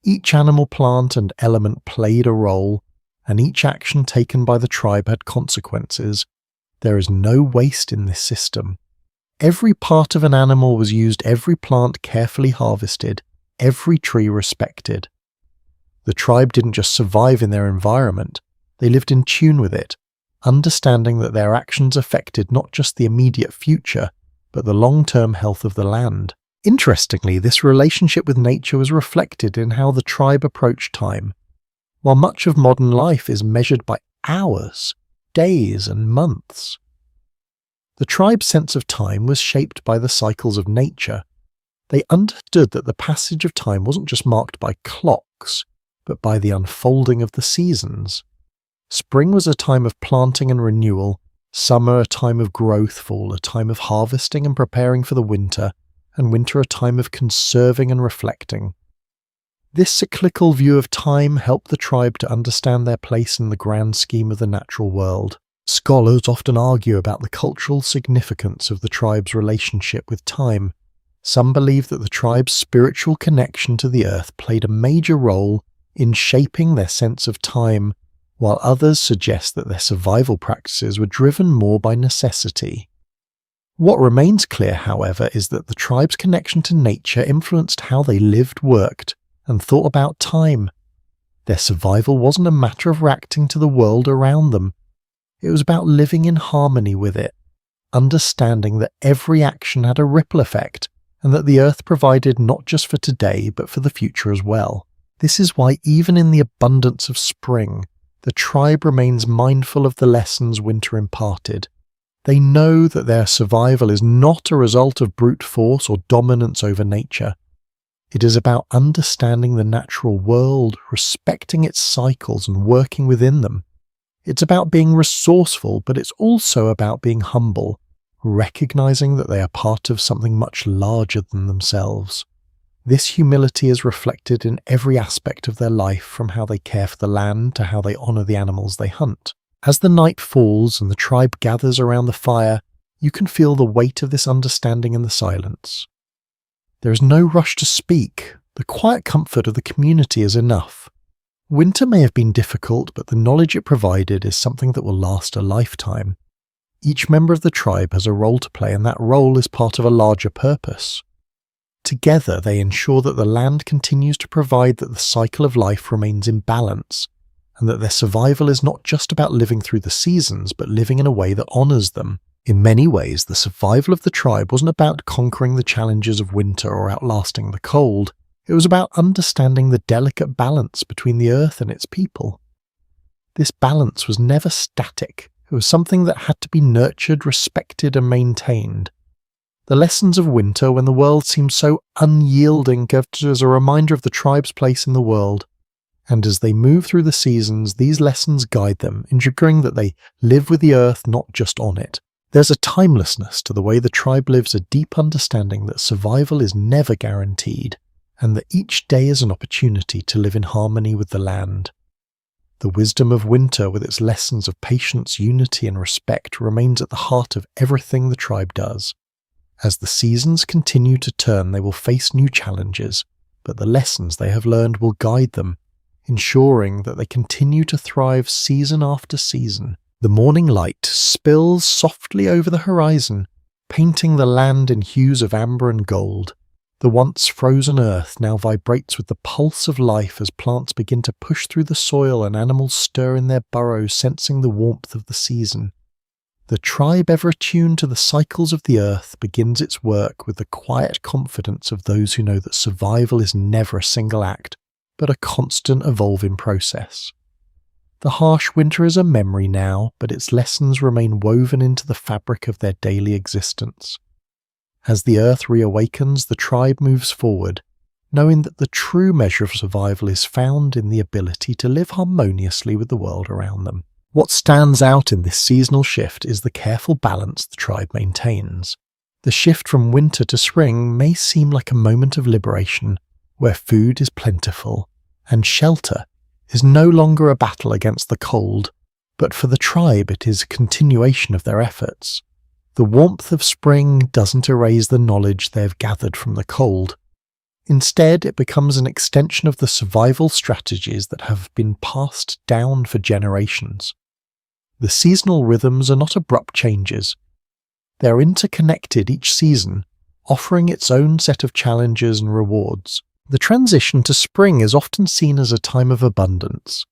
Each animal, plant, and element played a role, and each action taken by the tribe had consequences. There is no waste in this system. Every part of an animal was used, every plant carefully harvested, every tree respected. The tribe didn't just survive in their environment, they lived in tune with it, understanding that their actions affected not just the immediate future, but the long-term health of the land. Interestingly, this relationship with nature was reflected in how the tribe approached time. While much of modern life is measured by hours, days, and months, the tribe's sense of time was shaped by the cycles of nature. They understood that the passage of time wasn't just marked by clocks, but by the unfolding of the seasons. Spring was a time of planting and renewal, summer a time of growth, fall a time of harvesting and preparing for the winter, and winter a time of conserving and reflecting. This cyclical view of time helped the tribe to understand their place in the grand scheme of the natural world. Scholars often argue about the cultural significance of the tribe's relationship with time. Some believe that the tribe's spiritual connection to the earth played a major role in shaping their sense of time, while others suggest that their survival practices were driven more by necessity. What remains clear, however, is that the tribe's connection to nature influenced how they lived, worked, and thought about time. Their survival wasn't a matter of reacting to the world around them. It was about living in harmony with it, understanding that every action had a ripple effect, and that the earth provided not just for today, but for the future as well. This is why even in the abundance of spring, the tribe remains mindful of the lessons winter imparted. They know that their survival is not a result of brute force or dominance over nature. It is about understanding the natural world, respecting its cycles and working within them. It's about being resourceful, but it's also about being humble, recognizing that they are part of something much larger than themselves. This humility is reflected in every aspect of their life, from how they care for the land to how they honor the animals they hunt. As the night falls and the tribe gathers around the fire, you can feel the weight of this understanding in the silence. There is no rush to speak. The quiet comfort of the community is enough. Winter may have been difficult, but the knowledge it provided is something that will last a lifetime. Each member of the tribe has a role to play, and that role is part of a larger purpose. Together, they ensure that the land continues to provide that the cycle of life remains in balance, and that their survival is not just about living through the seasons, but living in a way that honors them. In many ways, the survival of the tribe wasn't about conquering the challenges of winter or outlasting the cold. It was about understanding the delicate balance between the earth and its people. This balance was never static. It was something that had to be nurtured, respected, and maintained. The lessons of winter, when the world seemed so unyielding, served as a reminder of the tribe's place in the world. And as they move through the seasons, these lessons guide them, ensuring that they live with the earth, not just on it. There's a timelessness to the way the tribe lives, a deep understanding that survival is never guaranteed, and that each day is an opportunity to live in harmony with the land. The wisdom of winter, with its lessons of patience, unity, and respect, remains at the heart of everything the tribe does. As the seasons continue to turn, they will face new challenges, but the lessons they have learned will guide them, ensuring that they continue to thrive season after season. The morning light spills softly over the horizon, painting the land in hues of amber and gold. The once frozen earth now vibrates with the pulse of life as plants begin to push through the soil and animals stir in their burrows, sensing the warmth of the season. The tribe, ever attuned to the cycles of the earth, begins its work with the quiet confidence of those who know that survival is never a single act, but a constant evolving process. The harsh winter is a memory now, but its lessons remain woven into the fabric of their daily existence. As the earth reawakens, the tribe moves forward, knowing that the true measure of survival is found in the ability to live harmoniously with the world around them. What stands out in this seasonal shift is the careful balance the tribe maintains. The shift from winter to spring may seem like a moment of liberation, where food is plentiful, and shelter is no longer a battle against the cold, but for the tribe it is a continuation of their efforts. The warmth of spring doesn't erase the knowledge they have gathered from the cold. Instead, it becomes an extension of the survival strategies that have been passed down for generations. The seasonal rhythms are not abrupt changes. They are interconnected each season, offering its own set of challenges and rewards. The transition to spring is often seen as a time of abundance.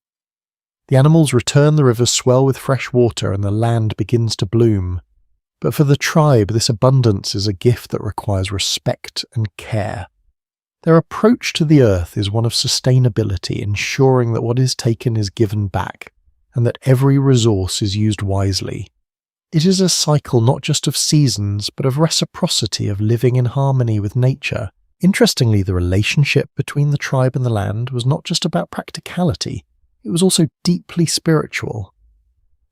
The animals return, the rivers swell with fresh water, and the land begins to bloom. But for the tribe, this abundance is a gift that requires respect and care. Their approach to the earth is one of sustainability, ensuring that what is taken is given back, and that every resource is used wisely. It is a cycle not just of seasons, but of reciprocity, of living in harmony with nature. Interestingly, the relationship between the tribe and the land was not just about practicality, it was also deeply spiritual.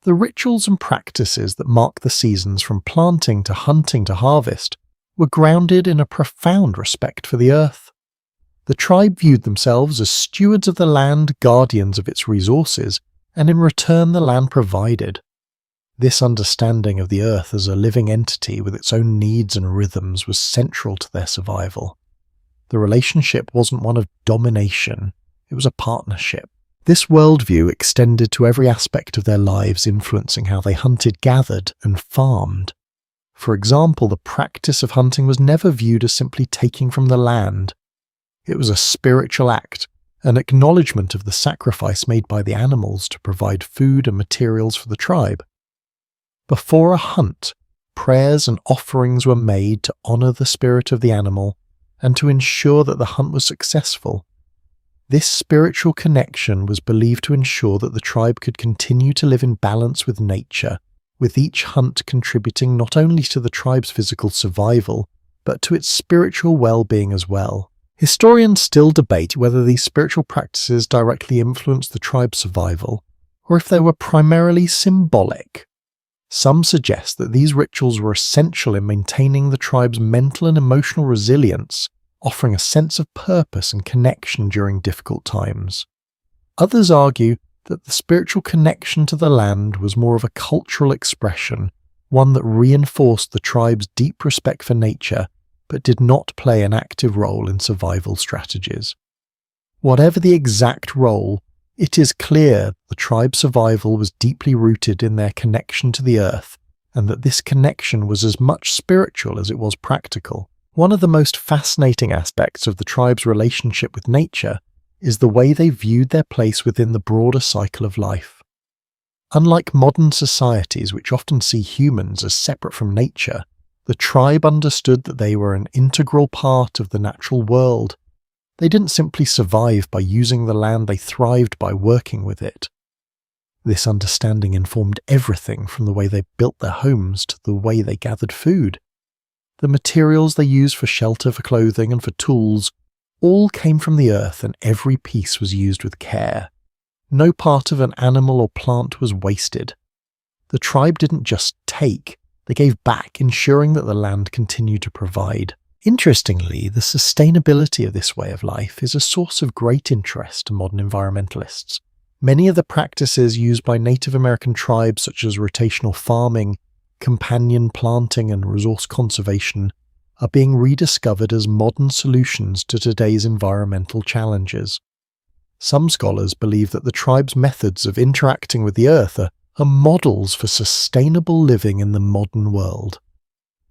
The rituals and practices that mark the seasons from planting to hunting to harvest were grounded in a profound respect for the earth. The tribe viewed themselves as stewards of the land, guardians of its resources, and in return the land provided. This understanding of the earth as a living entity with its own needs and rhythms was central to their survival. The relationship wasn't one of domination, it was a partnership. This worldview extended to every aspect of their lives, influencing how they hunted, gathered, and farmed. For example, the practice of hunting was never viewed as simply taking from the land. It was a spiritual act, an acknowledgement of the sacrifice made by the animals to provide food and materials for the tribe. Before a hunt, prayers and offerings were made to honor the spirit of the animal and to ensure that the hunt was successful. This spiritual connection was believed to ensure that the tribe could continue to live in balance with nature, with each hunt contributing not only to the tribe's physical survival, but to its spiritual well-being as well. Historians still debate whether these spiritual practices directly influenced the tribe's survival, or if they were primarily symbolic. Some suggest that these rituals were essential in maintaining the tribe's mental and emotional resilience, offering a sense of purpose and connection during difficult times. Others argue that the spiritual connection to the land was more of a cultural expression, one that reinforced the tribe's deep respect for nature, but did not play an active role in survival strategies. Whatever the exact role, it is clear the tribe's survival was deeply rooted in their connection to the earth, and that this connection was as much spiritual as it was practical. One of the most fascinating aspects of the tribe's relationship with nature is the way they viewed their place within the broader cycle of life. Unlike modern societies, which often see humans as separate from nature, the tribe understood that they were an integral part of the natural world. They didn't simply survive by using the land, they thrived by working with it. This understanding informed everything from the way they built their homes to the way they gathered food. The materials they used for shelter, for clothing, and for tools all came from the earth, and every piece was used with care. No part of an animal or plant was wasted. The tribe didn't just take, they gave back, ensuring that the land continued to provide. Interestingly, the sustainability of this way of life is a source of great interest to modern environmentalists. Many of the practices used by Native American tribes, such as rotational farming, companion planting, and resource conservation, are being rediscovered as modern solutions to today's environmental challenges. Some scholars believe that the tribe's methods of interacting with the earth are models for sustainable living in the modern world.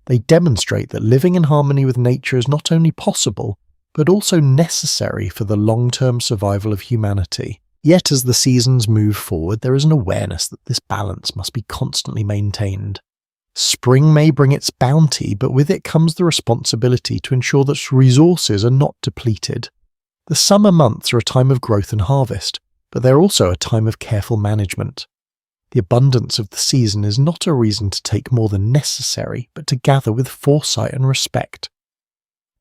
They demonstrate that living in harmony with nature is not only possible, but also necessary for the long-term survival of humanity. Yet as the seasons move forward, there is an awareness that this balance must be constantly maintained. Spring may bring its bounty, but with it comes the responsibility to ensure that resources are not depleted. The summer months are a time of growth and harvest, but they're also a time of careful management. The abundance of the season is not a reason to take more than necessary, but to gather with foresight and respect.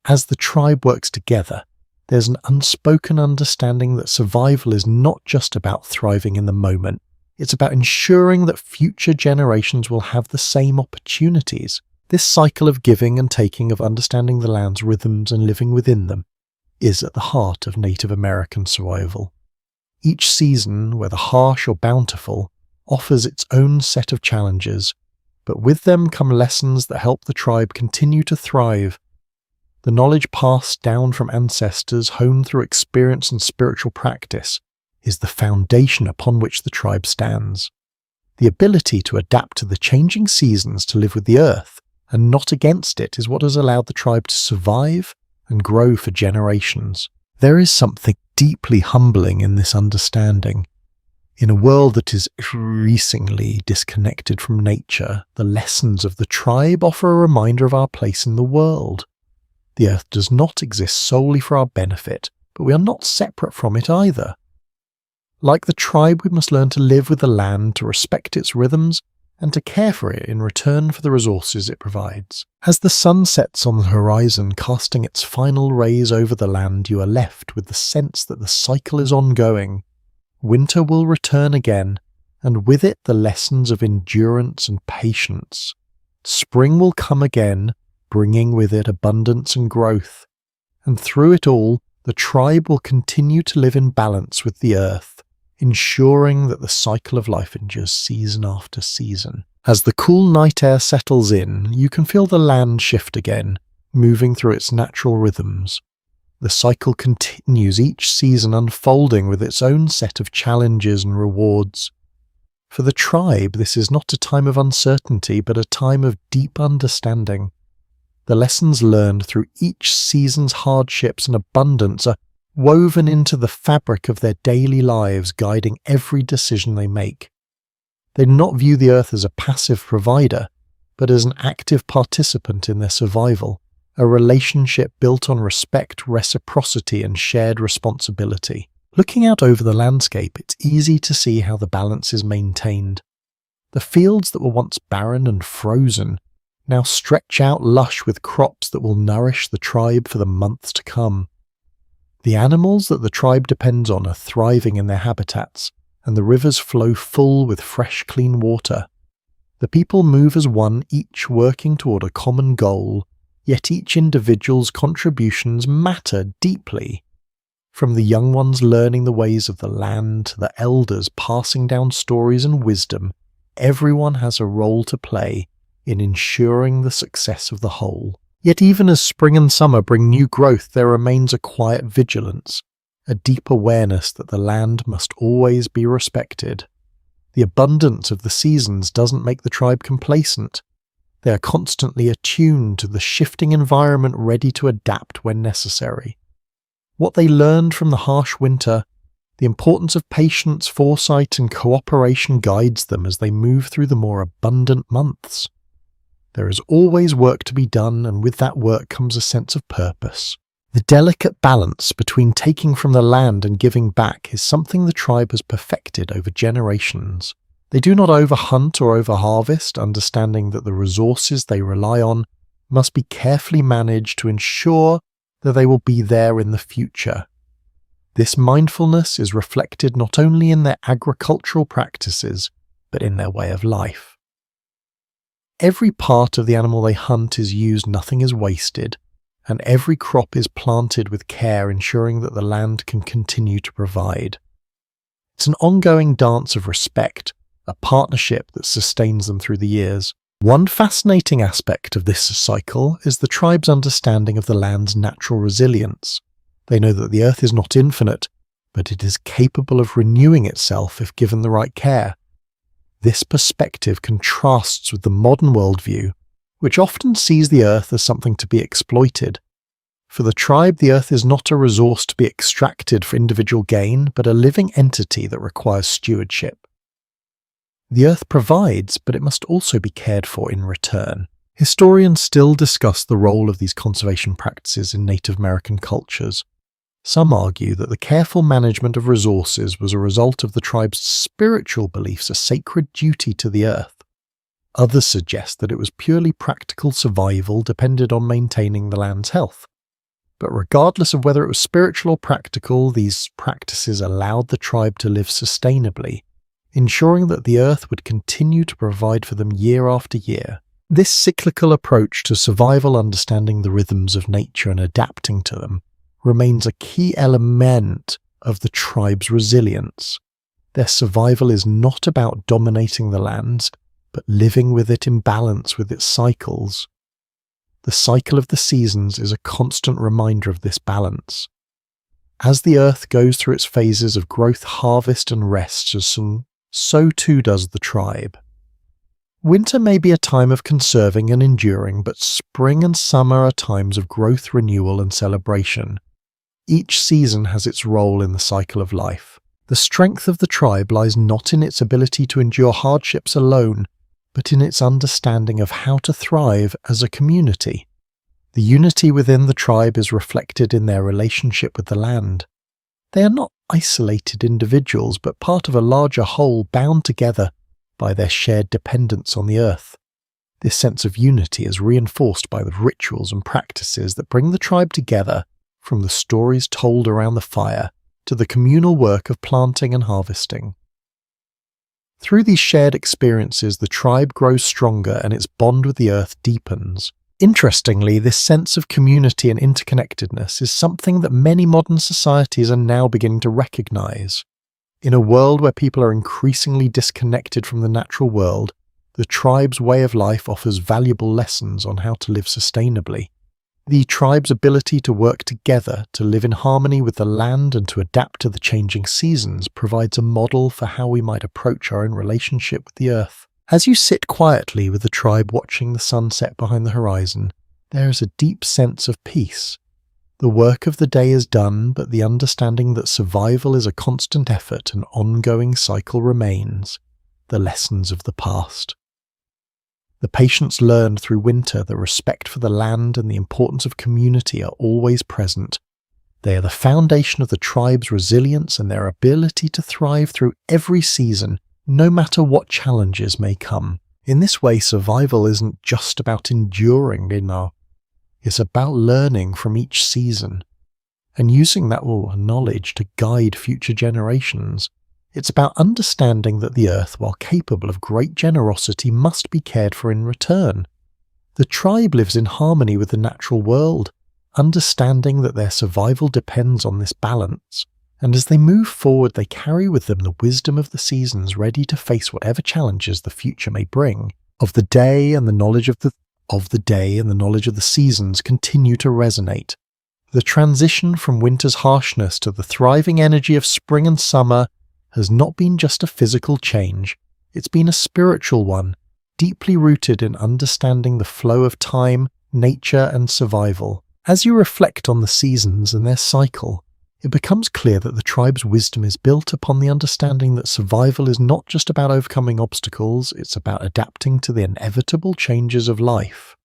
As the tribe works together, there's an unspoken understanding that survival is not just about thriving in the moment, It's about ensuring that future generations will have the same opportunities. This cycle of giving and taking, of understanding the land's rhythms and living within them, is at the heart of Native American survival. Each season, whether harsh or bountiful, offers its own set of challenges, but with them come lessons that help the tribe continue to thrive. The knowledge passed down from ancestors, honed through experience and spiritual practice, is the foundation upon which the tribe stands. The ability to adapt to the changing seasons to live with the earth and not against it is what has allowed the tribe to survive and grow for generations. There is something deeply humbling in this understanding. In a world that is increasingly disconnected from nature, the lessons of the tribe offer a reminder of our place in the world. The earth does not exist solely for our benefit, but we are not separate from it either. Like the tribe, we must learn to live with the land, to respect its rhythms, and to care for it in return for the resources it provides. As the sun sets on the horizon, casting its final rays over the land, you are left with the sense that the cycle is ongoing. Winter will return again, and with it the lessons of endurance and patience. Spring will come again, bringing with it abundance and growth. And through it all, the tribe will continue to live in balance with the earth, ensuring that the cycle of life endures season after season. As the cool night air settles in, you can feel the land shift again, moving through its natural rhythms. The cycle continues, each season unfolding with its own set of challenges and rewards. For the tribe, this is not a time of uncertainty, but a time of deep understanding. The lessons learned through each season's hardships and abundance are woven into the fabric of their daily lives, guiding every decision they make. They do not view the earth as a passive provider, but as an active participant in their survival, a relationship built on respect, reciprocity, and shared responsibility. Looking out over the landscape, it's easy to see how the balance is maintained. The fields that were once barren and frozen now stretch out lush with crops that will nourish the tribe for the months to come. The animals that the tribe depends on are thriving in their habitats, and the rivers flow full with fresh, clean water. The people move as one, each working toward a common goal, yet each individual's contributions matter deeply. From the young ones learning the ways of the land to the elders passing down stories and wisdom, everyone has a role to play in ensuring the success of the whole. Yet even as spring and summer bring new growth, there remains a quiet vigilance, a deep awareness that the land must always be respected. The abundance of the seasons doesn't make the tribe complacent. They are constantly attuned to the shifting environment, ready to adapt when necessary. What they learned from the harsh winter, the importance of patience, foresight, and cooperation guides them as they move through the more abundant months. There is always work to be done, and with that work comes a sense of purpose. The delicate balance between taking from the land and giving back is something the tribe has perfected over generations. They do not overhunt or overharvest, understanding that the resources they rely on must be carefully managed to ensure that they will be there in the future. This mindfulness is reflected not only in their agricultural practices, but in their way of life. Every part of the animal they hunt is used, nothing is wasted, and every crop is planted with care, ensuring that the land can continue to provide. It's an ongoing dance of respect, a partnership that sustains them through the years. One fascinating aspect of this cycle is the tribe's understanding of the land's natural resilience. They know that the earth is not infinite, but it is capable of renewing itself if given the right care. This perspective contrasts with the modern worldview, which often sees the earth as something to be exploited. For the tribe, the earth is not a resource to be extracted for individual gain, but a living entity that requires stewardship. The earth provides, but it must also be cared for in return. Historians still discuss the role of these conservation practices in Native American cultures. Some argue that the careful management of resources was a result of the tribe's spiritual beliefs, a sacred duty to the earth. Others suggest that it was purely practical survival depended on maintaining the land's health. But regardless of whether it was spiritual or practical, these practices allowed the tribe to live sustainably, ensuring that the earth would continue to provide for them year after year. This cyclical approach to survival, understanding the rhythms of nature and adapting to them, remains a key element of the tribe's resilience. Their survival is not about dominating the lands, but living with it in balance with its cycles. The cycle of the seasons is a constant reminder of this balance. As the earth goes through its phases of growth, harvest, and rest, so too does the tribe. Winter may be a time of conserving and enduring, but spring and summer are times of growth, renewal, and celebration. Each season has its role in the cycle of life. The strength of the tribe lies not in its ability to endure hardships alone, but in its understanding of how to thrive as a community. The unity within the tribe is reflected in their relationship with the land. They are not isolated individuals, but part of a larger whole bound together by their shared dependence on the earth. This sense of unity is reinforced by the rituals and practices that bring the tribe together, from the stories told around the fire to the communal work of planting and harvesting. Through these shared experiences, the tribe grows stronger and its bond with the earth deepens. Interestingly, this sense of community and interconnectedness is something that many modern societies are now beginning to recognize. In a world where people are increasingly disconnected from the natural world, the tribe's way of life offers valuable lessons on how to live sustainably. The tribe's ability to work together, to live in harmony with the land and to adapt to the changing seasons provides a model for how we might approach our own relationship with the earth. As you sit quietly with the tribe watching the sun set behind the horizon, there is a deep sense of peace. The work of the day is done, but the understanding that survival is a constant effort and ongoing cycle remains. The lessons of the past. The patience learned through winter, the respect for the land and the importance of community are always present. They are the foundation of the tribe's resilience and their ability to thrive through every season, no matter what challenges may come. In this way, survival isn't just about enduring, it's about learning from each season and using that knowledge to guide future generations. It's about understanding that the earth, while capable of great generosity, must be cared for in return. The tribe lives in harmony with the natural world, understanding that their survival depends on this balance, and as they move forward they carry with them the wisdom of the seasons, ready to face whatever challenges the future may bring. Of the day and the knowledge of the seasons continue to resonate. The transition from winter's harshness to the thriving energy of spring and summer has not been just a physical change, it's been a spiritual one, deeply rooted in understanding the flow of time, nature, and survival. As you reflect on the seasons and their cycle, it becomes clear that the tribe's wisdom is built upon the understanding that survival is not just about overcoming obstacles, it's about adapting to the inevitable changes of life.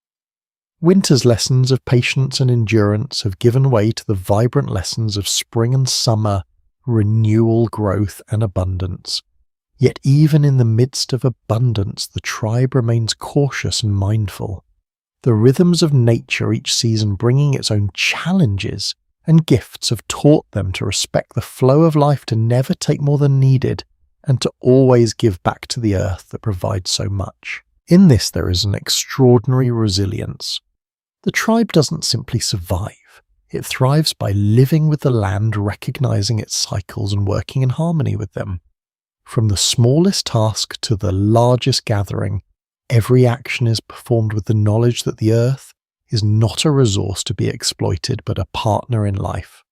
Winter's lessons of patience and endurance have given way to the vibrant lessons of spring and summer, renewal, growth, and abundance. Yet even in the midst of abundance, the tribe remains cautious and mindful. The rhythms of nature, each season bringing its own challenges and gifts, have taught them to respect the flow of life, to never take more than needed, and to always give back to the earth that provides so much. In this there is an extraordinary resilience. The tribe doesn't simply survive. It thrives by living with the land, recognizing its cycles and working in harmony with them. From the smallest task to the largest gathering, every action is performed with the knowledge that the earth is not a resource to be exploited, but a partner in life.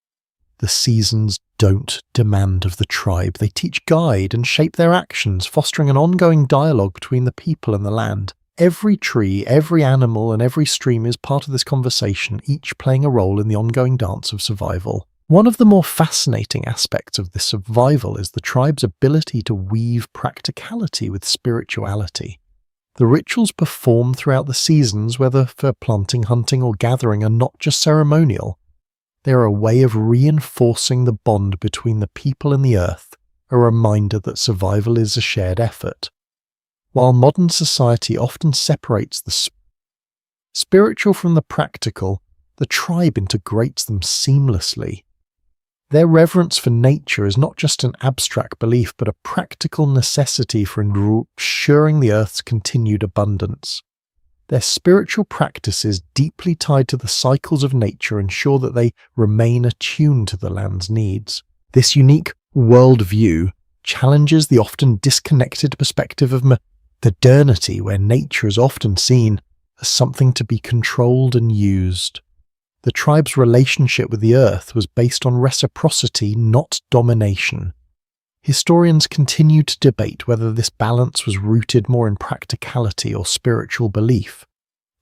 The seasons don't demand of the tribe. They teach, guide, and shape their actions, fostering an ongoing dialogue between the people and the land. Every tree, every animal, and every stream is part of this conversation, each playing a role in the ongoing dance of survival. One of the more fascinating aspects of this survival is the tribe's ability to weave practicality with spirituality. The rituals performed throughout the seasons, whether for planting, hunting, or gathering, are not just ceremonial. They are a way of reinforcing the bond between the people and the earth, a reminder that survival is a shared effort. While modern society often separates the spiritual from the practical, the tribe integrates them seamlessly. Their reverence for nature is not just an abstract belief, but a practical necessity for ensuring the Earth's continued abundance. Their spiritual practices, deeply tied to the cycles of nature, ensure that they remain attuned to the land's needs. This unique worldview challenges the often disconnected perspective of modernity, where nature is often seen as something to be controlled and used. The tribe's relationship with the earth was based on reciprocity, not domination. Historians continue to debate whether this balance was rooted more in practicality or spiritual belief.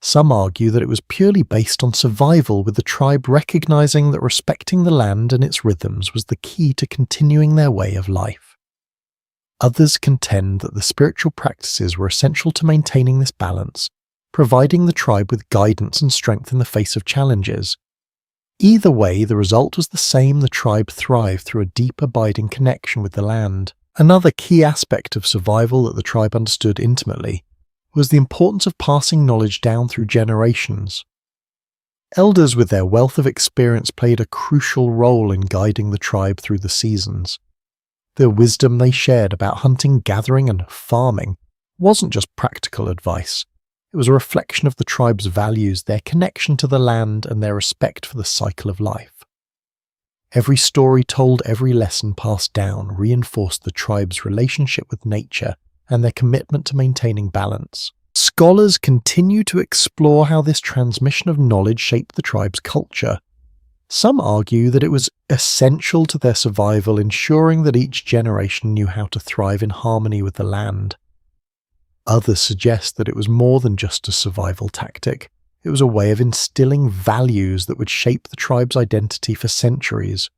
Some argue that it was purely based on survival, with the tribe recognizing that respecting the land and its rhythms was the key to continuing their way of life. Others contend that the spiritual practices were essential to maintaining this balance, providing the tribe with guidance and strength in the face of challenges. Either way, the result was the same: the tribe thrived through a deep, abiding connection with the land. Another key aspect of survival that the tribe understood intimately was the importance of passing knowledge down through generations. Elders with their wealth of experience played a crucial role in guiding the tribe through the seasons. The wisdom they shared about hunting, gathering, and farming wasn't just practical advice. It was a reflection of the tribe's values, their connection to the land, and their respect for the cycle of life. Every story told, every lesson passed down, reinforced the tribe's relationship with nature and their commitment to maintaining balance. Scholars continue to explore how this transmission of knowledge shaped the tribe's culture. Some argue that it was essential to their survival, ensuring that each generation knew how to thrive in harmony with the land. Others suggest that it was more than just a survival tactic. It was a way of instilling values that would shape the tribe's identity for centuries.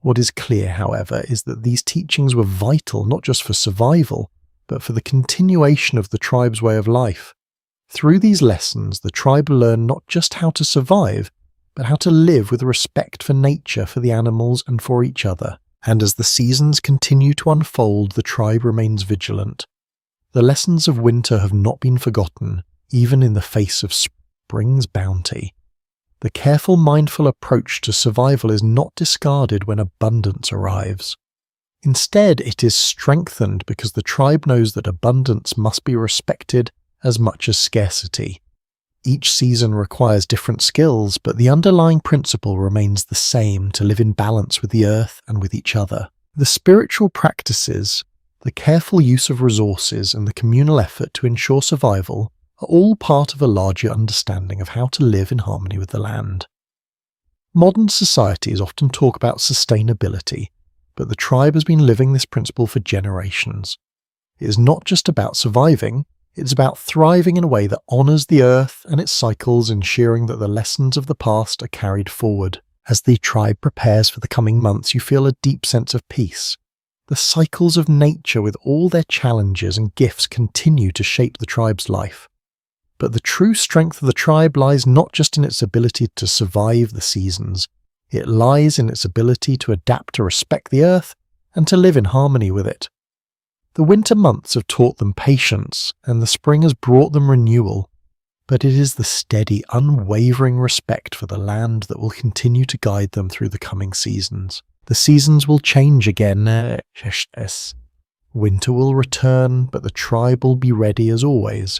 What is clear, however, is that these teachings were vital not just for survival, but for the continuation of the tribe's way of life. Through these lessons, the tribe learned not just how to survive, but how to live with respect for nature, for the animals, and for each other. And as the seasons continue to unfold, the tribe remains vigilant. The lessons of winter have not been forgotten, even in the face of spring's bounty. The careful, mindful approach to survival is not discarded when abundance arrives. Instead, it is strengthened because the tribe knows that abundance must be respected as much as scarcity. Each season requires different skills, but the underlying principle remains the same: to live in balance with the earth and with each other. The spiritual practices, the careful use of resources, and the communal effort to ensure survival are all part of a larger understanding of how to live in harmony with the land. Modern societies often talk about sustainability, but the tribe has been living this principle for generations. It is not just about surviving, it's about thriving in a way that honours the earth and its cycles, ensuring that the lessons of the past are carried forward. As the tribe prepares for the coming months, you feel a deep sense of peace. The cycles of nature, with all their challenges and gifts, continue to shape the tribe's life. But the true strength of the tribe lies not just in its ability to survive the seasons, it lies in its ability to adapt, to respect the earth, and to live in harmony with it. The winter months have taught them patience, and the spring has brought them renewal, but it is the steady, unwavering respect for the land that will continue to guide them through the coming seasons. The seasons will change again. Winter will return, but the tribe will be ready as always,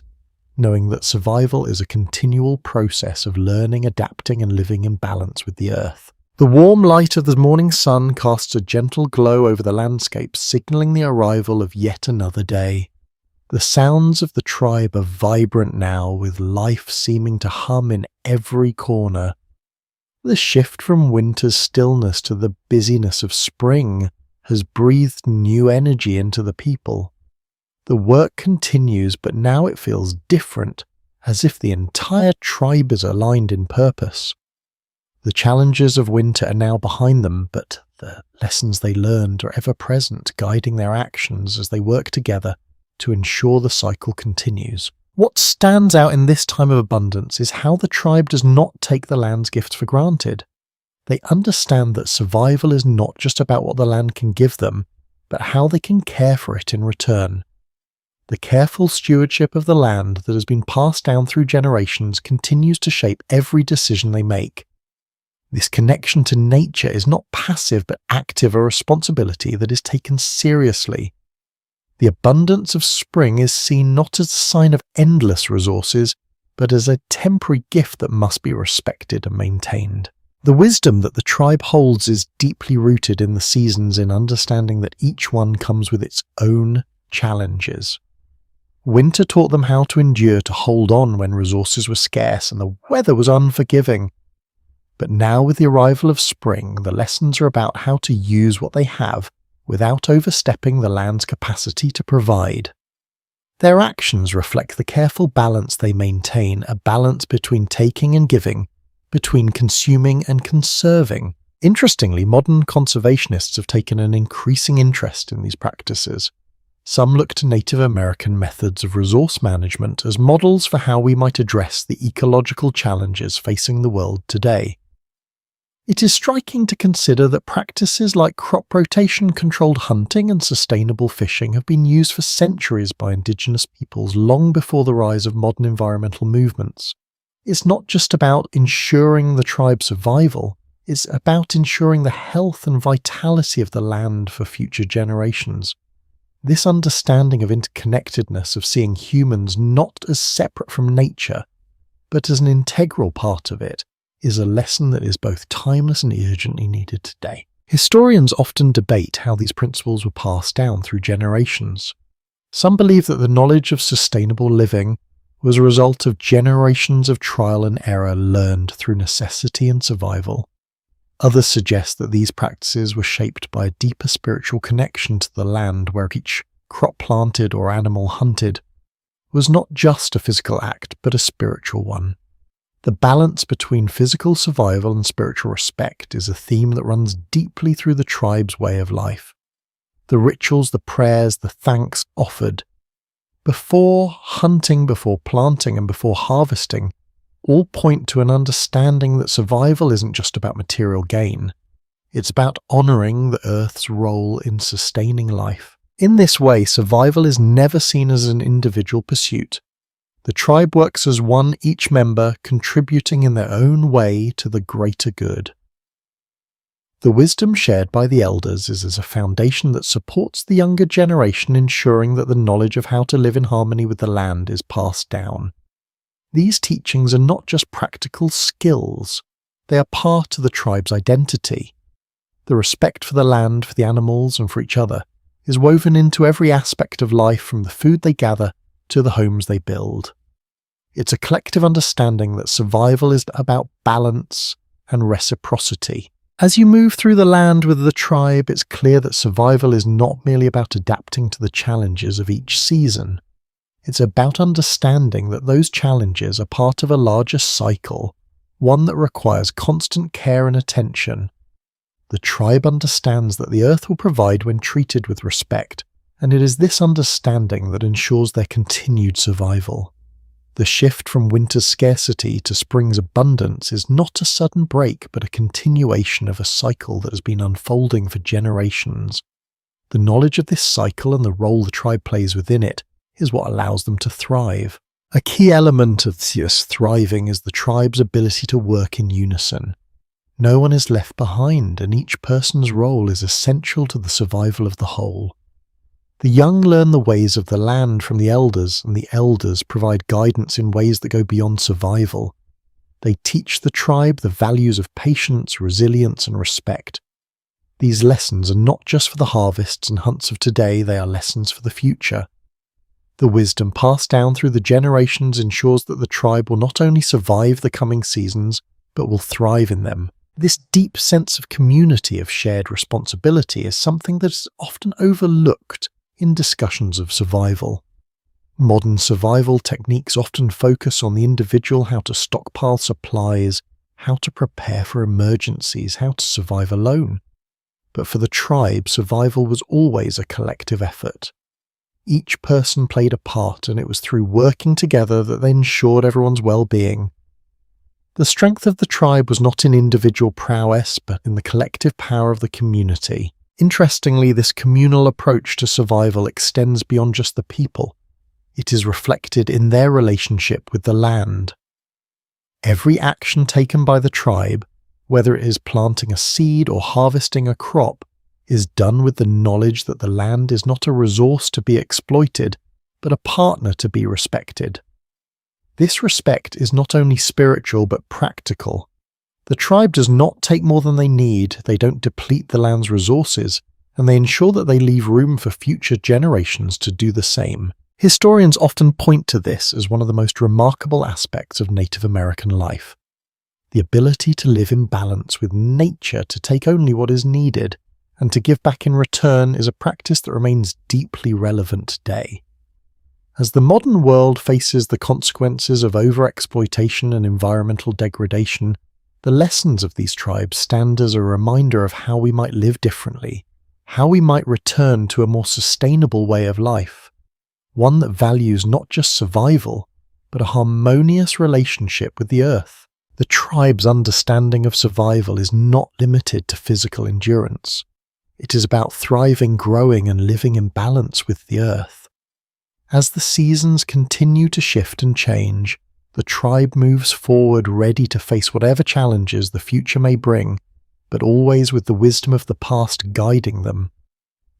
knowing that survival is a continual process of learning, adapting, and living in balance with the earth. The warm light of the morning sun casts a gentle glow over the landscape, signaling the arrival of yet another day. The sounds of the tribe are vibrant now, with life seeming to hum in every corner. The shift from winter's stillness to the busyness of spring has breathed new energy into the people. The work continues, but now it feels different, as if the entire tribe is aligned in purpose. The challenges of winter are now behind them, but the lessons they learned are ever present, guiding their actions as they work together to ensure the cycle continues. What stands out in this time of abundance is how the tribe does not take the land's gifts for granted. They understand that survival is not just about what the land can give them, but how they can care for it in return. The careful stewardship of the land that has been passed down through generations continues to shape every decision they make. This connection to nature is not passive but active, a responsibility that is taken seriously. The abundance of spring is seen not as a sign of endless resources, but as a temporary gift that must be respected and maintained. The wisdom that the tribe holds is deeply rooted in the seasons, in understanding that each one comes with its own challenges. Winter taught them how to endure, to hold on when resources were scarce and the weather was unforgiving. But now, with the arrival of spring, the lessons are about how to use what they have without overstepping the land's capacity to provide. Their actions reflect the careful balance they maintain, a balance between taking and giving, between consuming and conserving. Interestingly, modern conservationists have taken an increasing interest in these practices. Some look to Native American methods of resource management as models for how we might address the ecological challenges facing the world today. It is striking to consider that practices like crop rotation, controlled hunting, and sustainable fishing have been used for centuries by indigenous peoples long before the rise of modern environmental movements. It's not just about ensuring the tribe's survival, it's about ensuring the health and vitality of the land for future generations. This understanding of interconnectedness, of seeing humans not as separate from nature, but as an integral part of it, is a lesson that is both timeless and urgently needed today. Historians often debate how these principles were passed down through generations. Some believe that the knowledge of sustainable living was a result of generations of trial and error learned through necessity and survival. Others suggest that these practices were shaped by a deeper spiritual connection to the land, where each crop planted or animal hunted was not just a physical act but a spiritual one. The balance between physical survival and spiritual respect is a theme that runs deeply through the tribe's way of life. The rituals, the prayers, the thanks offered before hunting, before planting, and before harvesting all point to an understanding that survival isn't just about material gain. It's about honouring the Earth's role in sustaining life. In this way, survival is never seen as an individual pursuit. The tribe works as one, each member contributing in their own way to the greater good. The wisdom shared by the elders is as a foundation that supports the younger generation, ensuring that the knowledge of how to live in harmony with the land is passed down. These teachings are not just practical skills, they are part of the tribe's identity. The respect for the land, for the animals, and for each other is woven into every aspect of life, from the food they gather to the homes they build. It's a collective understanding that survival is about balance and reciprocity. As you move through the land with the tribe, it's clear that survival is not merely about adapting to the challenges of each season. It's about understanding that those challenges are part of a larger cycle, one that requires constant care and attention. The tribe understands that the earth will provide when treated with respect, and it is this understanding that ensures their continued survival. The shift from winter's scarcity to spring's abundance is not a sudden break, but a continuation of a cycle that has been unfolding for generations. The knowledge of this cycle and the role the tribe plays within it is what allows them to thrive. A key element of this thriving is the tribe's ability to work in unison. No one is left behind, and each person's role is essential to the survival of the whole. The young learn the ways of the land from the elders, and the elders provide guidance in ways that go beyond survival. They teach the tribe the values of patience, resilience, and respect. These lessons are not just for the harvests and hunts of today, they are lessons for the future. The wisdom passed down through the generations ensures that the tribe will not only survive the coming seasons, but will thrive in them. This deep sense of community, of shared responsibility, is something that is often overlooked in discussions of survival. Modern survival techniques often focus on the individual, how to stockpile supplies, how to prepare for emergencies, how to survive alone. But for the tribe, survival was always a collective effort. Each person played a part, and it was through working together that they ensured everyone's well-being. The strength of the tribe was not in individual prowess, but in the collective power of the community. Interestingly, this communal approach to survival extends beyond just the people. It is reflected in their relationship with the land. Every action taken by the tribe, whether it is planting a seed or harvesting a crop, is done with the knowledge that the land is not a resource to be exploited, but a partner to be respected. This respect is not only spiritual but practical. The tribe does not take more than they need, they don't deplete the land's resources, and they ensure that they leave room for future generations to do the same. Historians often point to this as one of the most remarkable aspects of Native American life. The ability to live in balance with nature, to take only what is needed, and to give back in return is a practice that remains deeply relevant today. As the modern world faces the consequences of overexploitation and environmental degradation, the lessons of these tribes stand as a reminder of how we might live differently, how we might return to a more sustainable way of life, one that values not just survival, but a harmonious relationship with the earth. The tribe's understanding of survival is not limited to physical endurance. It is about thriving, growing, and living in balance with the earth. As the seasons continue to shift and change, the tribe moves forward ready to face whatever challenges the future may bring, but always with the wisdom of the past guiding them.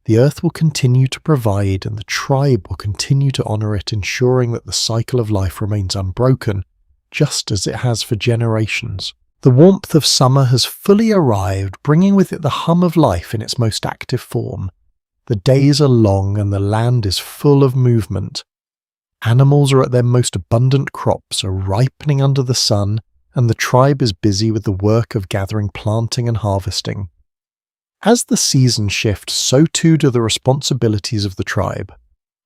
The earth will continue to provide, and the tribe will continue to honor it, ensuring that the cycle of life remains unbroken, just as it has for generations. The warmth of summer has fully arrived, bringing with it the hum of life in its most active form. The days are long and the land is full of movement. Animals are at their most abundant, crops are ripening under the sun, and the tribe is busy with the work of gathering, planting, and harvesting. As the seasons shift, so too do the responsibilities of the tribe.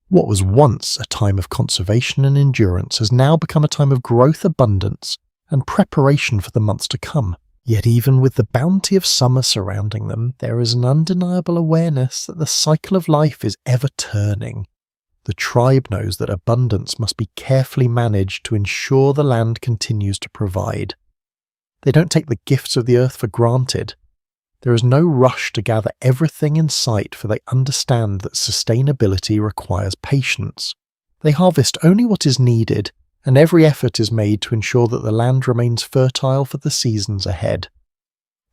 What was once a time of conservation and endurance has now become a time of growth, abundance, and preparation for the months to come. Yet even with the bounty of summer surrounding them, there is an undeniable awareness that the cycle of life is ever turning. The tribe knows that abundance must be carefully managed to ensure the land continues to provide. They don't take the gifts of the earth for granted. There is no rush to gather everything in sight, for they understand that sustainability requires patience. They harvest only what is needed, and every effort is made to ensure that the land remains fertile for the seasons ahead.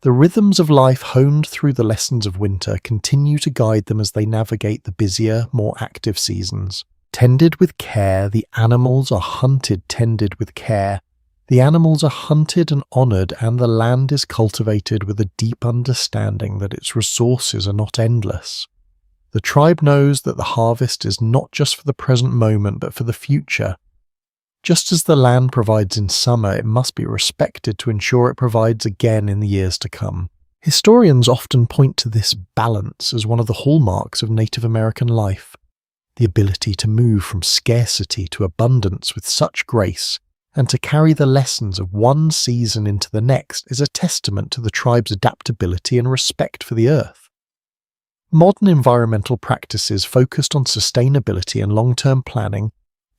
The rhythms of life honed through the lessons of winter continue to guide them as they navigate the busier, more active seasons. Tended with care, the animals are hunted, tended with care. The animals are hunted and honoured, and the land is cultivated with a deep understanding that its resources are not endless. The tribe knows that the harvest is not just for the present moment, but for the future. Just as the land provides in summer, it must be respected to ensure it provides again in the years to come. Historians often point to this balance as one of the hallmarks of Native American life. The ability to move from scarcity to abundance with such grace, and to carry the lessons of one season into the next, is a testament to the tribe's adaptability and respect for the earth. Modern environmental practices focused on sustainability and long-term planning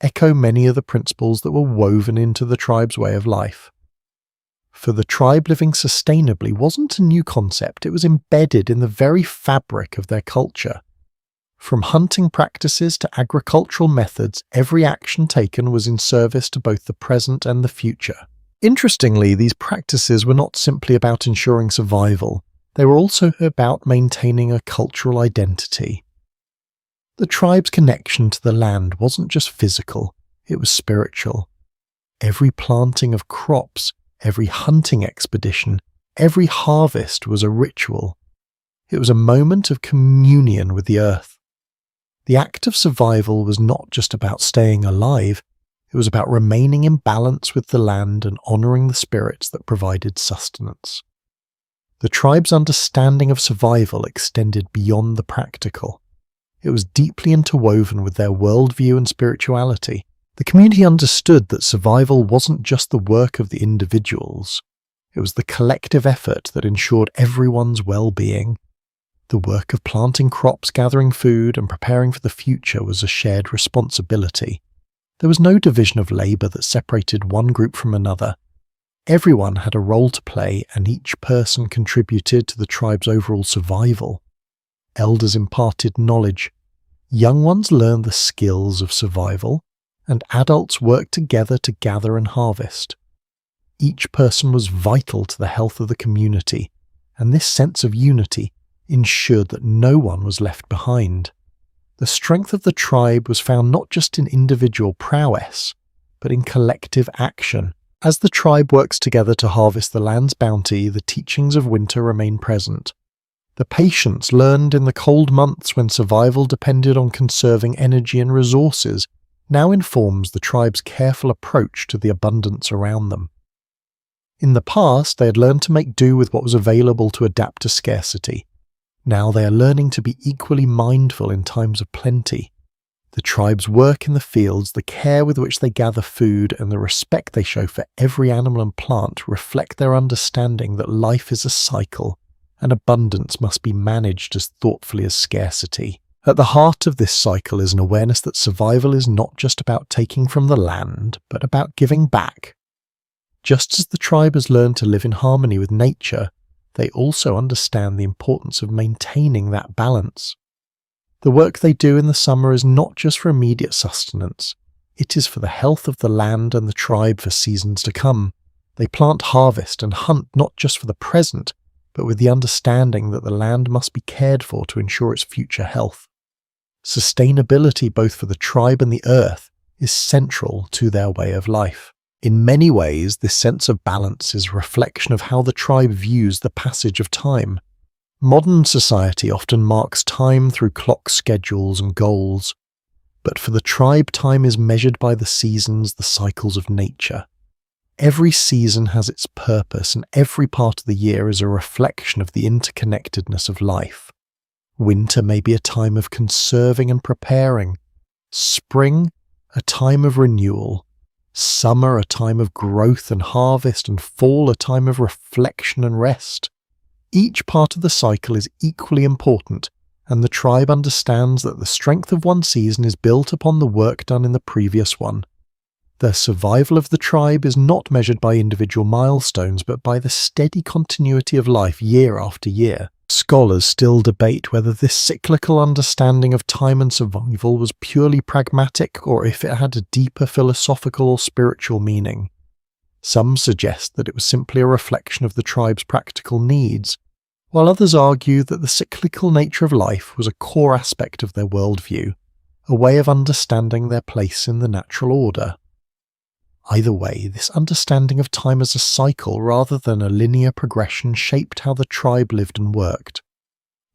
echo many of the principles that were woven into the tribe's way of life. For the tribe, living sustainably wasn't a new concept, it was embedded in the very fabric of their culture. From hunting practices to agricultural methods, every action taken was in service to both the present and the future. Interestingly, these practices were not simply about ensuring survival, they were also about maintaining a cultural identity. The tribe's connection to the land wasn't just physical, it was spiritual. Every planting of crops, every hunting expedition, every harvest was a ritual. It was a moment of communion with the earth. The act of survival was not just about staying alive, it was about remaining in balance with the land and honouring the spirits that provided sustenance. The tribe's understanding of survival extended beyond the practical. It was deeply interwoven with their worldview and spirituality. The community understood that survival wasn't just the work of the individuals. It was the collective effort that ensured everyone's well-being. The work of planting crops, gathering food, and preparing for the future was a shared responsibility. There was no division of labour that separated one group from another. Everyone had a role to play, and each person contributed to the tribe's overall survival. Elders imparted knowledge. Young ones learned the skills of survival, and adults worked together to gather and harvest. each person was vital to the health of the community, and this sense of unity ensured that no one was left behind. The strength of the tribe was found not just in individual prowess, but in collective action. As the tribe works together to harvest the land's bounty, the teachings of winter remain present. The patience learned in the cold months when survival depended on conserving energy and resources now informs the tribe's careful approach to the abundance around them. In the past, they had learned to make do with what was available to adapt to scarcity. Now they are learning to be equally mindful in times of plenty. The tribe's work in the fields, the care with which they gather food, and the respect they show for every animal and plant reflect their understanding that life is a cycle, and abundance must be managed as thoughtfully as scarcity. At the heart of this cycle is an awareness that survival is not just about taking from the land, but about giving back. Just as the tribe has learned to live in harmony with nature, they also understand the importance of maintaining that balance. The work they do in the summer is not just for immediate sustenance, it is for the health of the land and the tribe for seasons to come. They plant, harvest, and hunt not just for the present, but with the understanding that the land must be cared for to ensure its future health. Sustainability both for the tribe and the earth is central to their way of life. In many ways, this sense of balance is a reflection of how the tribe views the passage of time. Modern society often marks time through clock schedules and goals, but for the tribe, time is measured by the seasons, the cycles of nature. Every season has its purpose, and every part of the year is a reflection of the interconnectedness of life. Winter may be a time of conserving and preparing, spring a time of renewal, summer a time of growth and harvest, and fall a time of reflection and rest. Each part of the cycle is equally important, and the tribe understands that the strength of one season is built upon the work done in the previous one. The survival of the tribe is not measured by individual milestones, but by the steady continuity of life year after year. Scholars still debate whether this cyclical understanding of time and survival was purely pragmatic or if it had a deeper philosophical or spiritual meaning. Some suggest that it was simply a reflection of the tribe's practical needs, while others argue that the cyclical nature of life was a core aspect of their worldview, a way of understanding their place in the natural order. Either way, this understanding of time as a cycle rather than a linear progression shaped how the tribe lived and worked.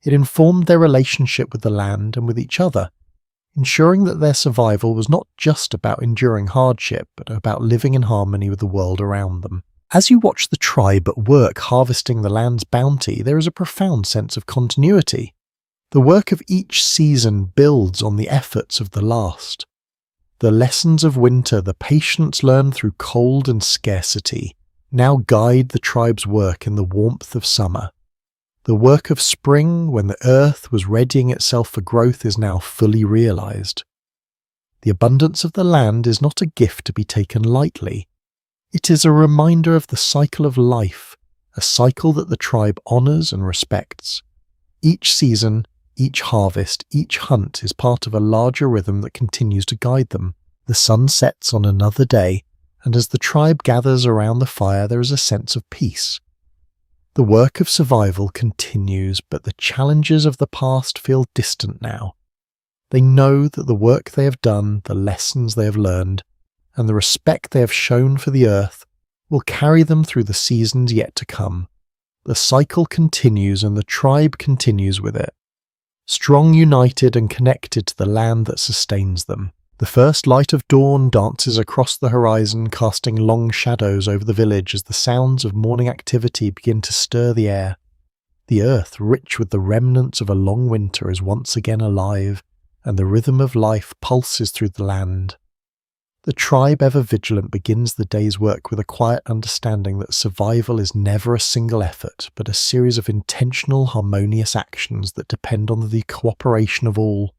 It informed their relationship with the land and with each other, ensuring that their survival was not just about enduring hardship, but about living in harmony with the world around them. As you watch the tribe at work harvesting the land's bounty, there is a profound sense of continuity. The work of each season builds on the efforts of the last. The lessons of winter, the patience learned through cold and scarcity, now guide the tribe's work in the warmth of summer. The work of spring, when the earth was readying itself for growth, is now fully realized. The abundance of the land is not a gift to be taken lightly. It is a reminder of the cycle of life, a cycle that the tribe honors and respects. Each season, each harvest, each hunt is part of a larger rhythm that continues to guide them. The sun sets on another day, and as the tribe gathers around the fire, there is a sense of peace. The work of survival continues, but the challenges of the past feel distant now. They know that the work they have done, the lessons they have learned, and the respect they have shown for the earth will carry them through the seasons yet to come. The cycle continues, and the tribe continues with it, strong, united, and connected to the land that sustains them. The first light of dawn dances across the horizon, casting long shadows over the village as the sounds of morning activity begin to stir the air. The earth, rich with the remnants of a long winter, is once again alive, and the rhythm of life pulses through the land. The tribe, ever vigilant, begins the day's work with a quiet understanding that survival is never a single effort, but a series of intentional, harmonious actions that depend on the cooperation of all.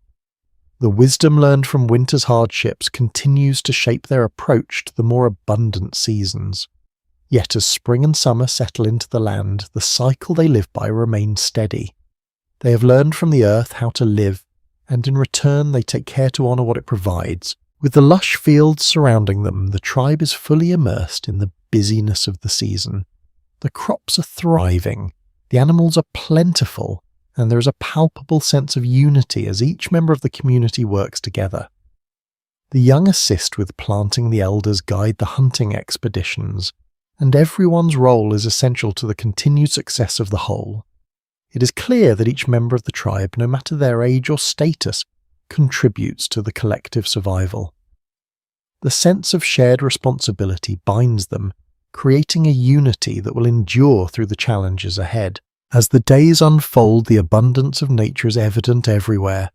The wisdom learned from winter's hardships continues to shape their approach to the more abundant seasons. Yet as spring and summer settle into the land, the cycle they live by remains steady. They have learned from the earth how to live, and in return they take care to honour what it provides. With the lush fields surrounding them, the tribe is fully immersed in the busyness of the season. The crops are thriving, the animals are plentiful, and there is a palpable sense of unity as each member of the community works together. The young assist with planting, the elders guide the hunting expeditions, and everyone's role is essential to the continued success of the whole. It is clear that each member of the tribe, no matter their age or status, contributes to the collective survival. The sense of shared responsibility binds them, creating a unity that will endure through the challenges ahead. As the days unfold, the abundance of nature is evident everywhere.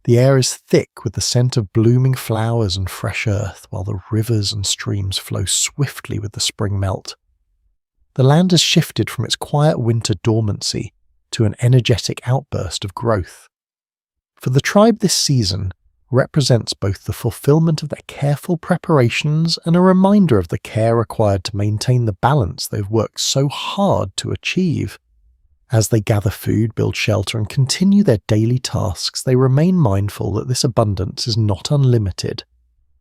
The air is thick with the scent of blooming flowers and fresh earth, while the rivers and streams flow swiftly with the spring melt. The land has shifted from its quiet winter dormancy to an energetic outburst of growth. For the tribe, this season represents both the fulfillment of their careful preparations and a reminder of the care required to maintain the balance they've worked so hard to achieve. As they gather food, build shelter, and continue their daily tasks, they remain mindful that this abundance is not unlimited.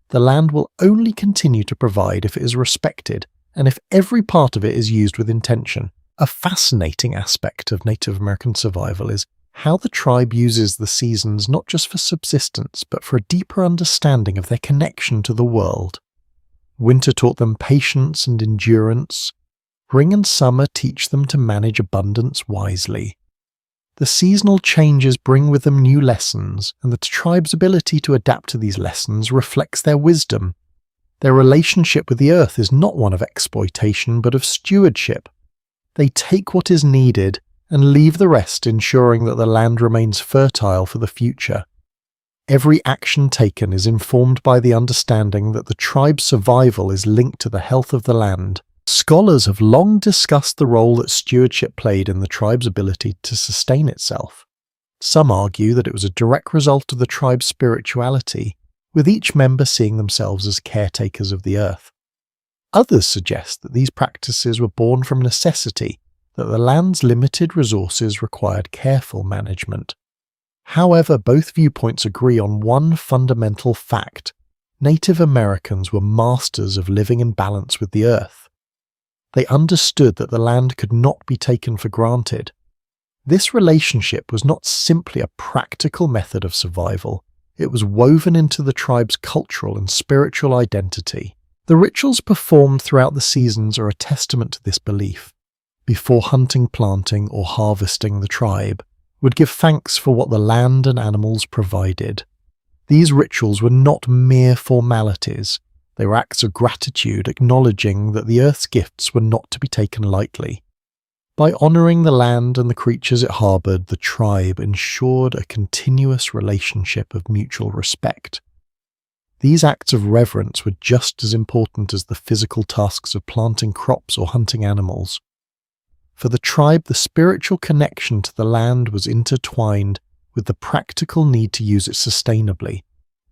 The land will only continue to provide if it is respected and if every part of it is used with intention. A fascinating aspect of Native American survival is how the tribe uses the seasons not just for subsistence, but for a deeper understanding of their connection to the world. Winter taught them patience and endurance. Spring and summer teach them to manage abundance wisely. The seasonal changes bring with them new lessons, and the tribe's ability to adapt to these lessons reflects their wisdom. Their relationship with the earth is not one of exploitation, but of stewardship. They take what is needed and leave the rest, ensuring that the land remains fertile for the future. Every action taken is informed by the understanding that the tribe's survival is linked to the health of the land. Scholars have long discussed the role that stewardship played in the tribe's ability to sustain itself. Some argue that it was a direct result of the tribe's spirituality, with each member seeing themselves as caretakers of the earth. Others suggest that these practices were born from necessity, that the land's limited resources required careful management. However, both viewpoints agree on one fundamental fact: Native Americans were masters of living in balance with the earth. They understood that the land could not be taken for granted. This relationship was not simply a practical method of survival, it was woven into the tribe's cultural and spiritual identity. The rituals performed throughout the seasons are a testament to this belief. Before hunting, planting, or harvesting, the tribe would give thanks for what the land and animals provided. These rituals were not mere formalities. They were acts of gratitude, acknowledging that the earth's gifts were not to be taken lightly. By honouring the land and the creatures it harboured, the tribe ensured a continuous relationship of mutual respect. These acts of reverence were just as important as the physical tasks of planting crops or hunting animals. For the tribe, the spiritual connection to the land was intertwined with the practical need to use it sustainably.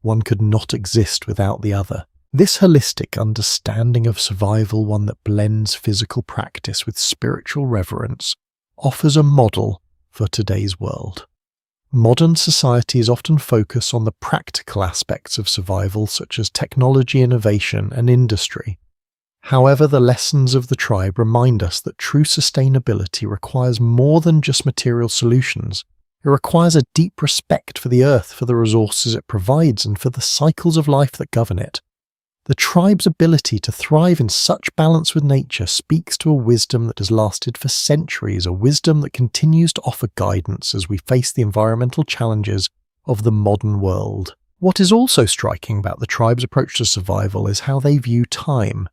One could not exist without the other. This holistic understanding of survival, one that blends physical practice with spiritual reverence, offers a model for today's world. Modern societies often focus on the practical aspects of survival, such as technology, innovation, and industry. However, the lessons of the tribe remind us that true sustainability requires more than just material solutions. It requires a deep respect for the earth, for the resources it provides, and for the cycles of life that govern it. The tribe's ability to thrive in such balance with nature speaks to a wisdom that has lasted for centuries, a wisdom that continues to offer guidance as we face the environmental challenges of the modern world. What is also striking about the tribe's approach to survival is how they view time.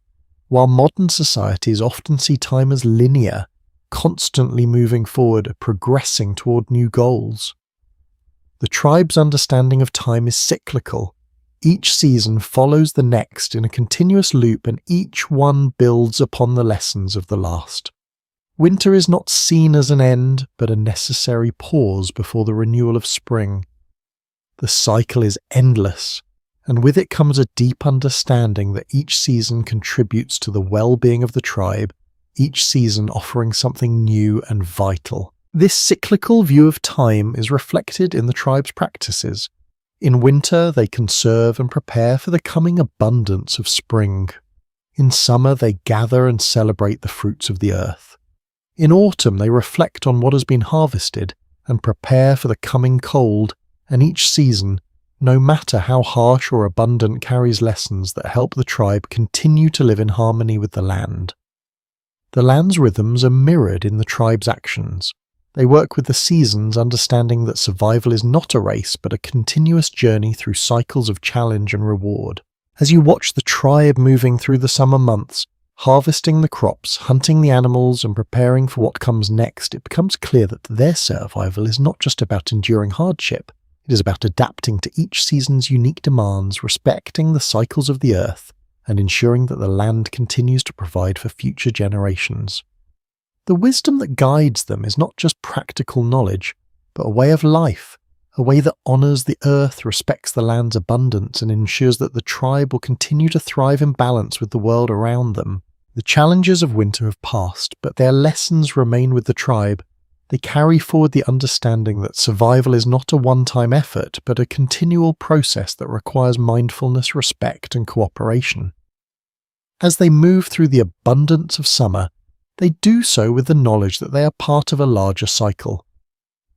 While modern societies often see time as linear, constantly moving forward, progressing toward new goals, the tribe's understanding of time is cyclical. Each season follows the next in a continuous loop, and each one builds upon the lessons of the last. Winter is not seen as an end, but a necessary pause before the renewal of spring. The cycle is endless, and with it comes a deep understanding that each season contributes to the well-being of the tribe, each season offering something new and vital. This cyclical view of time is reflected in the tribe's practices. In winter, they conserve and prepare for the coming abundance of spring. In summer, they gather and celebrate the fruits of the earth. In autumn, they reflect on what has been harvested and prepare for the coming cold, and each season, no matter how harsh or abundant, carries lessons that help the tribe continue to live in harmony with the land. The land's rhythms are mirrored in the tribe's actions. They work with the seasons, understanding that survival is not a race but a continuous journey through cycles of challenge and reward. As you watch the tribe moving through the summer months, harvesting the crops, hunting the animals, and preparing for what comes next, it becomes clear that their survival is not just about enduring hardship. It is about adapting to each season's unique demands, respecting the cycles of the earth, and ensuring that the land continues to provide for future generations. The wisdom that guides them is not just practical knowledge, but a way of life, a way that honours the earth, respects the land's abundance, and ensures that the tribe will continue to thrive in balance with the world around them. The challenges of winter have passed, but their lessons remain with the tribe. They carry forward the understanding that survival is not a one-time effort, but a continual process that requires mindfulness, respect, and cooperation. As they move through the abundance of summer, they do so with the knowledge that they are part of a larger cycle.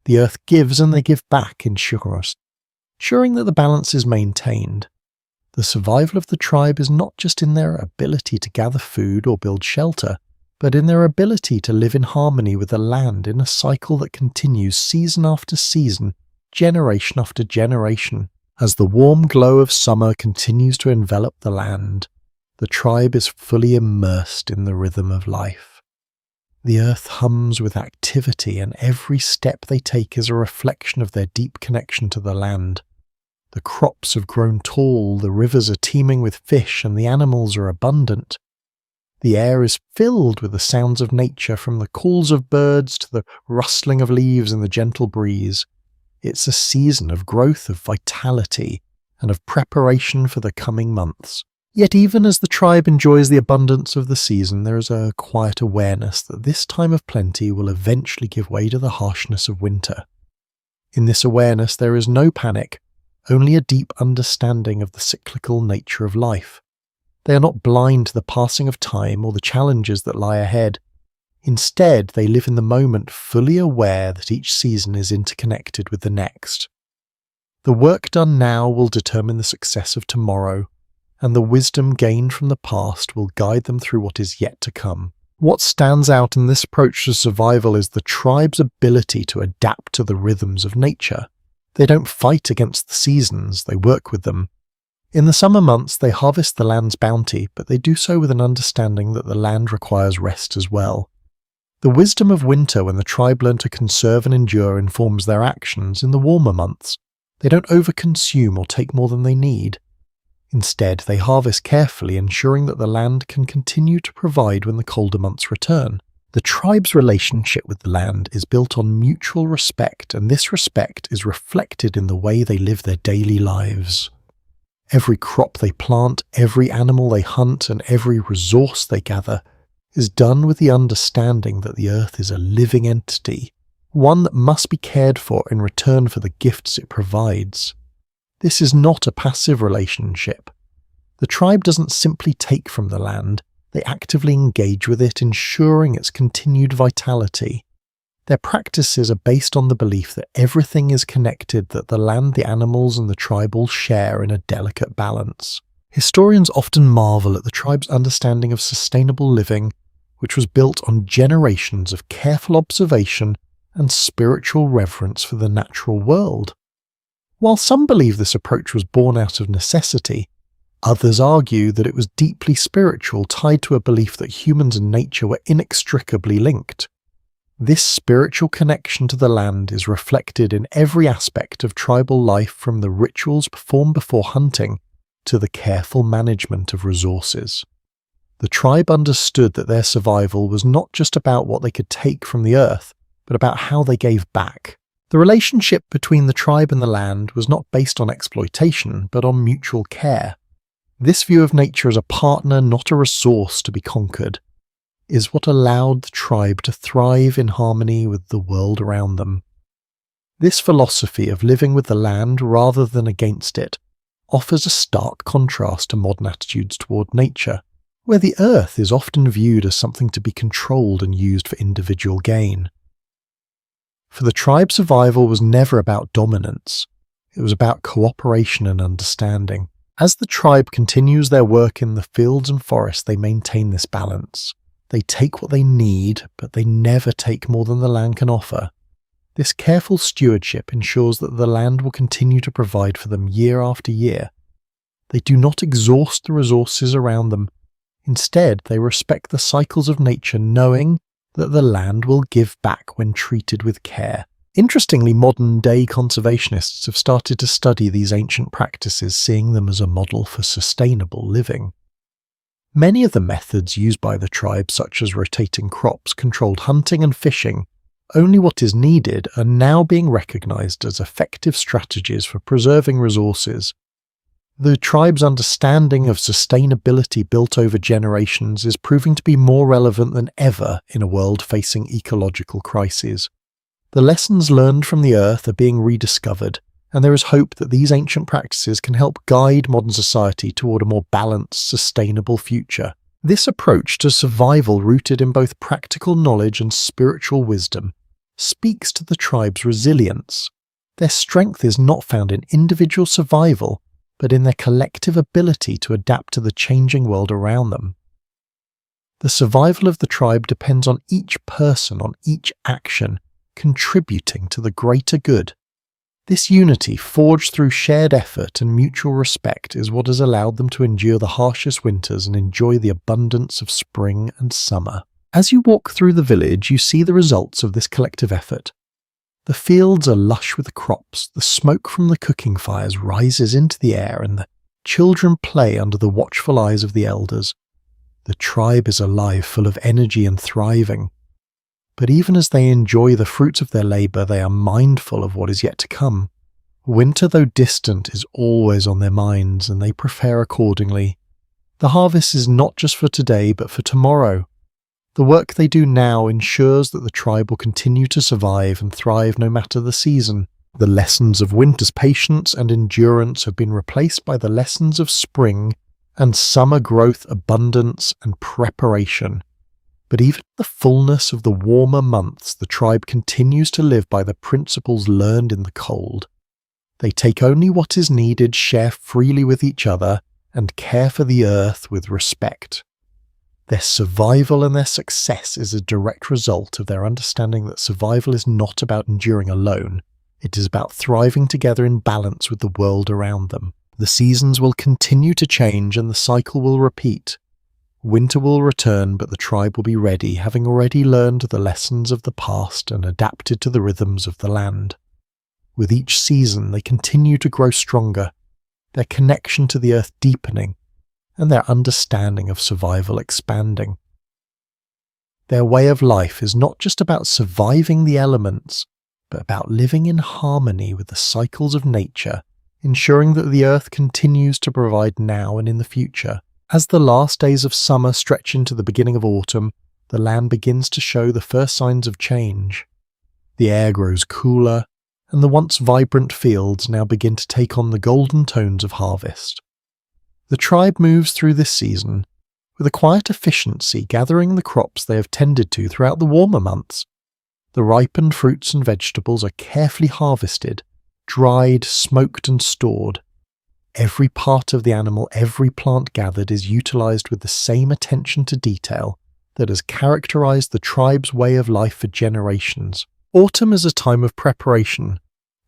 The earth gives and they give back, ensuring that the balance is maintained. The survival of the tribe is not just in their ability to gather food or build shelter, but in their ability to live in harmony with the land in a cycle that continues season after season, generation after generation. As the warm glow of summer continues to envelop the land, the tribe is fully immersed in the rhythm of life. The earth hums with activity, and every step they take is a reflection of their deep connection to the land. The crops have grown tall, the rivers are teeming with fish, and the animals are abundant. The air is filled with the sounds of nature, from the calls of birds to the rustling of leaves in the gentle breeze. It's a season of growth, of vitality, and of preparation for the coming months. Yet even as the tribe enjoys the abundance of the season, there is a quiet awareness that this time of plenty will eventually give way to the harshness of winter. In this awareness there is no panic, only a deep understanding of the cyclical nature of life. They are not blind to the passing of time or the challenges that lie ahead. Instead, they live in the moment, fully aware that each season is interconnected with the next. The work done now will determine the success of tomorrow, and the wisdom gained from the past will guide them through what is yet to come. What stands out in this approach to survival is the tribe's ability to adapt to the rhythms of nature. They don't fight against the seasons, they work with them. In the summer months, they harvest the land's bounty, but they do so with an understanding that the land requires rest as well. The wisdom of winter, when the tribe learn to conserve and endure, informs their actions in the warmer months. They don't overconsume or take more than they need. Instead, they harvest carefully, ensuring that the land can continue to provide when the colder months return. The tribe's relationship with the land is built on mutual respect, and this respect is reflected in the way they live their daily lives. Every crop they plant, every animal they hunt, and every resource they gather is done with the understanding that the earth is a living entity, one that must be cared for in return for the gifts it provides. This is not a passive relationship. The tribe doesn't simply take from the land, they actively engage with it, ensuring its continued vitality. Their practices are based on the belief that everything is connected, that the land, the animals, and the tribe all share in a delicate balance. Historians often marvel at the tribe's understanding of sustainable living, which was built on generations of careful observation and spiritual reverence for the natural world. While some believe this approach was born out of necessity, others argue that it was deeply spiritual, tied to a belief that humans and nature were inextricably linked. This spiritual connection to the land is reflected in every aspect of tribal life, from the rituals performed before hunting to the careful management of resources. The tribe understood that their survival was not just about what they could take from the earth, but about how they gave back. The relationship between the tribe and the land was not based on exploitation, but on mutual care. This view of nature as a partner, not a resource to be conquered, is what allowed the tribe to thrive in harmony with the world around them. This philosophy of living with the land rather than against it offers a stark contrast to modern attitudes toward nature. where the earth is often viewed as something to be controlled and used for individual gain. For the tribe, survival was never about dominance. It was about cooperation and understanding. As the tribe continues their work in the fields and forests, they maintain this balance. They take what they need, but they never take more than the land can offer. This careful stewardship ensures that the land will continue to provide for them year after year. They do not exhaust the resources around them. Instead, they respect the cycles of nature, knowing that the land will give back when treated with care. Interestingly, modern-day conservationists have started to study these ancient practices, seeing them as a model for sustainable living. Many of the methods used by the tribe, such as rotating crops, controlled hunting and fishing, only what is needed, are now being recognized as effective strategies for preserving resources. The tribe's understanding of sustainability built over generations is proving to be more relevant than ever in a world facing ecological crises. The lessons learned from the earth are being rediscovered, and there is hope that these ancient practices can help guide modern society toward a more balanced, sustainable future. This approach to survival, rooted in both practical knowledge and spiritual wisdom, speaks to the tribe's resilience. Their strength is not found in individual survival, but in their collective ability to adapt to the changing world around them. The survival of the tribe depends on each person, on each action, contributing to the greater good. This unity, forged through shared effort and mutual respect, is what has allowed them to endure the harshest winters and enjoy the abundance of spring and summer. As you walk through the village, you see the results of this collective effort. The fields are lush with crops, the smoke from the cooking fires rises into the air, and the children play under the watchful eyes of the elders. The tribe is alive, full of energy and thriving. But even as they enjoy the fruits of their labour, they are mindful of what is yet to come. Winter, though distant, is always on their minds, and they prepare accordingly. The harvest is not just for today, but for tomorrow. The work they do now ensures that the tribe will continue to survive and thrive no matter the season. The lessons of winter's patience and endurance have been replaced by the lessons of spring and summer growth, abundance, and preparation. But even in the fullness of the warmer months, the tribe continues to live by the principles learned in the cold. They take only what is needed, share freely with each other, and care for the earth with respect. Their survival and their success is a direct result of their understanding that survival is not about enduring alone. It is about thriving together in balance with the world around them. The seasons will continue to change and the cycle will repeat. Winter will return, but the tribe will be ready, having already learned the lessons of the past and adapted to the rhythms of the land. With each season, they continue to grow stronger, their connection to the earth deepening, and their understanding of survival expanding. Their way of life is not just about surviving the elements, but about living in harmony with the cycles of nature, ensuring that the earth continues to provide now and in the future. As the last days of summer stretch into the beginning of autumn, the land begins to show the first signs of change. The air grows cooler, and the once vibrant fields now begin to take on the golden tones of harvest. The tribe moves through this season with a quiet efficiency, gathering the crops they have tended to throughout the warmer months. The ripened fruits and vegetables are carefully harvested, dried, smoked and stored. Every part of the animal, every plant gathered is utilized with the same attention to detail that has characterized the tribe's way of life for generations. Autumn is a time of preparation.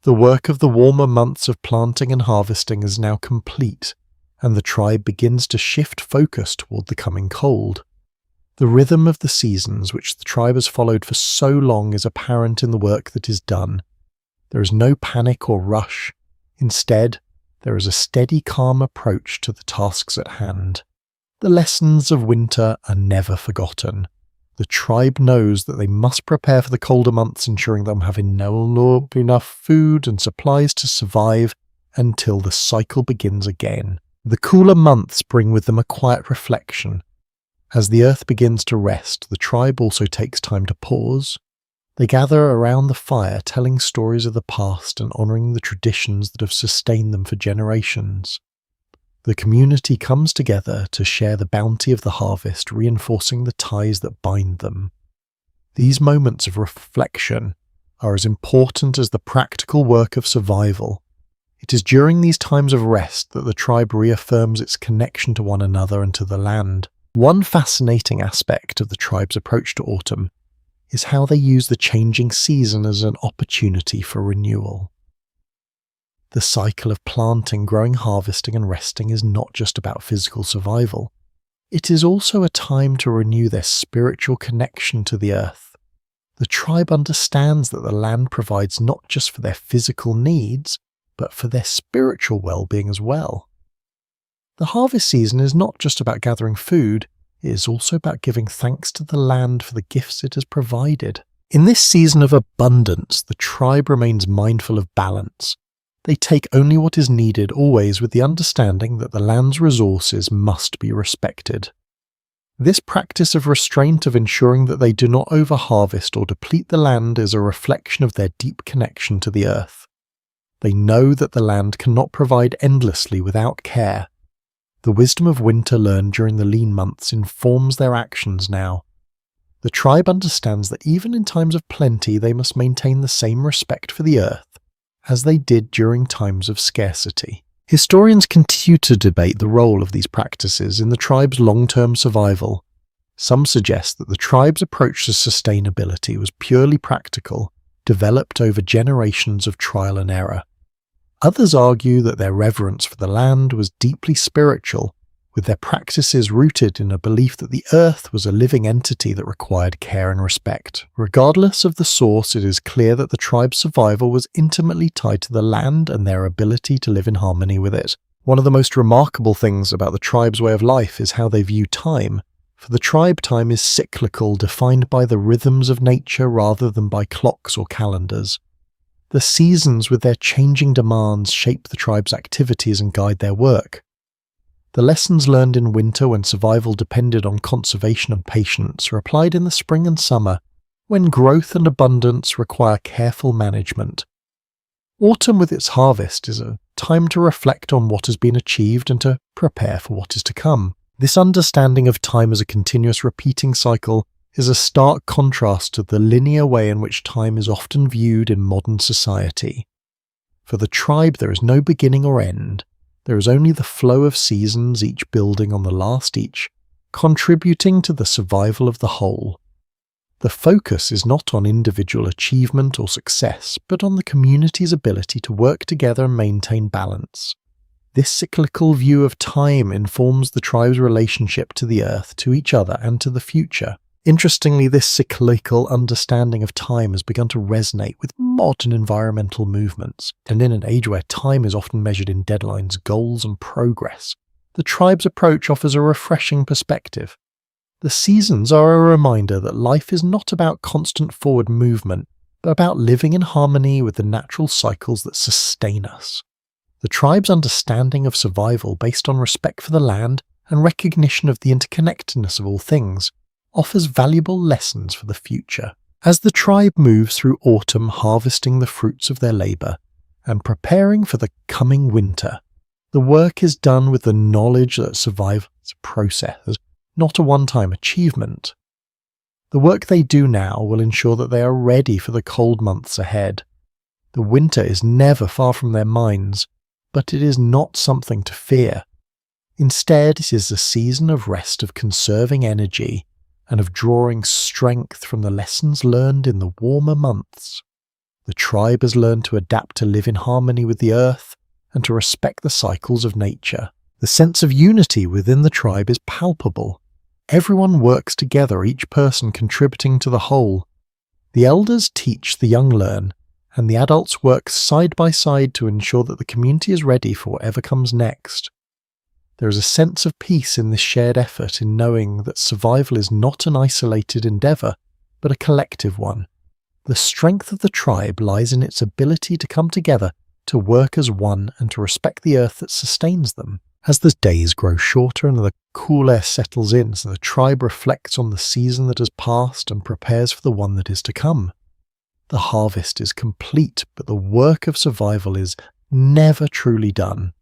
The work of the warmer months of planting and harvesting is now complete, and the tribe begins to shift focus toward the coming cold. The rhythm of the seasons, which the tribe has followed for so long, is apparent in the work that is done. There is no panic or rush. Instead, there is a steady, calm approach to the tasks at hand. The lessons of winter are never forgotten. The tribe knows that they must prepare for the colder months, ensuring them having enough food and supplies to survive until the cycle begins again. The cooler months bring with them a quiet reflection. As the earth begins to rest, the tribe also takes time to pause. They gather around the fire, telling stories of the past and honouring the traditions that have sustained them for generations. The community comes together to share the bounty of the harvest, reinforcing the ties that bind them. These moments of reflection are as important as the practical work of survival. It is during these times of rest that the tribe reaffirms its connection to one another and to the land. One fascinating aspect of the tribe's approach to autumn is how they use the changing season as an opportunity for renewal. The cycle of planting, growing, harvesting, and resting is not just about physical survival. It is also a time to renew their spiritual connection to the earth. The tribe understands that the land provides not just for their physical needs, but for their spiritual well-being as well. The harvest season is not just about gathering food, it is also about giving thanks to the land for the gifts it has provided. In this season of abundance, the tribe remains mindful of balance. They take only what is needed, always with the understanding that the land's resources must be respected. This practice of restraint, of ensuring that they do not over-harvest or deplete the land, is a reflection of their deep connection to the earth. They know that the land cannot provide endlessly without care. The wisdom of winter learned during the lean months informs their actions now. The tribe understands that even in times of plenty they must maintain the same respect for the earth as they did during times of scarcity. Historians continue to debate the role of these practices in the tribe's long-term survival. Some suggest that the tribe's approach to sustainability was purely practical, developed over generations of trial and error. Others argue that their reverence for the land was deeply spiritual, with their practices rooted in a belief that the earth was a living entity that required care and respect. Regardless of the source, it is clear that the tribe's survival was intimately tied to the land and their ability to live in harmony with it. One of the most remarkable things about the tribe's way of life is how they view time. For the tribe, time is cyclical, defined by the rhythms of nature rather than by clocks or calendars. The seasons with their changing demands shape the tribe's activities and guide their work. The lessons learned in winter, when survival depended on conservation and patience, are applied in the spring and summer, when growth and abundance require careful management. Autumn, with its harvest, is a time to reflect on what has been achieved and to prepare for what is to come. This understanding of time as a continuous repeating cycle is a stark contrast to the linear way in which time is often viewed in modern society. For the tribe, there is no beginning or end. There is only the flow of seasons, each building on the last each, contributing to the survival of the whole. The focus is not on individual achievement or success, but on the community's ability to work together and maintain balance. This cyclical view of time informs the tribe's relationship to the earth, to each other, and to the future. Interestingly, this cyclical understanding of time has begun to resonate with modern environmental movements, and in an age where time is often measured in deadlines, goals, and progress, the tribe's approach offers a refreshing perspective. The seasons are a reminder that life is not about constant forward movement, but about living in harmony with the natural cycles that sustain us. The tribe's understanding of survival, based on respect for the land and recognition of the interconnectedness of all things, offers valuable lessons for the future. As the tribe moves through autumn, harvesting the fruits of their labour and preparing for the coming winter, the work is done with the knowledge that survival is a process, not a one-time achievement. The work they do now will ensure that they are ready for the cold months ahead. The winter is never far from their minds, but it is not something to fear. Instead, it is a season of rest, of conserving energy, and of drawing strength from the lessons learned in the warmer months. The tribe has learned to adapt to live in harmony with the earth and to respect the cycles of nature. The sense of unity within the tribe is palpable. Everyone works together, each person contributing to the whole. The elders teach, the young learn, and the adults work side by side to ensure that the community is ready for whatever comes next. There is a sense of peace in this shared effort, in knowing that survival is not an isolated endeavour, but a collective one. The strength of the tribe lies in its ability to come together, to work as one, and to respect the earth that sustains them. As the days grow shorter and the cool air settles in, so the tribe reflects on the season that has passed and prepares for the one that is to come. The harvest is complete, but the work of survival is never truly done.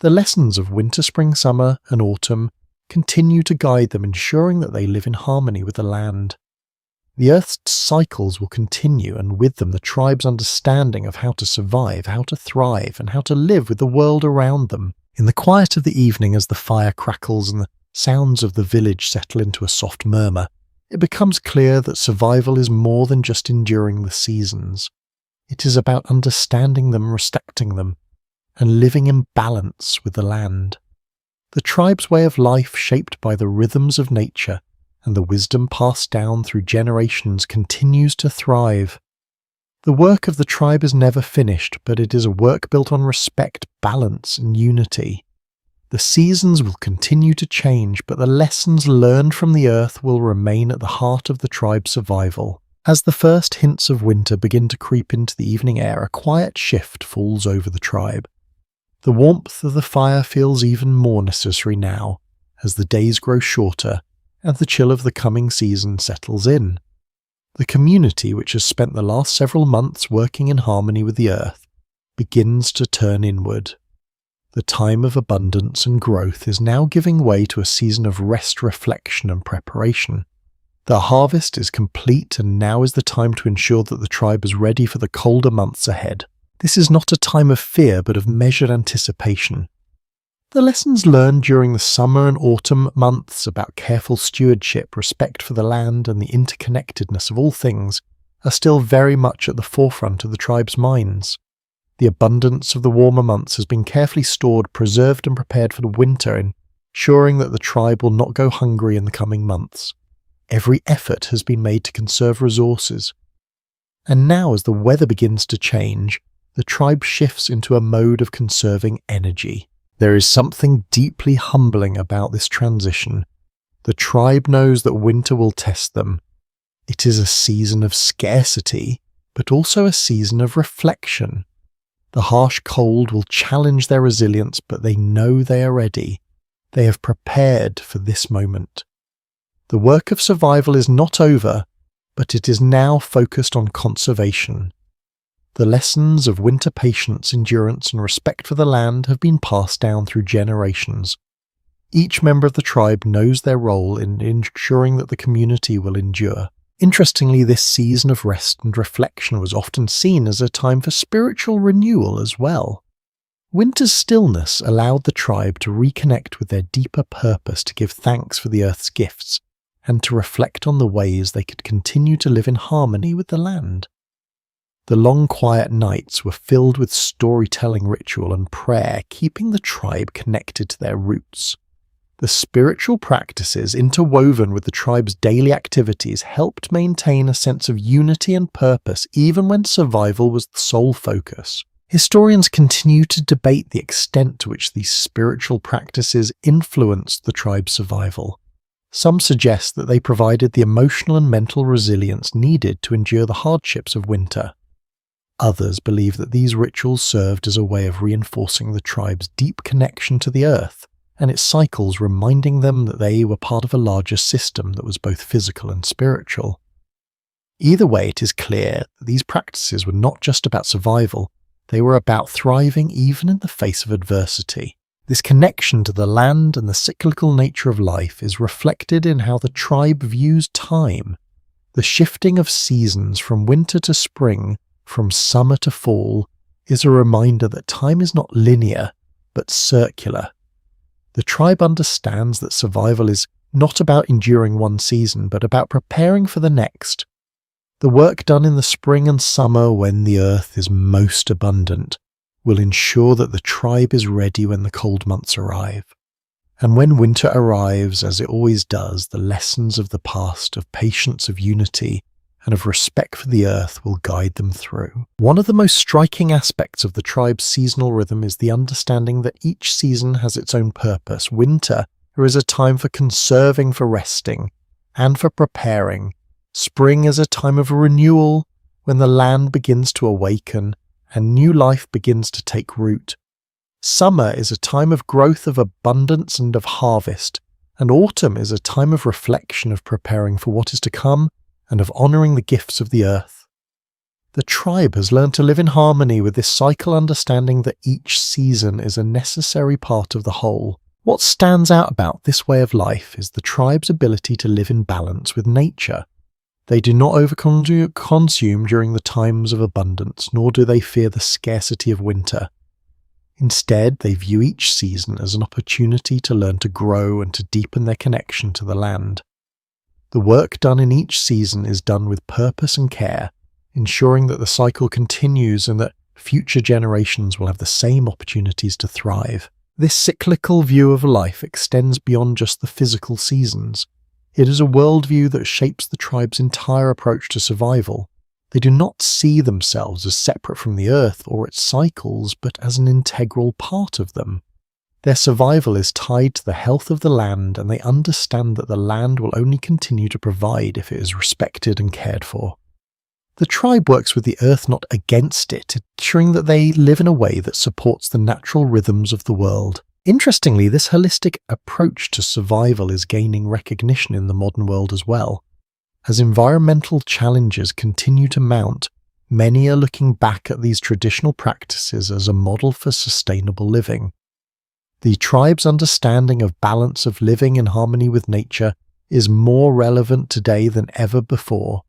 The lessons of winter, spring, summer, and autumn continue to guide them, ensuring that they live in harmony with the land. The Earth's cycles will continue, and with them the tribe's understanding of how to survive, how to thrive, and how to live with the world around them. In the quiet of the evening, as the fire crackles and the sounds of the village settle into a soft murmur, it becomes clear that survival is more than just enduring the seasons. It is about understanding them, respecting them, and living in balance with the land. The tribe's way of life, shaped by the rhythms of nature and the wisdom passed down through generations, continues to thrive. The work of the tribe is never finished, but it is a work built on respect, balance, and unity. The seasons will continue to change, but the lessons learned from the earth will remain at the heart of the tribe's survival. As the first hints of winter begin to creep into the evening air, a quiet shift falls over the tribe. The warmth of the fire feels even more necessary now, as the days grow shorter and the chill of the coming season settles in. The community, which has spent the last several months working in harmony with the earth, begins to turn inward. The time of abundance and growth is now giving way to a season of rest, reflection, and preparation. The harvest is complete, and now is the time to ensure that the tribe is ready for the colder months ahead. This is not a time of fear, but of measured anticipation. The lessons learned during the summer and autumn months about careful stewardship, respect for the land, and the interconnectedness of all things are still very much at the forefront of the tribe's minds. The abundance of the warmer months has been carefully stored, preserved, and prepared for the winter, ensuring that the tribe will not go hungry in the coming months. Every effort has been made to conserve resources. And now, as the weather begins to change, the tribe shifts into a mode of conserving energy. There is something deeply humbling about this transition. The tribe knows that winter will test them. It is a season of scarcity, but also a season of reflection. The harsh cold will challenge their resilience, but they know they are ready. They have prepared for this moment. The work of survival is not over, but it is now focused on conservation. The lessons of winter patience, endurance, and respect for the land have been passed down through generations. Each member of the tribe knows their role in ensuring that the community will endure. Interestingly, this season of rest and reflection was often seen as a time for spiritual renewal as well. Winter's stillness allowed the tribe to reconnect with their deeper purpose, to give thanks for the earth's gifts, and to reflect on the ways they could continue to live in harmony with the land. The long quiet nights were filled with storytelling, ritual, and prayer, keeping the tribe connected to their roots. The spiritual practices interwoven with the tribe's daily activities helped maintain a sense of unity and purpose even when survival was the sole focus. Historians continue to debate the extent to which these spiritual practices influenced the tribe's survival. Some suggest that they provided the emotional and mental resilience needed to endure the hardships of winter. Others believe that these rituals served as a way of reinforcing the tribe's deep connection to the earth and its cycles, reminding them that they were part of a larger system that was both physical and spiritual. Either way, it is clear that these practices were not just about survival, they were about thriving even in the face of adversity. This connection to the land and the cyclical nature of life is reflected in how the tribe views time. The shifting of seasons from winter to spring, from summer to fall, is a reminder that time is not linear, but circular. The tribe understands that survival is not about enduring one season, but about preparing for the next. The work done in the spring and summer, when the earth is most abundant, will ensure that the tribe is ready when the cold months arrive. And when winter arrives, as it always does, the lessons of the past, of patience, of unity, and of respect for the earth will guide them through. One of the most striking aspects of the tribe's seasonal rhythm is the understanding that each season has its own purpose. Winter is a time for conserving, for resting, and for preparing. Spring is a time of renewal, when the land begins to awaken and new life begins to take root. Summer is a time of growth, of abundance, and of harvest, and autumn is a time of reflection, of preparing for what is to come, and of honouring the gifts of the earth. The tribe has learned to live in harmony with this cycle, understanding that each season is a necessary part of the whole. What stands out about this way of life is the tribe's ability to live in balance with nature. They do not overconsume during the times of abundance, nor do they fear the scarcity of winter. Instead, they view each season as an opportunity to learn to grow and to deepen their connection to the land. The work done in each season is done with purpose and care, ensuring that the cycle continues and that future generations will have the same opportunities to thrive. This cyclical view of life extends beyond just the physical seasons. It is a worldview that shapes the tribe's entire approach to survival. They do not see themselves as separate from the earth or its cycles, but as an integral part of them. Their survival is tied to the health of the land, and they understand that the land will only continue to provide if it is respected and cared for. The tribe works with the earth, not against it, ensuring that they live in a way that supports the natural rhythms of the world. Interestingly, this holistic approach to survival is gaining recognition in the modern world as well. As environmental challenges continue to mount, many are looking back at these traditional practices as a model for sustainable living. The tribe's understanding of balance of living in harmony with nature is more relevant today than ever before.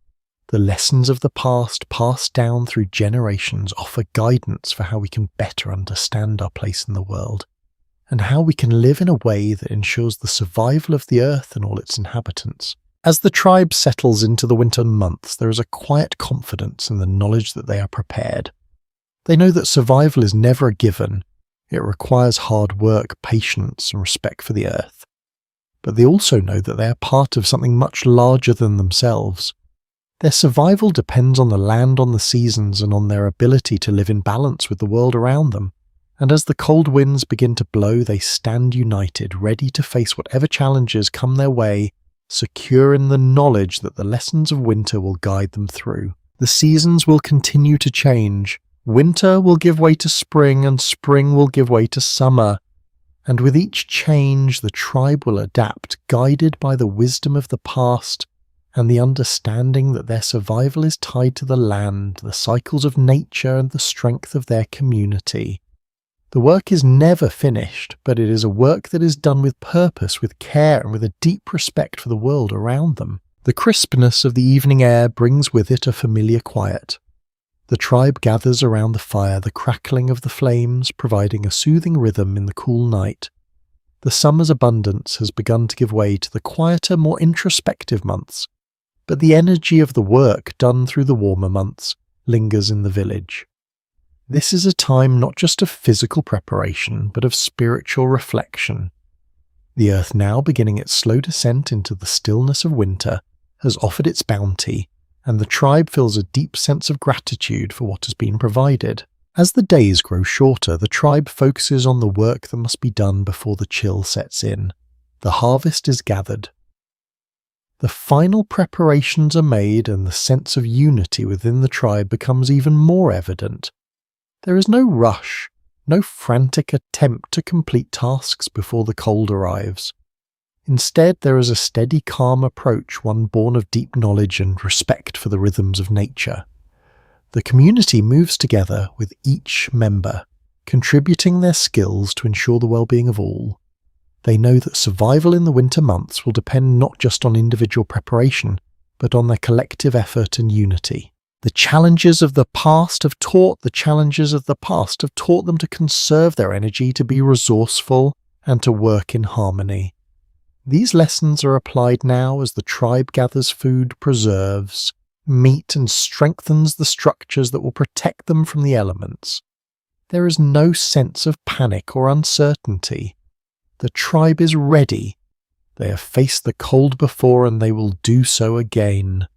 The lessons of the past, passed down through generations, offer guidance for how we can better understand our place in the world, and how we can live in a way that ensures the survival of the earth and all its inhabitants. As the tribe settles into the winter months, there is a quiet confidence in the knowledge that they are prepared. They know that survival is never a given. It requires hard work, patience, and respect for the earth. But they also know that they are part of something much larger than themselves. Their survival depends on the land, on the seasons, and on their ability to live in balance with the world around them. And as the cold winds begin to blow, they stand united, ready to face whatever challenges come their way, secure in the knowledge that the lessons of winter will guide them through. The seasons will continue to change. Winter will give way to spring, and spring will give way to summer. And with each change, the tribe will adapt, guided by the wisdom of the past and the understanding that their survival is tied to the land, the cycles of nature, and the strength of their community. The work is never finished, but it is a work that is done with purpose, with care, and with a deep respect for the world around them. The crispness of the evening air brings with it a familiar quiet. The tribe gathers around the fire, the crackling of the flames providing a soothing rhythm in the cool night. The summer's abundance has begun to give way to the quieter, more introspective months, but the energy of the work done through the warmer months lingers in the village. This is a time not just of physical preparation, but of spiritual reflection. The earth, now beginning its slow descent into the stillness of winter, has offered its bounty, and the tribe feels a deep sense of gratitude for what has been provided. As the days grow shorter, the tribe focuses on the work that must be done before the chill sets in. The harvest is gathered. The final preparations are made, and the sense of unity within the tribe becomes even more evident. There is no rush, no frantic attempt to complete tasks before the cold arrives. Instead, there is a steady, calm approach, one born of deep knowledge and respect for the rhythms of nature. The community moves together, with each member contributing their skills to ensure the well-being of all. They know that survival in the winter months will depend not just on individual preparation, but on their collective effort and unity. The challenges of the past have taught them to conserve their energy, to be resourceful, and to work in harmony. These lessons are applied now as the tribe gathers food, preserves meat, and strengthens the structures that will protect them from the elements. There is no sense of panic or uncertainty. The tribe is ready. They have faced the cold before, and they will do so again.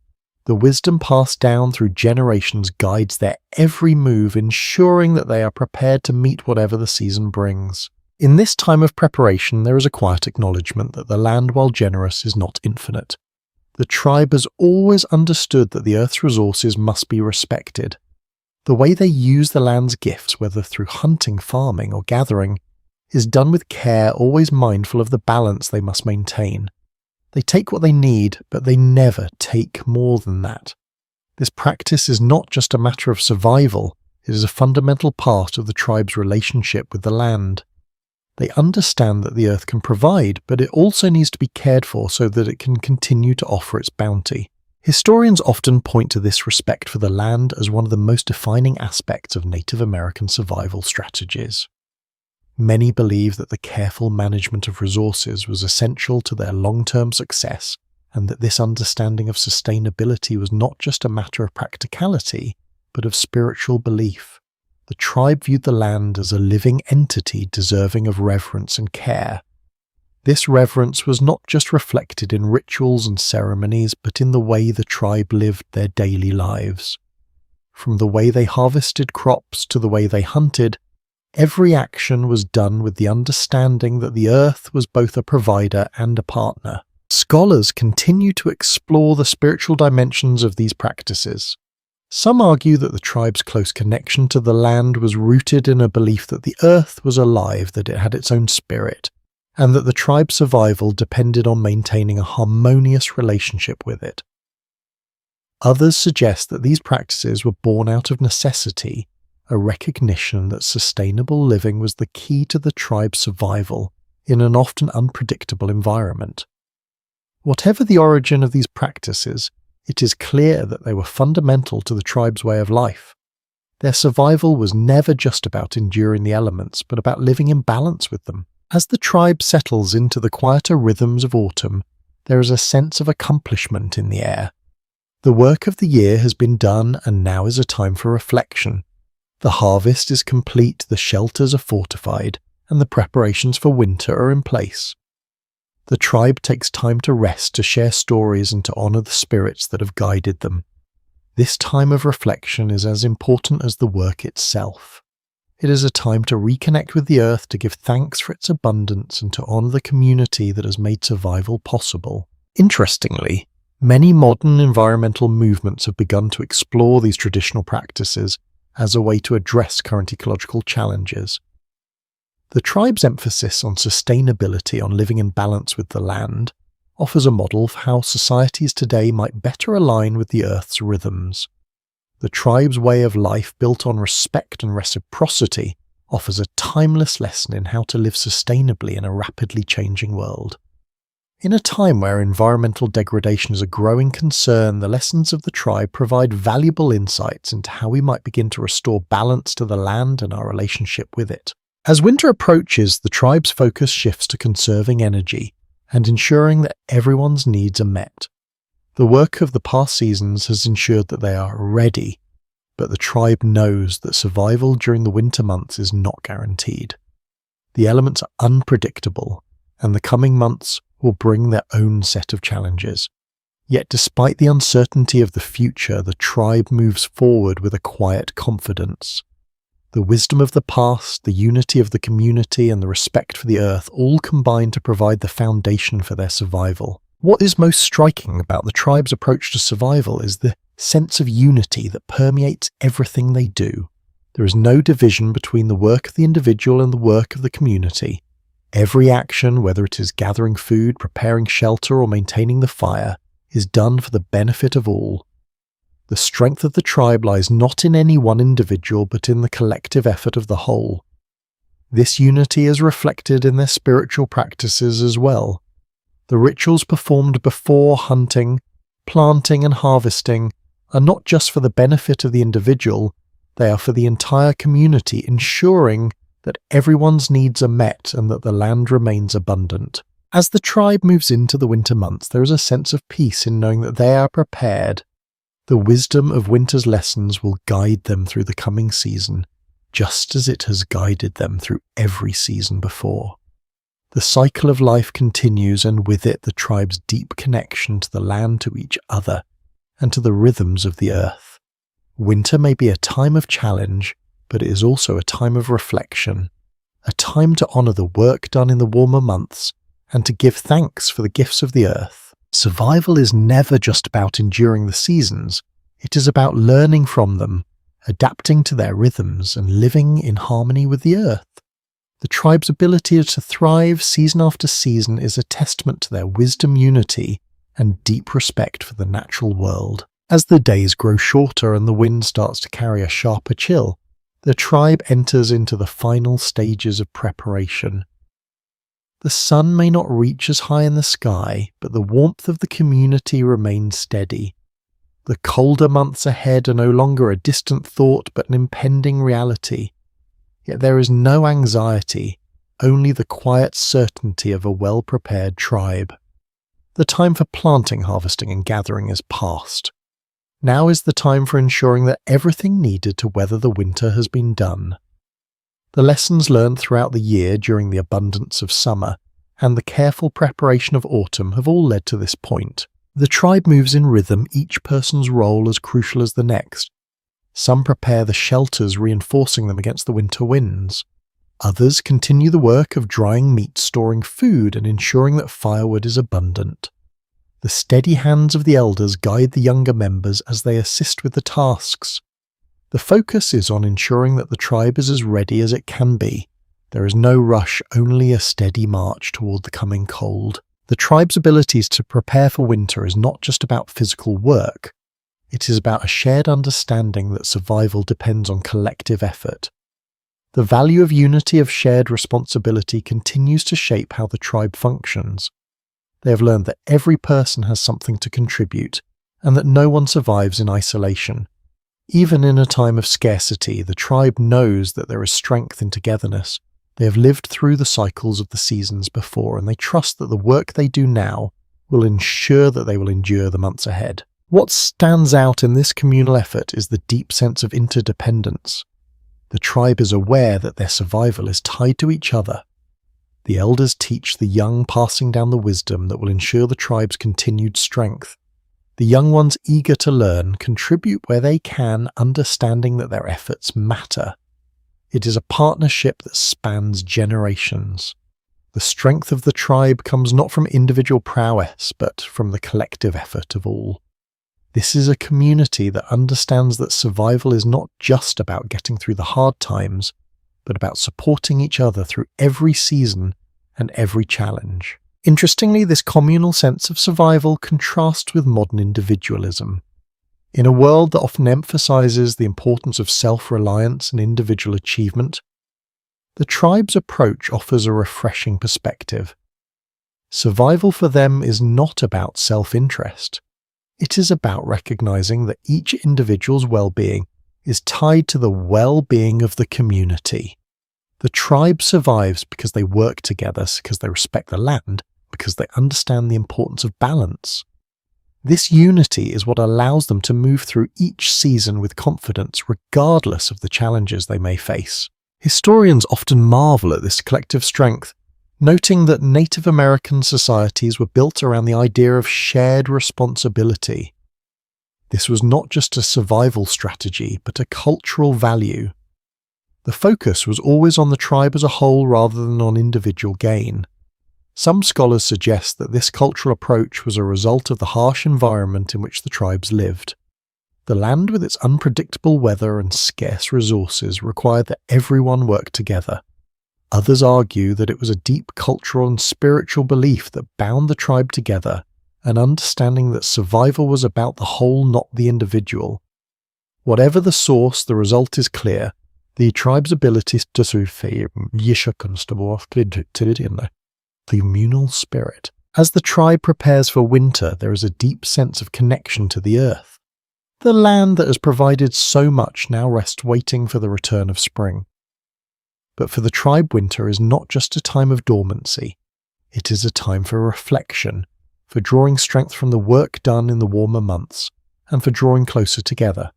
The wisdom passed down through generations guides their every move, ensuring that they are prepared to meet whatever the season brings. In this time of preparation, there is a quiet acknowledgement that the land, while generous, is not infinite. The tribe has always understood that the earth's resources must be respected. The way they use the land's gifts, whether through hunting, farming, or gathering, is done with care, always mindful of the balance they must maintain. They take what they need, but they never take more than that. This practice is not just a matter of survival, it is a fundamental part of the tribe's relationship with the land. They understand that the earth can provide, but it also needs to be cared for so that it can continue to offer its bounty. Historians often point to this respect for the land as one of the most defining aspects of Native American survival strategies. Many believe that the careful management of resources was essential to their long-term success, and that this understanding of sustainability was not just a matter of practicality, but of spiritual belief. The tribe viewed the land as a living entity deserving of reverence and care. This reverence was not just reflected in rituals and ceremonies, but in the way the tribe lived their daily lives. From the way they harvested crops to the way they hunted, every action was done with the understanding that the earth was both a provider and a partner. Scholars continue to explore the spiritual dimensions of these practices. Some argue that the tribe's close connection to the land was rooted in a belief that the earth was alive, that it had its own spirit, and that the tribe's survival depended on maintaining a harmonious relationship with it. Others suggest that these practices were born out of necessity, a recognition that sustainable living was the key to the tribe's survival in an often unpredictable environment. Whatever the origin of these practices, it is clear that they were fundamental to the tribe's way of life. Their survival was never just about enduring the elements, but about living in balance with them. As the tribe settles into the quieter rhythms of autumn, there is a sense of accomplishment in the air. The work of the year has been done, and now is a time for reflection. The harvest is complete, the shelters are fortified, and the preparations for winter are in place. The tribe takes time to rest, to share stories, and to honor the spirits that have guided them. This time of reflection is as important as the work itself. It is a time to reconnect with the earth, to give thanks for its abundance, and to honor the community that has made survival possible. Interestingly, many modern environmental movements have begun to explore these traditional practices as a way to address current ecological challenges. The tribe's emphasis on sustainability, on living in balance with the land, offers a model for how societies today might better align with the earth's rhythms. The tribe's way of life, built on respect and reciprocity, offers a timeless lesson in how to live sustainably in a rapidly changing world. In a time where environmental degradation is a growing concern, the lessons of the tribe provide valuable insights into how we might begin to restore balance to the land and our relationship with it. As winter approaches, the tribe's focus shifts to conserving energy and ensuring that everyone's needs are met. The work of the past seasons has ensured that they are ready, but the tribe knows that survival during the winter months is not guaranteed. The elements are unpredictable, and the coming months will bring their own set of challenges. Yet despite the uncertainty of the future, the tribe moves forward with a quiet confidence. The wisdom of the past, the unity of the community, and the respect for the earth all combine to provide the foundation for their survival. What is most striking about the tribe's approach to survival is the sense of unity that permeates everything they do. There is no division between the work of the individual and the work of the community. Every action, whether it is gathering food, preparing shelter, or maintaining the fire, is done for the benefit of all. The strength of the tribe lies not in any one individual, but in the collective effort of the whole. This unity is reflected in their spiritual practices as well. The rituals performed before hunting, planting, and harvesting are not just for the benefit of the individual, they are for the entire community, ensuring that everyone's needs are met and that the land remains abundant. As the tribe moves into the winter months, there is a sense of peace in knowing that they are prepared. The wisdom of winter's lessons will guide them through the coming season, just as it has guided them through every season before. The cycle of life continues, and with it the tribe's deep connection to the land, to each other, and to the rhythms of the earth. Winter may be a time of challenge, but it is also a time of reflection, a time to honor the work done in the warmer months, and to give thanks for the gifts of the earth. Survival is never just about enduring the seasons, it is about learning from them, adapting to their rhythms, and living in harmony with the earth. The tribe's ability to thrive season after season is a testament to their wisdom, unity, and deep respect for the natural world. As the days grow shorter and the wind starts to carry a sharper chill, the tribe enters into the final stages of preparation. The sun may not reach as high in the sky, but the warmth of the community remains steady. The colder months ahead are no longer a distant thought but an impending reality. Yet there is no anxiety, only the quiet certainty of a well-prepared tribe. The time for planting, harvesting and gathering is past. Now is the time for ensuring that everything needed to weather the winter has been done. The lessons learned throughout the year during the abundance of summer and the careful preparation of autumn have all led to this point. The tribe moves in rhythm, each person's role as crucial as the next. Some prepare the shelters, reinforcing them against the winter winds. Others continue the work of drying meat, storing food, and ensuring that firewood is abundant. The steady hands of the elders guide the younger members as they assist with the tasks. The focus is on ensuring that the tribe is as ready as it can be. There is no rush, only a steady march toward the coming cold. The tribe's abilities to prepare for winter is not just about physical work. It is about a shared understanding that survival depends on collective effort. The value of unity of shared responsibility continues to shape how the tribe functions. They have learned that every person has something to contribute, and that no one survives in isolation. Even in a time of scarcity, the tribe knows that there is strength in togetherness. They have lived through the cycles of the seasons before, and they trust that the work they do now will ensure that they will endure the months ahead. What stands out in this communal effort is the deep sense of interdependence. The tribe is aware that their survival is tied to each other. The elders teach the young, passing down the wisdom that will ensure the tribe's continued strength. The young ones, eager to learn, contribute where they can, understanding that their efforts matter. It is a partnership that spans generations. The strength of the tribe comes not from individual prowess, but from the collective effort of all. This is a community that understands that survival is not just about getting through the hard times, but about supporting each other through every season and every challenge. Interestingly, this communal sense of survival contrasts with modern individualism. In a world that often emphasizes the importance of self-reliance and individual achievement, the tribe's approach offers a refreshing perspective. Survival for them is not about self-interest. It is about recognizing that each individual's well-being is tied to the well-being of the community. The tribe survives because they work together, because they respect the land, because they understand the importance of balance. This unity is what allows them to move through each season with confidence, regardless of the challenges they may face. Historians often marvel at this collective strength, noting that Native American societies were built around the idea of shared responsibility. This was not just a survival strategy, but a cultural value. The focus was always on the tribe as a whole rather than on individual gain. Some scholars suggest that this cultural approach was a result of the harsh environment in which the tribes lived. The land, with its unpredictable weather and scarce resources, required that everyone work together. Others argue that it was a deep cultural and spiritual belief that bound the tribe together, an understanding that survival was about the whole, not the individual. Whatever the source, the result is clear. The tribe's ability to survive the communal spirit. As the tribe prepares for winter, there is a deep sense of connection to the earth. The land that has provided so much now rests waiting for the return of spring. But for the tribe, winter is not just a time of dormancy. It is a time for reflection, for drawing strength from the work done in the warmer months, and for drawing closer together.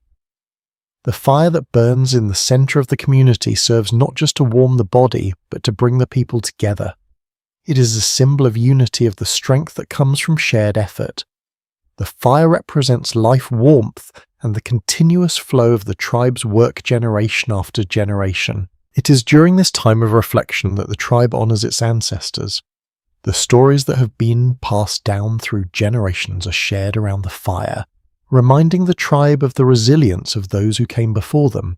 The fire that burns in the center of the community serves not just to warm the body, but to bring the people together. It is a symbol of unity, of the strength that comes from shared effort. The fire represents life warmth and the continuous flow of the tribe's work generation after generation. It is during this time of reflection that the tribe honors its ancestors. The stories that have been passed down through generations are shared around the fire, reminding the tribe of the resilience of those who came before them.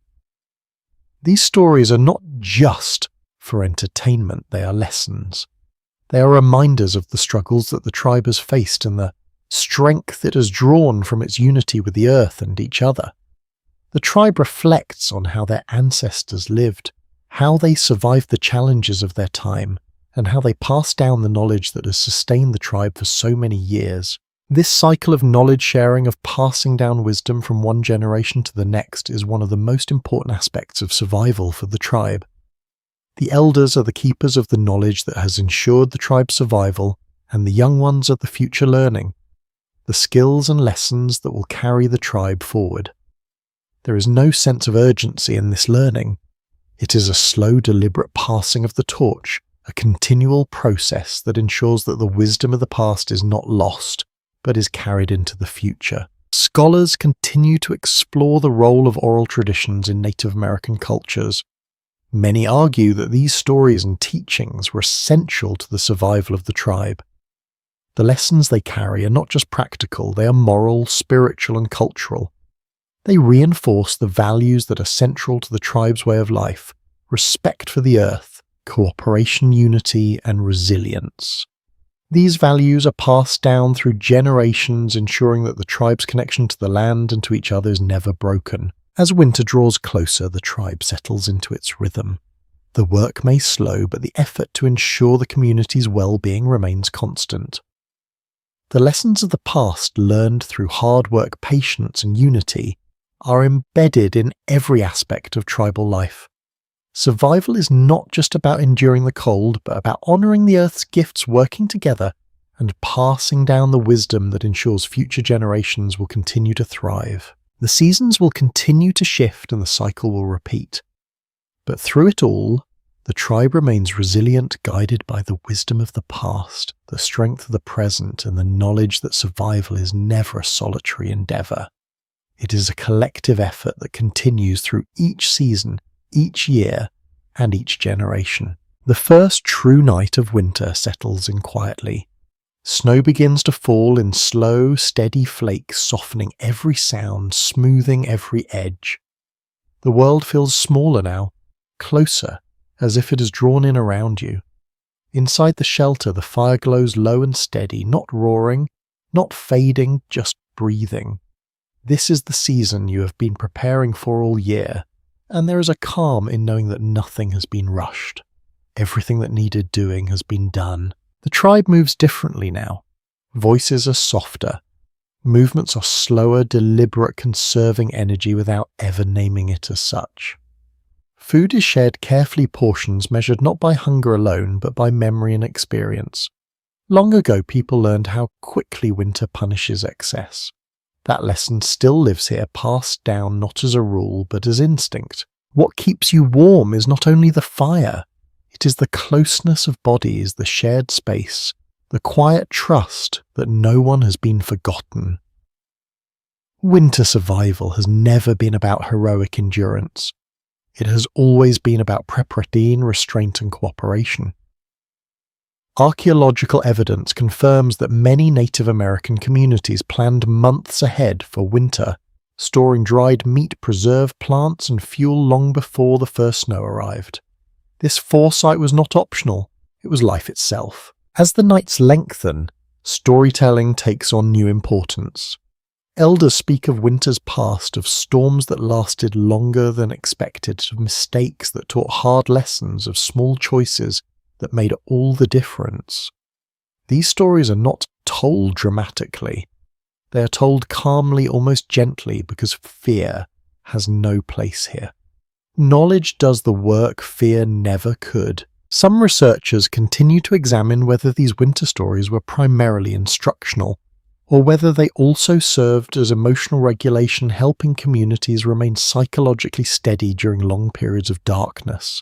These stories are not just for entertainment, they are lessons. They are reminders of the struggles that the tribe has faced and the strength it has drawn from its unity with the earth and each other. The tribe reflects on how their ancestors lived, how they survived the challenges of their time, and how they passed down the knowledge that has sustained the tribe for so many years. This cycle of knowledge sharing, of passing down wisdom from one generation to the next, is one of the most important aspects of survival for the tribe. The elders are the keepers of the knowledge that has ensured the tribe's survival, and the young ones are the future learning, the skills and lessons that will carry the tribe forward. There is no sense of urgency in this learning. It is a slow, deliberate passing of the torch, a continual process that ensures that the wisdom of the past is not lost, but is carried into the future. Scholars continue to explore the role of oral traditions in Native American cultures. Many argue that these stories and teachings were essential to the survival of the tribe. The lessons they carry are not just practical, they are moral, spiritual, and cultural. They reinforce the values that are central to the tribe's way of life: respect for the earth, cooperation, unity, and resilience. These values are passed down through generations, ensuring that the tribe's connection to the land and to each other is never broken. As winter draws closer, the tribe settles into its rhythm. The work may slow, but the effort to ensure the community's well-being remains constant. The lessons of the past, learned through hard work, patience, and unity, are embedded in every aspect of tribal life. Survival is not just about enduring the cold, but about honouring the earth's gifts, working together, and passing down the wisdom that ensures future generations will continue to thrive. The seasons will continue to shift and the cycle will repeat. But through it all, the tribe remains resilient, guided by the wisdom of the past, the strength of the present, and the knowledge that survival is never a solitary endeavour. It is a collective effort that continues through each season, each year, and each generation. The first true night of winter settles in quietly. Snow begins to fall in slow, steady flakes, softening every sound, smoothing every edge. The world feels smaller now, closer, as if it is drawn in around you. Inside the shelter, the fire glows low and steady, not roaring, not fading, just breathing. This is the season you have been preparing for all year, and there is a calm in knowing that nothing has been rushed. Everything that needed doing has been done. The tribe moves differently now. Voices are softer. Movements are slower, deliberate, conserving energy without ever naming it as such. Food is shared carefully, portions measured not by hunger alone, but by memory and experience. Long ago, people learned how quickly winter punishes excess. That lesson still lives here, passed down not as a rule, but as instinct. What keeps you warm is not only the fire. It is the closeness of bodies, the shared space, the quiet trust that no one has been forgotten. Winter survival has never been about heroic endurance. It has always been about preparation, restraint, and cooperation. Archaeological evidence confirms that many Native American communities planned months ahead for winter, storing dried meat, preserved plants, and fuel long before the first snow arrived. This foresight was not optional, it was life itself. As the nights lengthen, storytelling takes on new importance. Elders speak of winters past, of storms that lasted longer than expected, of mistakes that taught hard lessons, of small choices that made all the difference. These stories are not told dramatically. They are told calmly, almost gently, because fear has no place here. Knowledge does the work fear never could. Some researchers continue to examine whether these winter stories were primarily instructional, or whether they also served as emotional regulation, helping communities remain psychologically steady during long periods of darkness.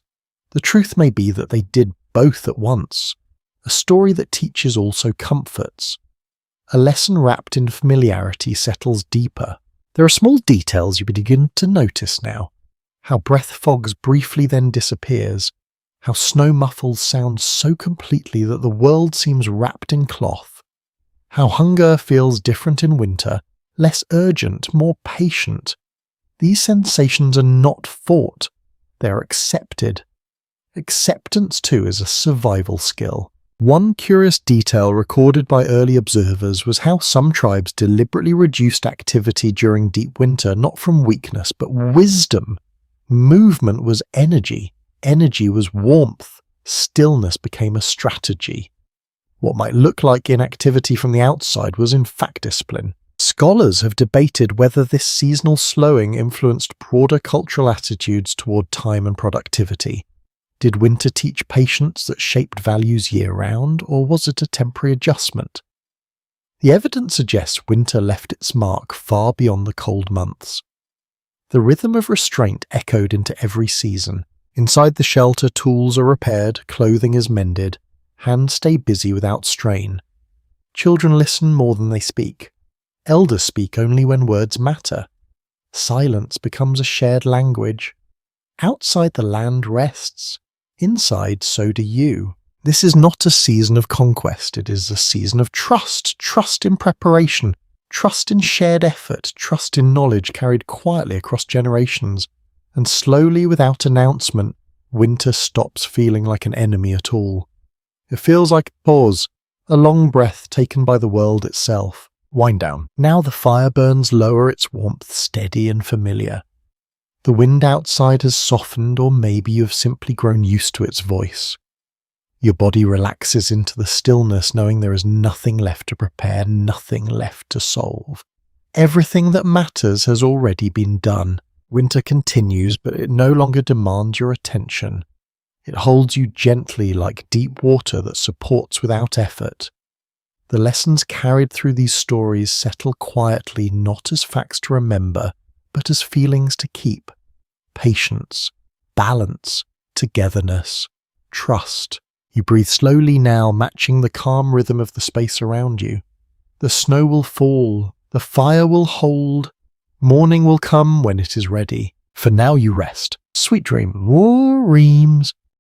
The truth may be that they did both at once. A story that teaches also comforts. A lesson wrapped in familiarity settles deeper. There are small details you begin to notice now. How breath fogs briefly then disappears. How snow muffles sound so completely that the world seems wrapped in cloth. How hunger feels different in winter, less urgent, more patient. These sensations are not fought, they are accepted. Acceptance, too, is a survival skill. One curious detail recorded by early observers was how some tribes deliberately reduced activity during deep winter, not from weakness, but wisdom. Movement was energy. Energy was warmth. Stillness became a strategy. What might look like inactivity from the outside was in fact discipline. Scholars have debated whether this seasonal slowing influenced broader cultural attitudes toward time and productivity. Did winter teach patience that shaped values year-round, or was it a temporary adjustment? The evidence suggests winter left its mark far beyond the cold months. The rhythm of restraint echoed into every season. Inside the shelter, tools are repaired, clothing is mended, hands stay busy without strain. Children listen more than they speak. Elders speak only when words matter. Silence becomes a shared language. Outside the land rests. Inside, so do you. This is not a season of conquest, it is a season of trust. Trust in preparation, trust in shared effort, trust in knowledge carried quietly across generations. And slowly, without announcement, winter stops feeling like an enemy at all. It feels like a pause, a long breath taken by the world itself. Wind down. Now the fire burns lower, its warmth steady and familiar. The wind outside has softened, or maybe you have simply grown used to its voice. Your body relaxes into the stillness, knowing there is nothing left to prepare, nothing left to solve. Everything that matters has already been done. Winter continues, but it no longer demands your attention. It holds you gently like deep water that supports without effort. The lessons carried through these stories settle quietly, not as facts to remember, but as feelings to keep. Patience, balance, togetherness, trust. You breathe slowly now, matching the calm rhythm of the space around you. The snow will fall, the fire will hold, morning will come when it is ready. For now you rest. Sweet dreams.